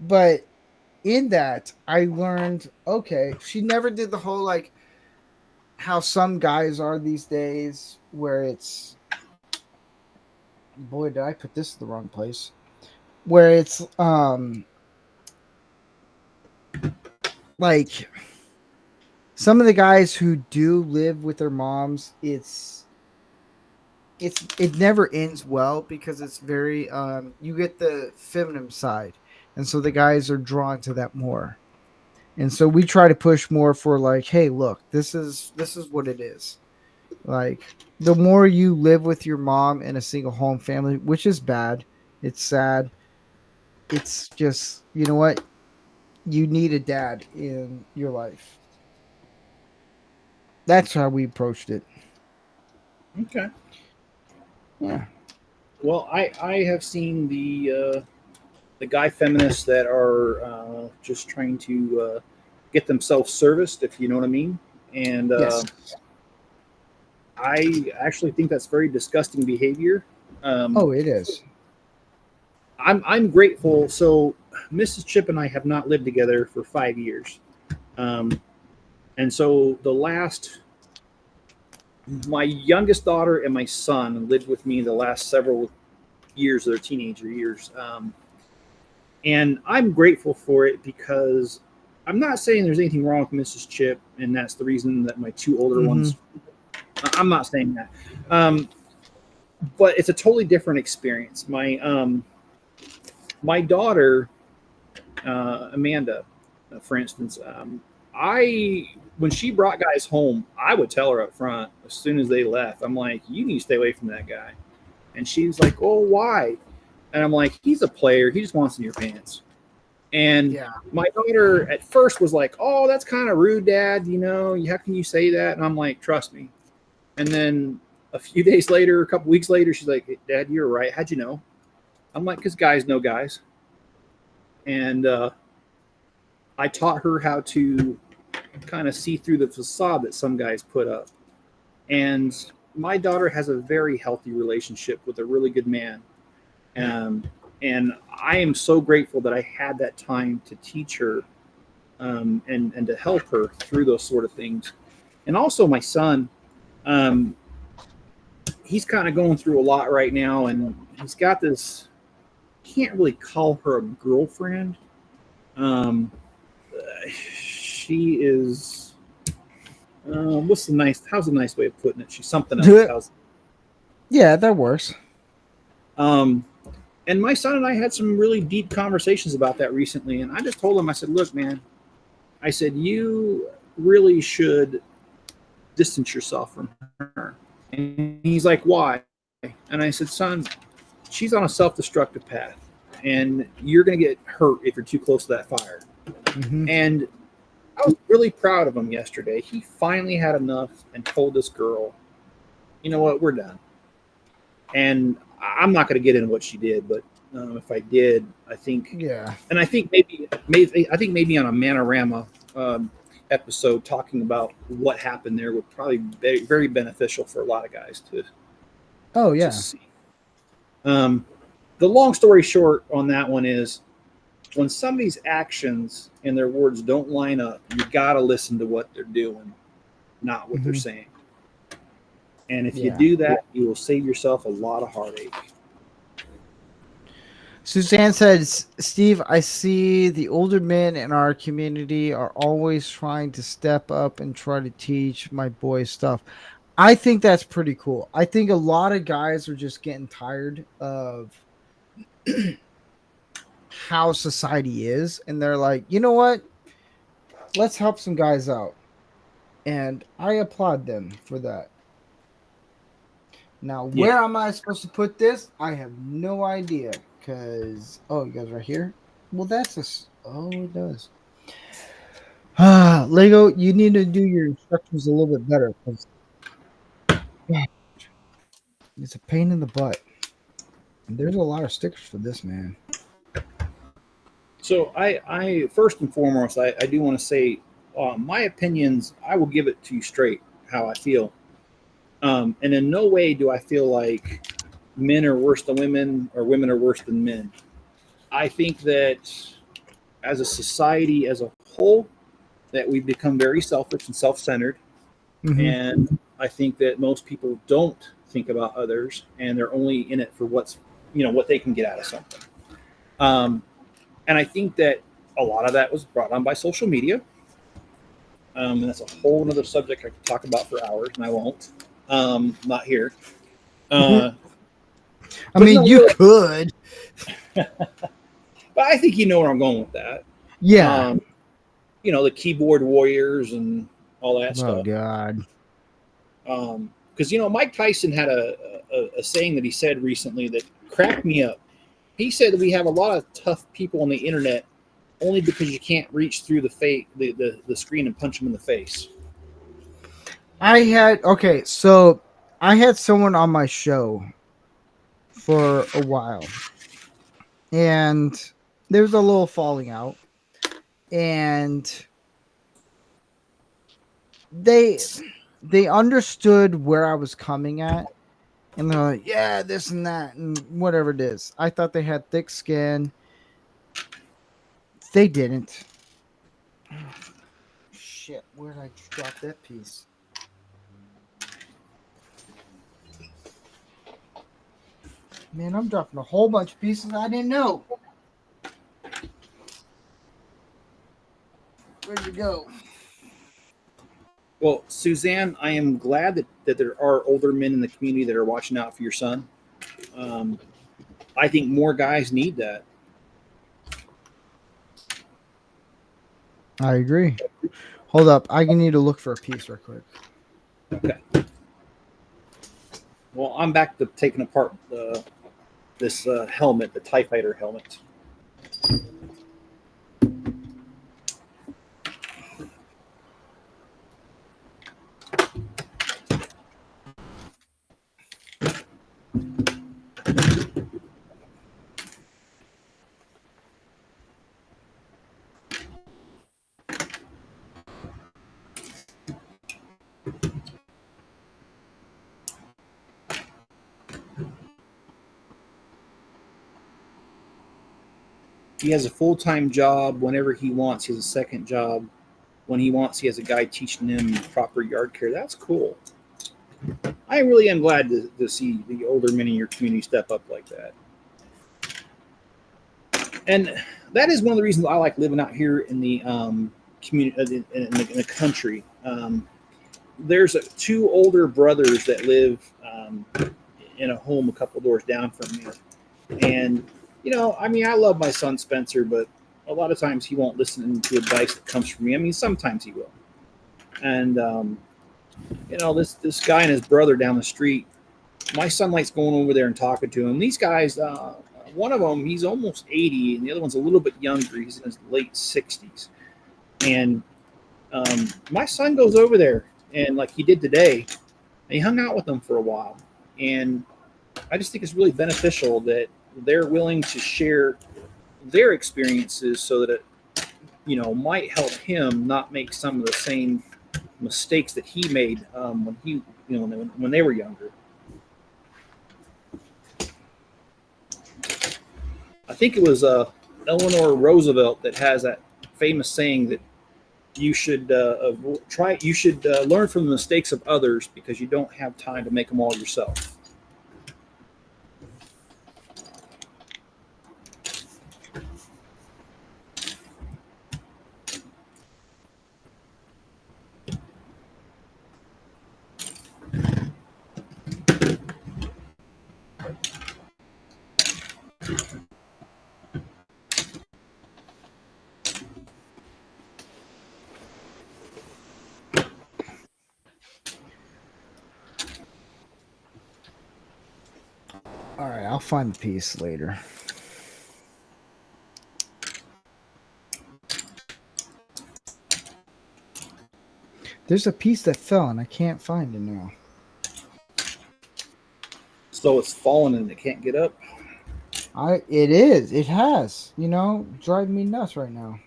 But in that, I learned, okay, she never did the whole, how some guys are these days, where it's, boy, did I put this in the wrong place, where it's, some of the guys who do live with their moms, it never ends well because it's very you get the feminine side, and so the guys are drawn to that more. And so we try to push more for like, hey, look, this is what it is. Like the more you live with your mom in a single home family, which is bad, it's sad. It's just, you know what? You need a dad in your life. That's how we approached it. Okay. Yeah. Well, I have seen the guy feminists that are just trying to get themselves serviced, if you know what I mean. And Yes. I actually think that's very disgusting behavior. Oh, it is. I'm grateful. So Mrs. Chip and I have not lived together for 5 years, and so my youngest daughter and my son lived with me the last several years of their teenager years, and I'm grateful for it because I'm not saying there's anything wrong with Mrs. Chip, and that's the reason that my two older ones. I'm not saying that, but it's a totally different experience. My daughter, Amanda, for instance, when she brought guys home, I would tell her up front as soon as they left. I'm like, you need to stay away from that guy. And she's like, oh, why? And I'm like, he's a player. He just wants in your pants. And my daughter at first was like, oh, that's kind of rude, Dad. You know, how can you say that? And I'm like, trust me. And then a few days later, a couple weeks later, she's like, hey, Dad, you're right. How'd you know? I'm like, because guys know guys. And I taught her how to kind of see through the facade that some guys put up. And my daughter has a very healthy relationship with a really good man. And I am so grateful that I had that time to teach her and to help her through those sort of things. And also my son, he's kind of going through a lot right now, and he's got this, can't really call her a girlfriend. She is, how's a nice way of putting it? She's something else. Yeah, that works. And my son and I had some really deep conversations about that recently. And I just told him, I said, look, man, I said, you really should distance yourself from her. And he's like, why? And I said, son, she's on a self-destructive path, and you're going to get hurt if you're too close to that fire. Mm-hmm. And I was really proud of him yesterday. He finally had enough and told this girl, you know what, we're done. And I'm not going to get into what she did, but if I did, I think, and I think maybe on a Manorama episode talking about what happened there would probably be very beneficial for a lot of guys to. Oh yeah. See. The long story short on that one is, when somebody's actions and their words don't line up, you got to listen to what they're doing, not what they're saying. And if you do that, you will save yourself a lot of heartache. Suzanne says, Steve, I see the older men in our community are always trying to step up and try to teach my boys stuff. I think that's pretty cool. I think a lot of guys are just getting tired of how society is, and they're like, you know what? Let's help some guys out. And I applaud them for that. Now, where am I supposed to put this? I have no idea. Because, you guys right here? Well, it does. Lego, you need to do your instructions a little bit better. Because it's a pain in the butt. There's a lot of stickers for this, man. So I first and foremost, I do want to say my opinions, I will give it to you straight how I feel. And in no way do I feel like men are worse than women or women are worse than men. I think that as a society as a whole, that we've become very selfish and self-centered. Mm-hmm. And I think that most people don't think about others, and they're only in it for what they can get out of something. And I think that a lot of that was brought on by social media. And that's a whole other subject I could talk about for hours, and I won't. Not here. I But mean, no, you really, could. but I think you know where I'm going with that. Yeah. You know, the keyboard warriors and all that Oh stuff. God. Because you know, Mike Tyson had a saying that he said recently that cracked me up. He said that we have a lot of tough people on the internet only because you can't reach through the screen and punch them in the face. So I had someone on my show for a while, and there was a little falling out, and they understood where I was coming at, and they're like, yeah, this and that and whatever it is. I thought they had thick skin. They didn't. Shit, where did I drop that piece? Man, I'm dropping a whole bunch of pieces I didn't know. Where'd you go? Well, Suzanne, I am glad that there are older men in the community that are watching out for your son. I think more guys need that. I agree. Hold up. I need to look for a piece real quick. Okay. Well, I'm back to taking apart this helmet, the TIE Fighter helmet. He has a full-time job whenever he wants. He has a second job. When he wants, he has a guy teaching him proper yard care. That's cool. I really am glad to see the older men in your community step up like that. And that is one of the reasons I like living out here in the community, in the country. There's two older brothers that live in a home a couple doors down from me. And, you know, I mean, I love my son Spencer, but a lot of times he won't listen to advice that comes from me. I mean, sometimes he will. And, you know, this guy and his brother down the street, my son likes going over there and talking to him. These guys, one of them, he's almost 80, and the other one's a little bit younger. He's in his late 60s. And my son goes over there, and like he did today, and he hung out with them for a while. And I just think it's really beneficial that they're willing to share their experiences so that it, you know, might help him not make some of the same mistakes that he made when he, you know, when they were younger. I think it was Eleanor Roosevelt that has that famous saying that you should learn from the mistakes of others because you don't have time to make them all yourself. All right, I'll find the piece later. There's a piece that fell and I can't find it now. So it's fallen and it can't get up. It is. It has. You know, driving me nuts right now.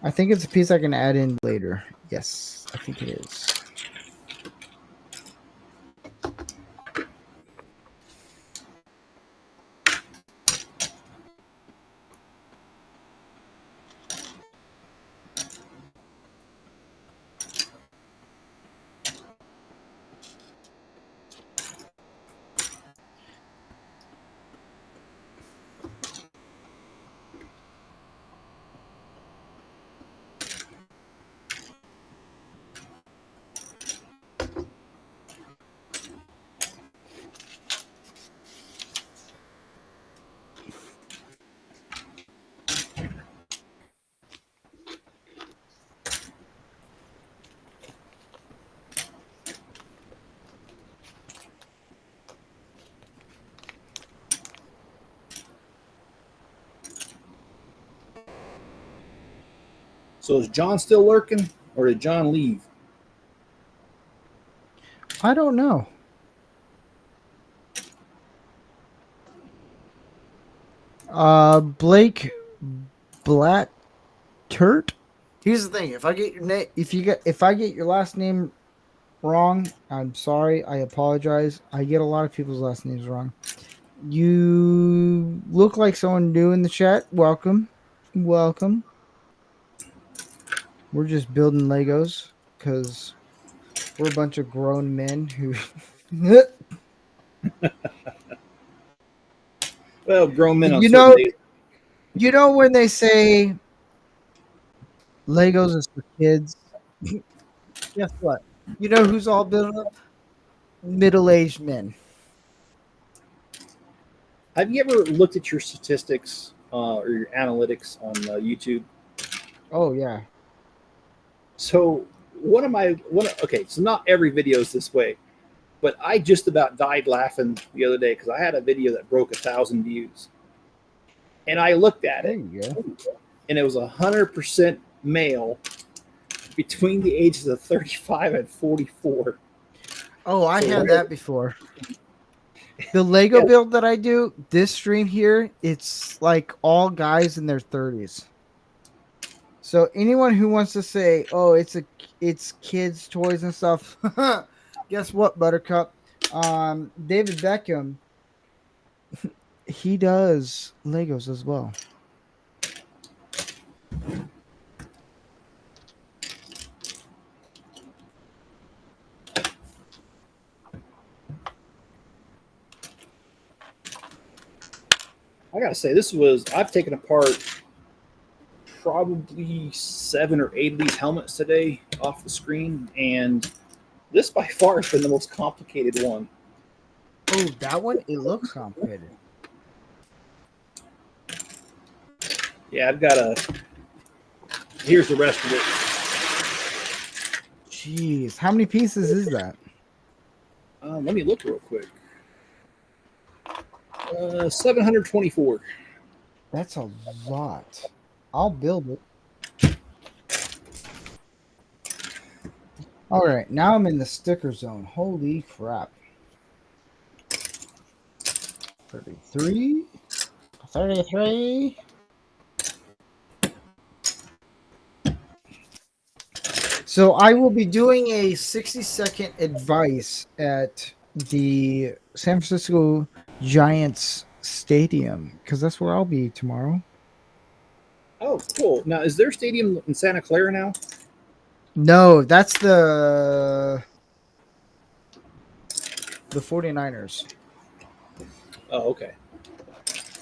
I think it's a piece I can add in later. Yes, I think it is. So is John still lurking, or did John leave? I don't know. Blake Blatt Turt. Here's the thing: if I get your name, if I get your last name wrong, I'm sorry. I apologize. I get a lot of people's last names wrong. You look like someone new in the chat. Welcome, welcome. We're just building Legos because we're a bunch of grown men who. Well, grown men on You certain know, days. you know when they say Legos is for kids. Guess what? You know who's all built up? Middle-aged men. Have you ever looked at your statistics or your analytics on YouTube? Oh yeah. So okay, so not every video is this way, but I just about died laughing the other day because I had a video that broke 1,000 views, and I looked at There it, you go. and it was 100% male between the ages of 35 and 44. Oh, I So had where- that before. The Lego Yeah. build that I do, this stream here, it's like all guys in their 30s. So anyone who wants to say, "Oh, it's kids' toys and stuff," guess what, Buttercup? David Beckham, he does Legos as well. I gotta say, I've taken apart probably 7 or 8 of these helmets today off the screen, and this by far has been the most complicated one. Oh, that one, it looks complicated. Yeah, here's the rest of it. Jeez, how many pieces is that? Let me look real quick. 724. That's a lot. I'll build it. All right, now I'm in the sticker zone. Holy crap. 33. 33. So I will be doing a 60-second advice at the San Francisco Giants Stadium because that's where I'll be tomorrow. Oh, cool. Now, is there a stadium in Santa Clara now? No, that's the 49ers. Oh, okay.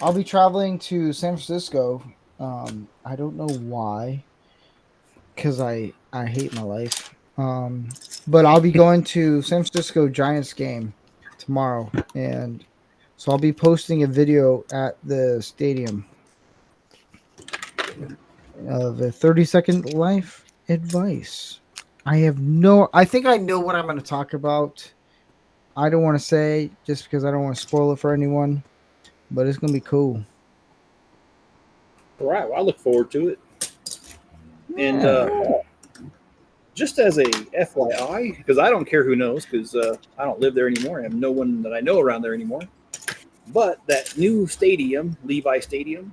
I'll be traveling to San Francisco. I don't know why, because I hate my life. But I'll be going to San Francisco Giants game tomorrow, and so I'll be posting a video at the stadium of a 30-second life advice. I think I know what I'm going to talk about. I don't want to say just because I don't want to spoil it for anyone, but it's going to be cool. All right. Well, I look forward to it. And just as a FYI, because I don't care who knows, because I don't live there anymore. I have no one that I know around there anymore. But that new stadium, Levi Stadium,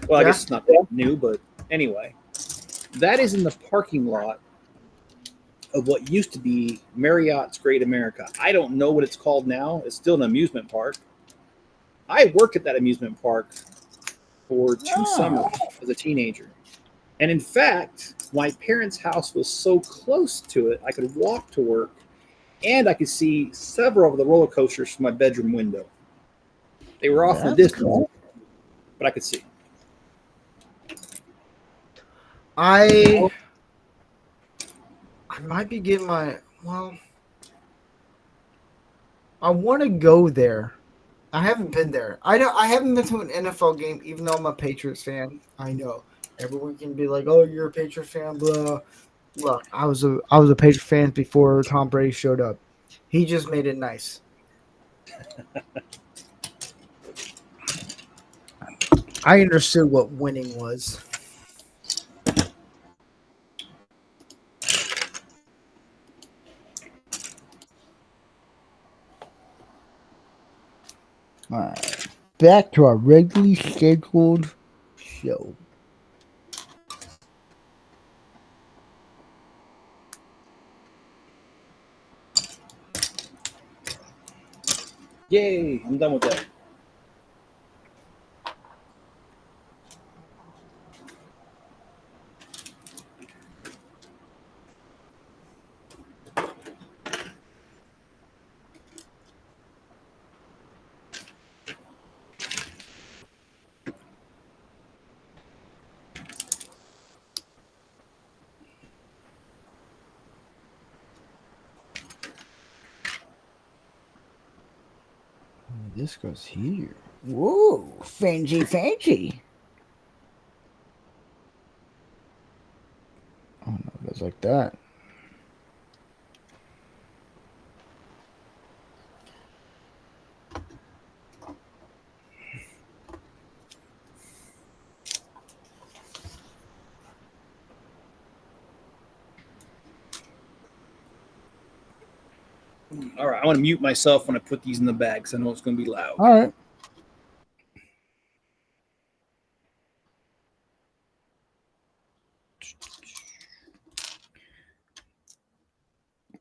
well, I guess it's not that new, but anyway, that is in the parking lot of what used to be Marriott's Great America. I don't know what it's called now. It's still an amusement park. I worked at that amusement park for 2 summers as a teenager. And in fact, my parents' house was so close to it, I could walk to work and I could see several of the roller coasters from my bedroom window. They were off in the distance, but I could see. I might be getting I want to go there. I haven't been there. I haven't been to an NFL game, even though I'm a Patriots fan. I know everyone can be like, "Oh, you're a Patriots fan." Blah. Look, I was a Patriots fan before Tom Brady showed up. He just made it nice. I understood what winning was. All right. Back to our regularly scheduled show. Yay! I'm done with that. This goes here. Whoa, fancy. Oh no, it goes like that. All right, I want to mute myself when I put these in the bag because I know it's going to be loud. All right.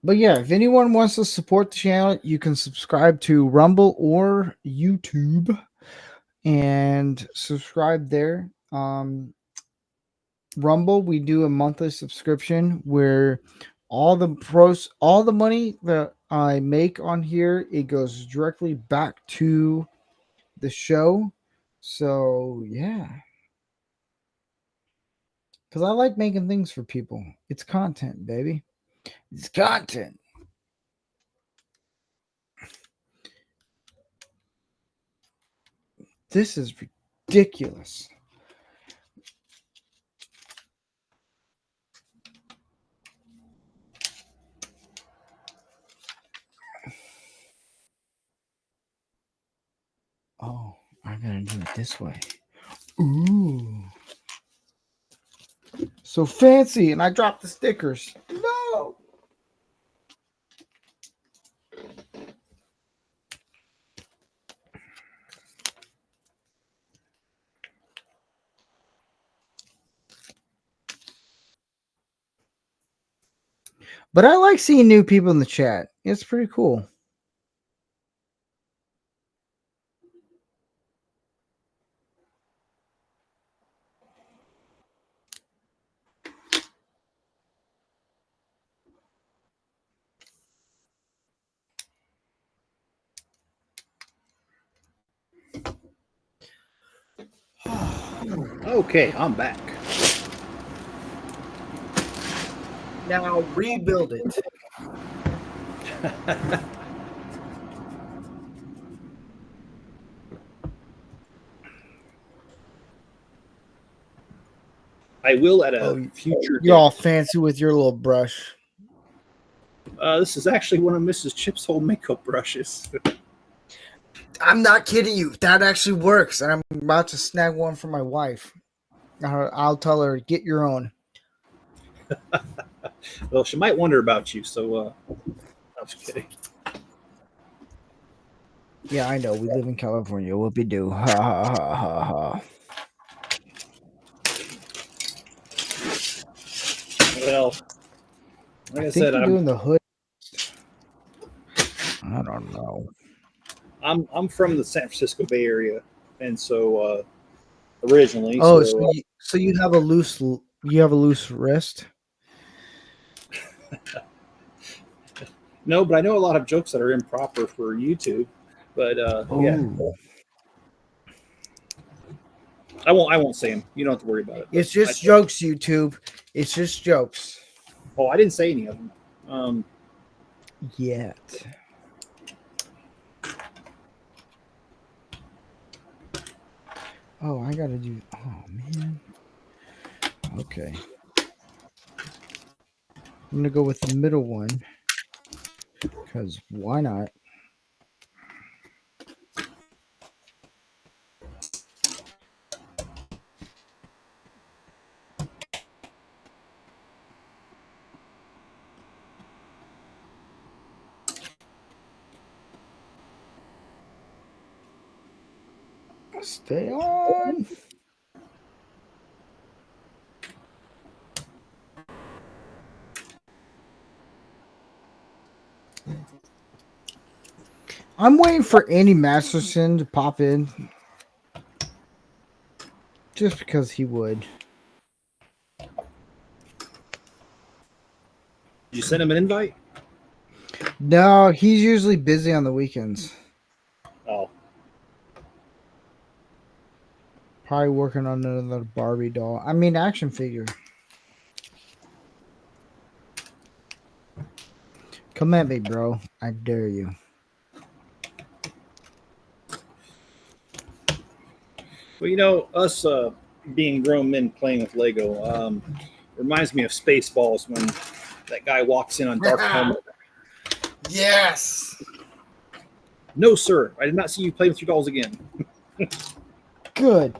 But yeah, if anyone wants to support the channel, you can subscribe to Rumble or YouTube and subscribe there. Rumble, we do a monthly subscription where all the money that I make on here, it goes directly back to the show. So yeah, because I like making things for people. It's content, baby. It's content. This is ridiculous. Oh, I gotta do it this way. Ooh. So fancy, and I dropped the stickers. No. But I like seeing new people in the chat. It's pretty cool. Okay, I'm back. Now rebuild it. I will at a future. You're all fancy with your little brush. This is actually one of Mrs. Chip's old makeup brushes. I'm not kidding you. That actually works. And I'm about to snag one for my wife. I'll tell her, get your own. Well, she might wonder about you, so I'm just kidding. Yeah, I know. We live in California. Whoopie-doo. Ha, ha, ha, ha, ha. Well, like I think said, I'm doing the hood. I don't know. I'm from the San Francisco Bay Area, and so originally. Oh, so so you have a loose wrist? no, but I know a lot of jokes that are improper for YouTube. But yeah, I won't say them. You don't have to worry about it. It's just jokes, YouTube. It's just jokes. Oh, I didn't say any of them. Yet. Oh, I gotta do. Oh man. Okay. I'm gonna go with the middle one because why not? Stay on. I'm waiting for Andy Masterson to pop in. Just because he would. Did you send him an invite? No, he's usually busy on the weekends. Oh. Probably working on another Barbie doll. I mean, action figure. Come at me, bro. I dare you. Well, you know, us being grown men playing with Lego reminds me of Spaceballs when that guy walks in on Dark Helmet. Yes. No, sir. I did not see you play with your dolls again. Good.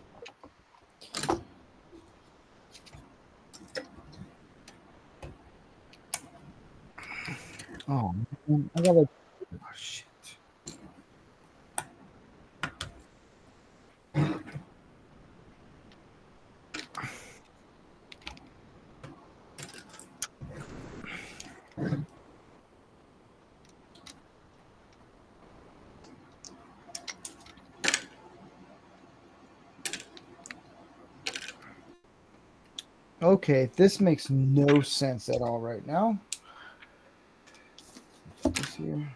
Oh, man. I gotta. Oh, shit. Okay, this makes no sense at all right now. This here.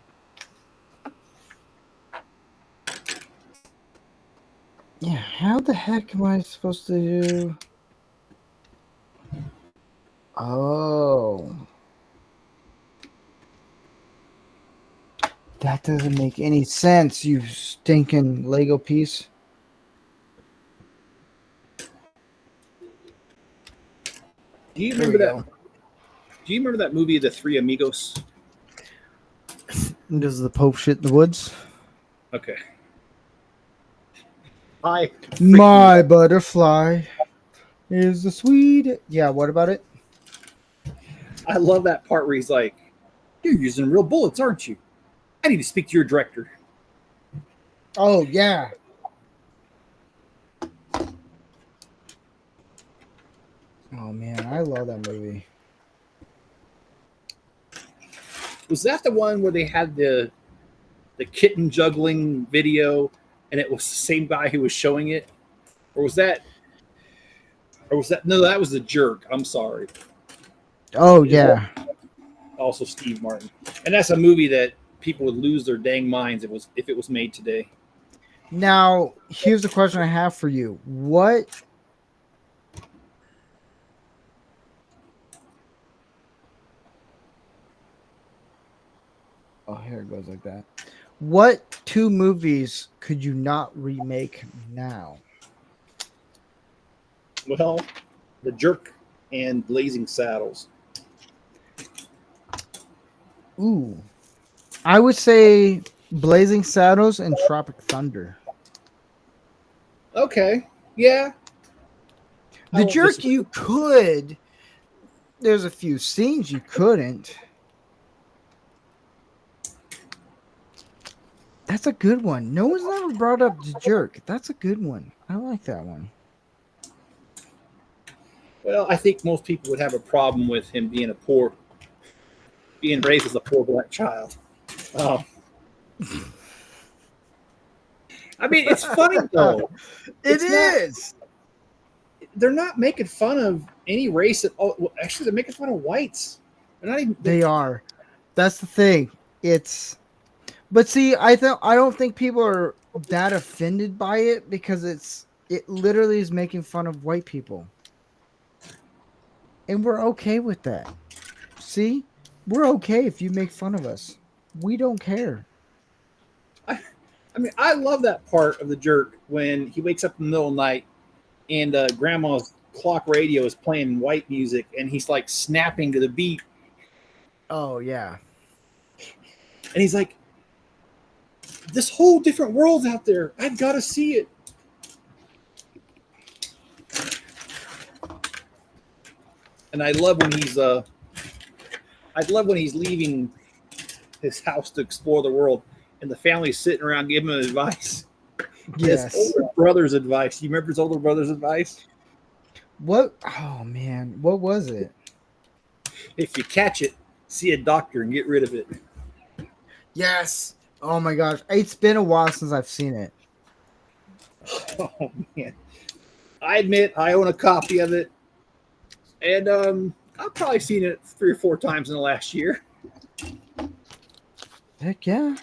Yeah, how the heck am I supposed to do? Oh. That doesn't make any sense, you stinking Lego piece. Do you remember that? Do you remember that movie, The Three Amigos? Does the Pope shit in the woods? Okay. My butterfly is the sweet. Yeah, what about it? I love that part where he's like, "You're using real bullets, aren't you? I need to speak to your director." Oh, yeah. Oh, man, I love that movie. Was that the one where they had the kitten juggling video and it was the same guy who was showing it? Or was that no, that was The Jerk. I'm sorry. Oh, yeah. Also Steve Martin. And that's a movie that people would lose their dang minds if it was made today. Now, here's the question I have for you. What... Oh, here it goes like that. What two movies could you not remake now? Well, The Jerk and Blazing Saddles. Ooh. I would say Blazing Saddles and Tropic Thunder. Okay. Yeah. The Jerk, you could. There's a few scenes you couldn't. That's a good one. No one's ever brought up The Jerk. That's a good one. I like that one. Well, I think most people would have a problem with him being raised as a poor black child. I mean, it's funny though. It is. They're not making fun of any race at all. Well, actually, they're making fun of whites. They're not even. They are. That's the thing. But see, I don't think people are that offended by it because it literally is making fun of white people. And we're okay with that. See? We're okay if you make fun of us. We don't care. I mean, I love that part of The Jerk when he wakes up in the middle of the night and grandma's clock radio is playing white music and he's like snapping to the beat. Oh, yeah. And he's like, this whole different world's out there. I've got to see it. And I love when he's leaving his house to explore the world and the family's sitting around giving him advice. Yes. His older brother's advice. You remember his older brother's advice? What? Oh man, what was it? If you catch it, see a doctor and get rid of it. Yes. Oh my gosh, it's been a while since I've seen it. Oh man. I admit I own a copy of it. And I've probably seen it 3 or 4 times in the last year. Heck yeah.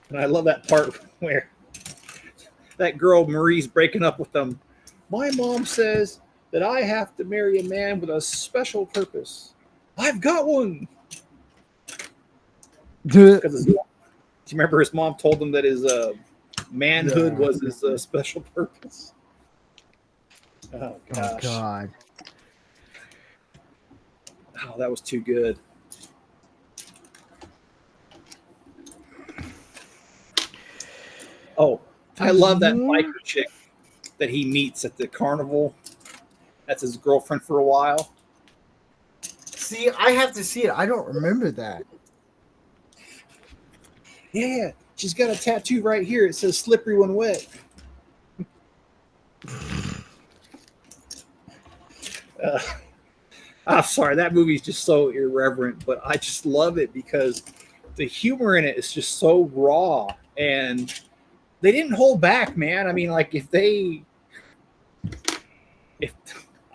And I love that part where that girl Marie's breaking up with them. My mom says that I have to marry a man with a special purpose. I've got one. Because do you remember his mom told him that his manhood was his special purpose? Oh gosh. Oh God. Oh, that was too good. Oh, I love that biker chick that he meets at the carnival. That's his girlfriend for a while. See, I have to see it. I don't remember that. Yeah, she's got a tattoo right here. It says "slippery when wet." I'm sorry, that movie's just so irreverent, but I just love it because the humor in it is just so raw, and they didn't hold back, man. I mean, like if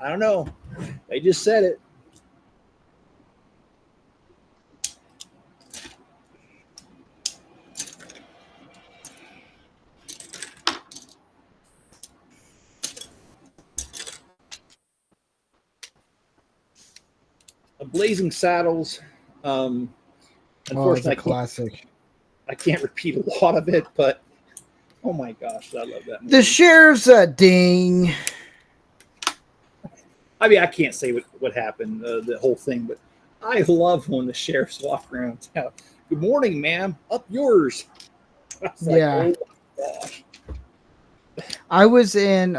I don't know, they just said it. Blazing Saddles. Unfortunately, It's a classic. I can't repeat a lot of it, but oh my gosh, I love that movie. The sheriff's ding. I mean, I can't say what happened, the whole thing, but I love when the sheriffs walk around town. Good morning, ma'am. Up yours. Yeah. Oh my gosh. I was in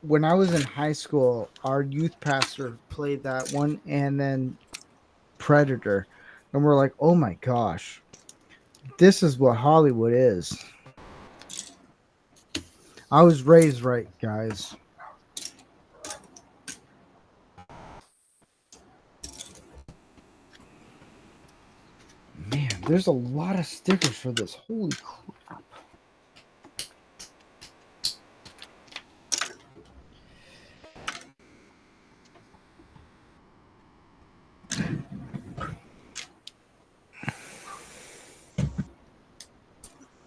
when I was in high school, our youth pastor played that one and then Predator. And we're like, oh my gosh, this is what Hollywood is. I was raised right, guys. Man, there's a lot of stickers for this. Holy crap.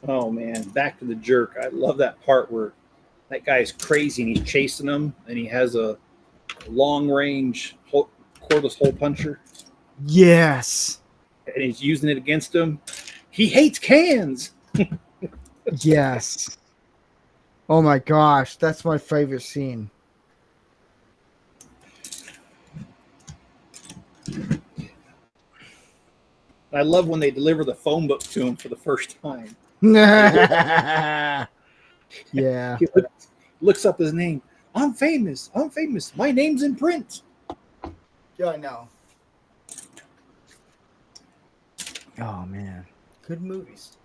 Oh man, Back to the Jerk. I love that part where that guy's crazy and he's chasing him, and he has a long range cordless hole puncher, Yes. and he's using it against him. He hates cans. Yes. Oh my gosh, that's my favorite scene. I love when they deliver the phone book to him for the first time. Yeah. He looks up his name. I'm famous. I'm famous. My name's in print. Yeah, I know. Oh man, good movies.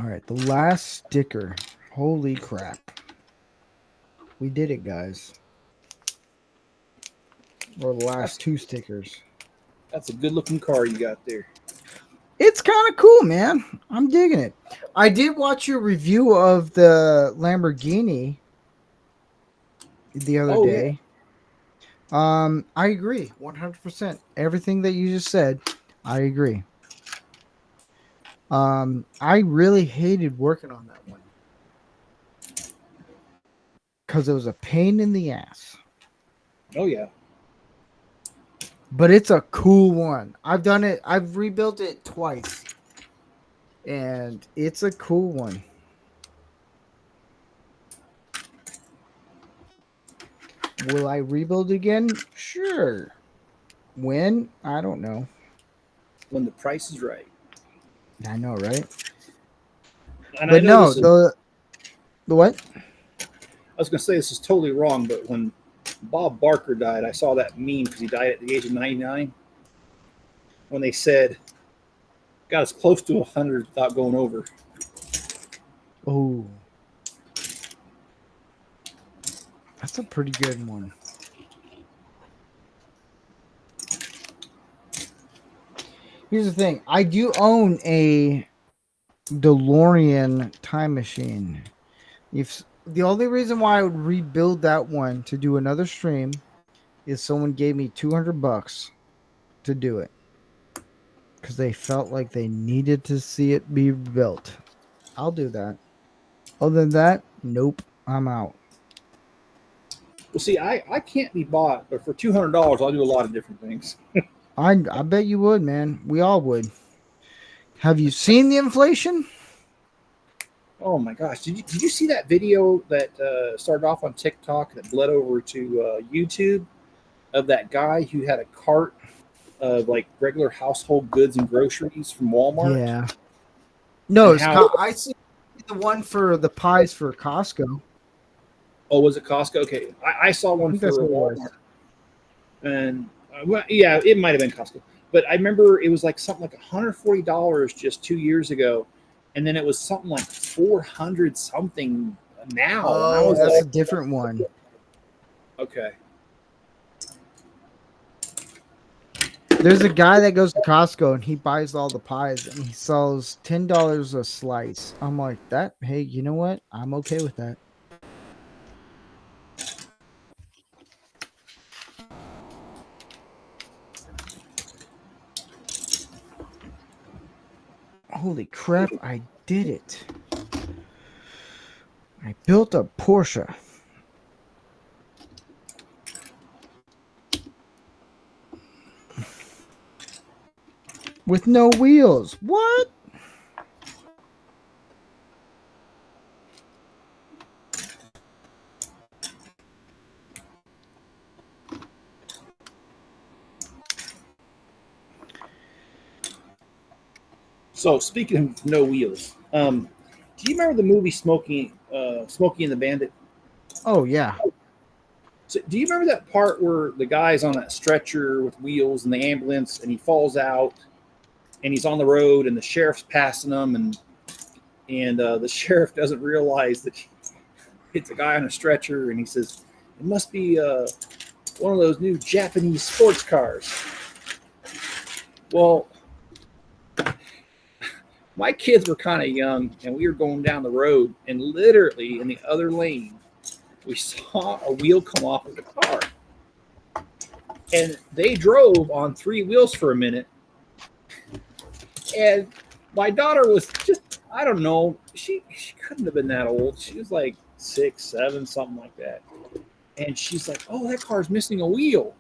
All right, the last sticker. Holy crap. We did it, guys. Or the last 2 stickers. That's a good looking car you got there. It's kind of cool, man. I'm digging it. I did watch your review of the Lamborghini the other day. Yeah. I agree 100%. Everything that you just said, I agree. I really hated working on that one because it was a pain in the ass. Oh yeah. But it's a cool one. I've done it. I've rebuilt it twice. And it's a cool one. Will I rebuild again? Sure. When? I don't know. When the price is right. I know, right? And but no, the what? I was going to say this is totally wrong, but when Bob Barker died. I saw that meme because he died at the age of 99. When they said got as close to 100 without going over. Oh, that's a pretty good one. Here's the thing. I do own a DeLorean time machine. If the only reason why I would rebuild that one to do another stream is someone gave me $200 to do it because they felt like they needed to see it be built. I'll do that. Other than that, nope, I'm out. Well, see, I can't be bought, but for $200, I'll do a lot of different things. I bet you would, man. We all would. Have you seen the inflation? Oh my gosh! Did you see that video that started off on TikTok that bled over to YouTube of that guy who had a cart of like regular household goods and groceries from Walmart? Yeah. No, And how- I see the one for the pies for Costco. Oh, was it Costco? Okay, I saw I one think for that's what it was. Walmart, and well, yeah, it might have been Costco, but I remember it was like something like $140 just 2 years ago, and then it was something like 400 something now. And I Oh, was that's like, a different one. okay, There's a guy that goes to Costco and he buys all the pies and he sells $10 a slice. I'm like, that. Hey, you know what? I'm okay with that. Holy crap, I did it. I built a Porsche. With no wheels. What? so speaking of no wheels, do you remember the movie Smokey and the Bandit? Oh, yeah. So do you remember that part where the guy's on that stretcher with wheels in the ambulance and he falls out and he's on the road and the sheriff's passing him and the sheriff doesn't realize that it's a guy on a stretcher and he says, it must be one of those new Japanese sports cars. Well, my kids were kind of young and we were going down the road and literally in the other lane, we saw a wheel come off of the car. And they drove on three wheels for a minute. And my daughter was just, I don't know, she couldn't have been that old. She was like 6, 7, something like that. And she's like, oh, that car's missing a wheel.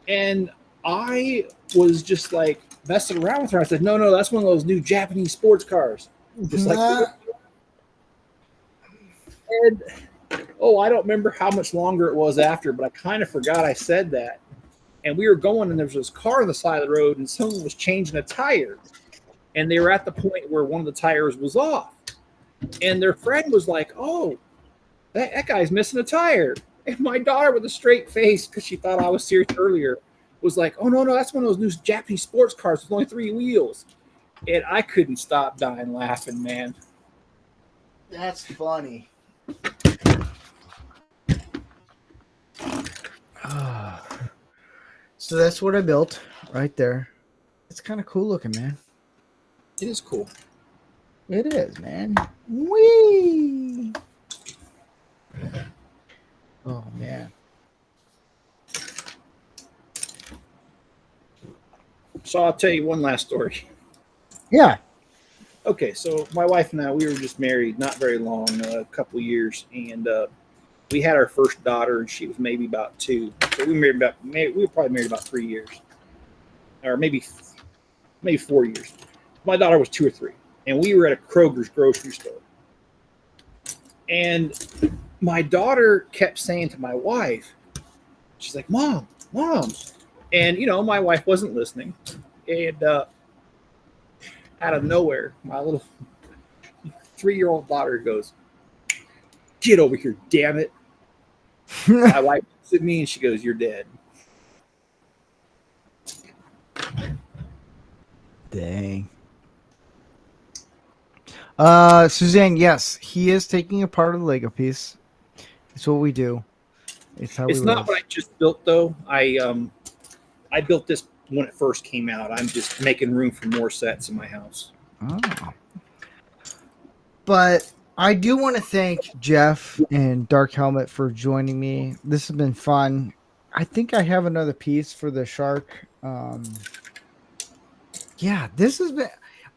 And I was just like messing around with her. I said, no, that's one of those new Japanese sports cars. Just like, and I don't remember how much longer it was after, but I kind of forgot I said that. And we were going, and there was this car on the side of the road, and someone was changing a tire. And they were at the point where one of the tires was off. And their friend was like, oh, that guy's missing a tire. And my daughter, with a straight face, because she thought I was serious earlier, was like, oh, no, that's one of those new Japanese sports cars with only 3 wheels. And I couldn't stop dying laughing, man. That's funny. So that's what I built right there. It's kind of cool looking, man. It is cool. It is, man. Whee! Oh, man. So I'll tell you one last story. Yeah. Okay, so my wife and I, we were just married not very long, a couple of years, and we had our first daughter, and she was maybe about 2. So we were probably married about 3 years, or maybe 4 years. My daughter was 2 or 3, and we were at a Kroger's grocery store. And my daughter kept saying to my wife, she's like, Mom. And, my wife wasn't listening. And out of nowhere, my little 3-year-old daughter goes, get over here, damn it. My wife looks at me and she goes, "You're dead." Dang. Suzanne, yes, he is taking apart a Lego piece. It's what we do. It's how It's we not live. what I just built though. I built this when it first came out. I'm just making room for more sets in my house. Oh. But I do want to thank Jeff and Dark Helmet for joining me. This has been fun. I think I have another piece for the shark. Yeah, this has been.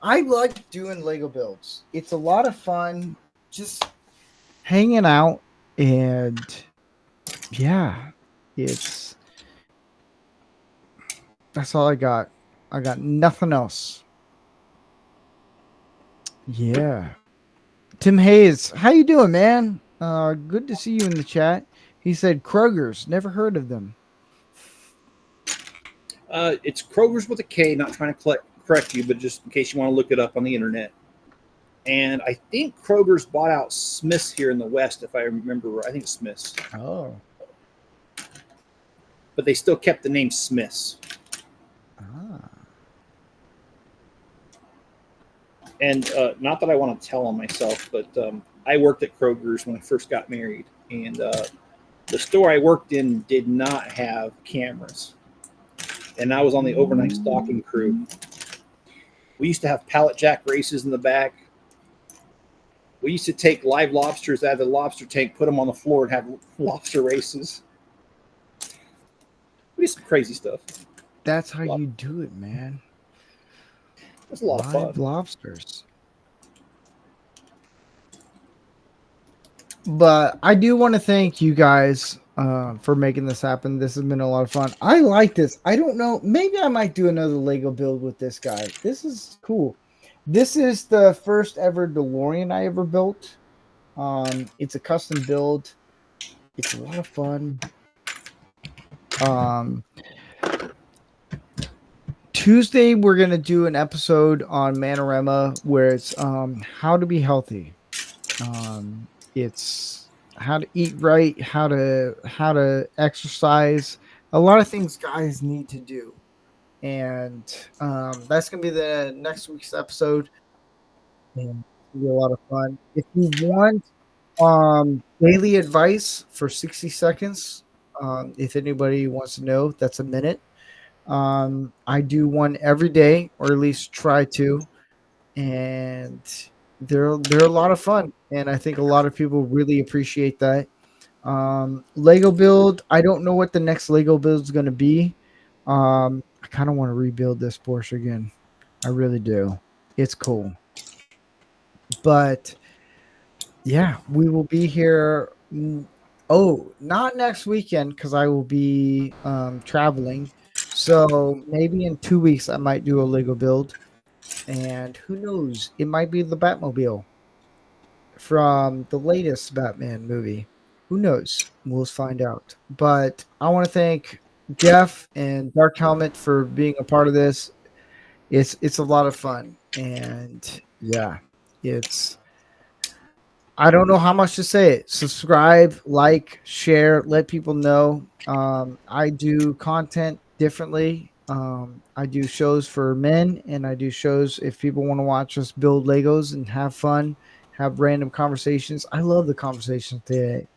I like doing Lego builds. It's a lot of fun, just hanging out, and yeah, it's. That's all I got. I got nothing else. Yeah. Tim Hayes, how you doing, man? Good to see you in the chat. He said Kroger's. Never heard of them. It's Kroger's with a K. Not trying to correct you, but just in case you want to look it up on the internet. And I think Kroger's bought out Smith's here in the West, if I remember. I think it's Smith's. Oh. But they still kept the name Smith's. Ah. And not that I want to tell on myself, but I worked at Kroger's when I first got married. And the store I worked in did not have cameras. And I was on the overnight stocking crew. We used to have pallet jack races in the back. We used to take live lobsters out of the lobster tank, put them on the floor, and have lobster races. We did some crazy stuff. That's how you do it, man. It was a lot of Live fun. lobsters. But I do want to thank you guys for making this happen. This has been a lot of fun. I like this. I don't know. Maybe I might do another Lego build with this guy. This is cool. This is the first ever DeLorean I ever built. It's a custom build. It's a lot of fun. Tuesday, we're going to do an episode on Manorama where it's how to be healthy. It's how to eat right, how to exercise, a lot of things guys need to do. And that's going to be the next week's episode. And it'll be a lot of fun. If you want daily advice for 60 seconds, if anybody wants to know, that's a minute. I do one every day, or at least try to, and they're a lot of fun, and I think a lot of people really appreciate that. Lego build, I don't know what the next Lego build is going to be. I kind of want to rebuild this Porsche again. I really do. It's cool. But yeah, we will be here. Oh, not next weekend because I will be traveling. So maybe in 2 weeks I might do a Lego build. And who knows? It might be the Batmobile from the latest Batman movie. Who knows? We'll find out. But I want to thank Jeff and Dark Helmet for being a part of this. It's a lot of fun. And yeah, I don't know how much to say it. Subscribe, like, share, let people know. I do content differently. I do shows for men, and I do shows if people want to watch us build Legos and have fun, have random conversations. I love the conversations today.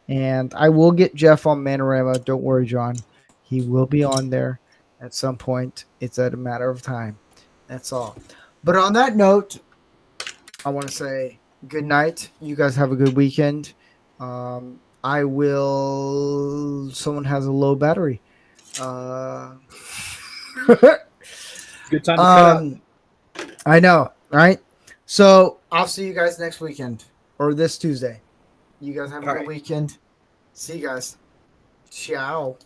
And I will get Jeff on Manorama. Don't worry, John. He will be on there at some point. It's a matter of time. That's all. But on that note, I want to say good night. You guys have a good weekend. I will. Someone has a low battery. Good time to cut out. I know, right? So I'll see you guys next weekend or this Tuesday. You guys have a good weekend. See you guys. Ciao.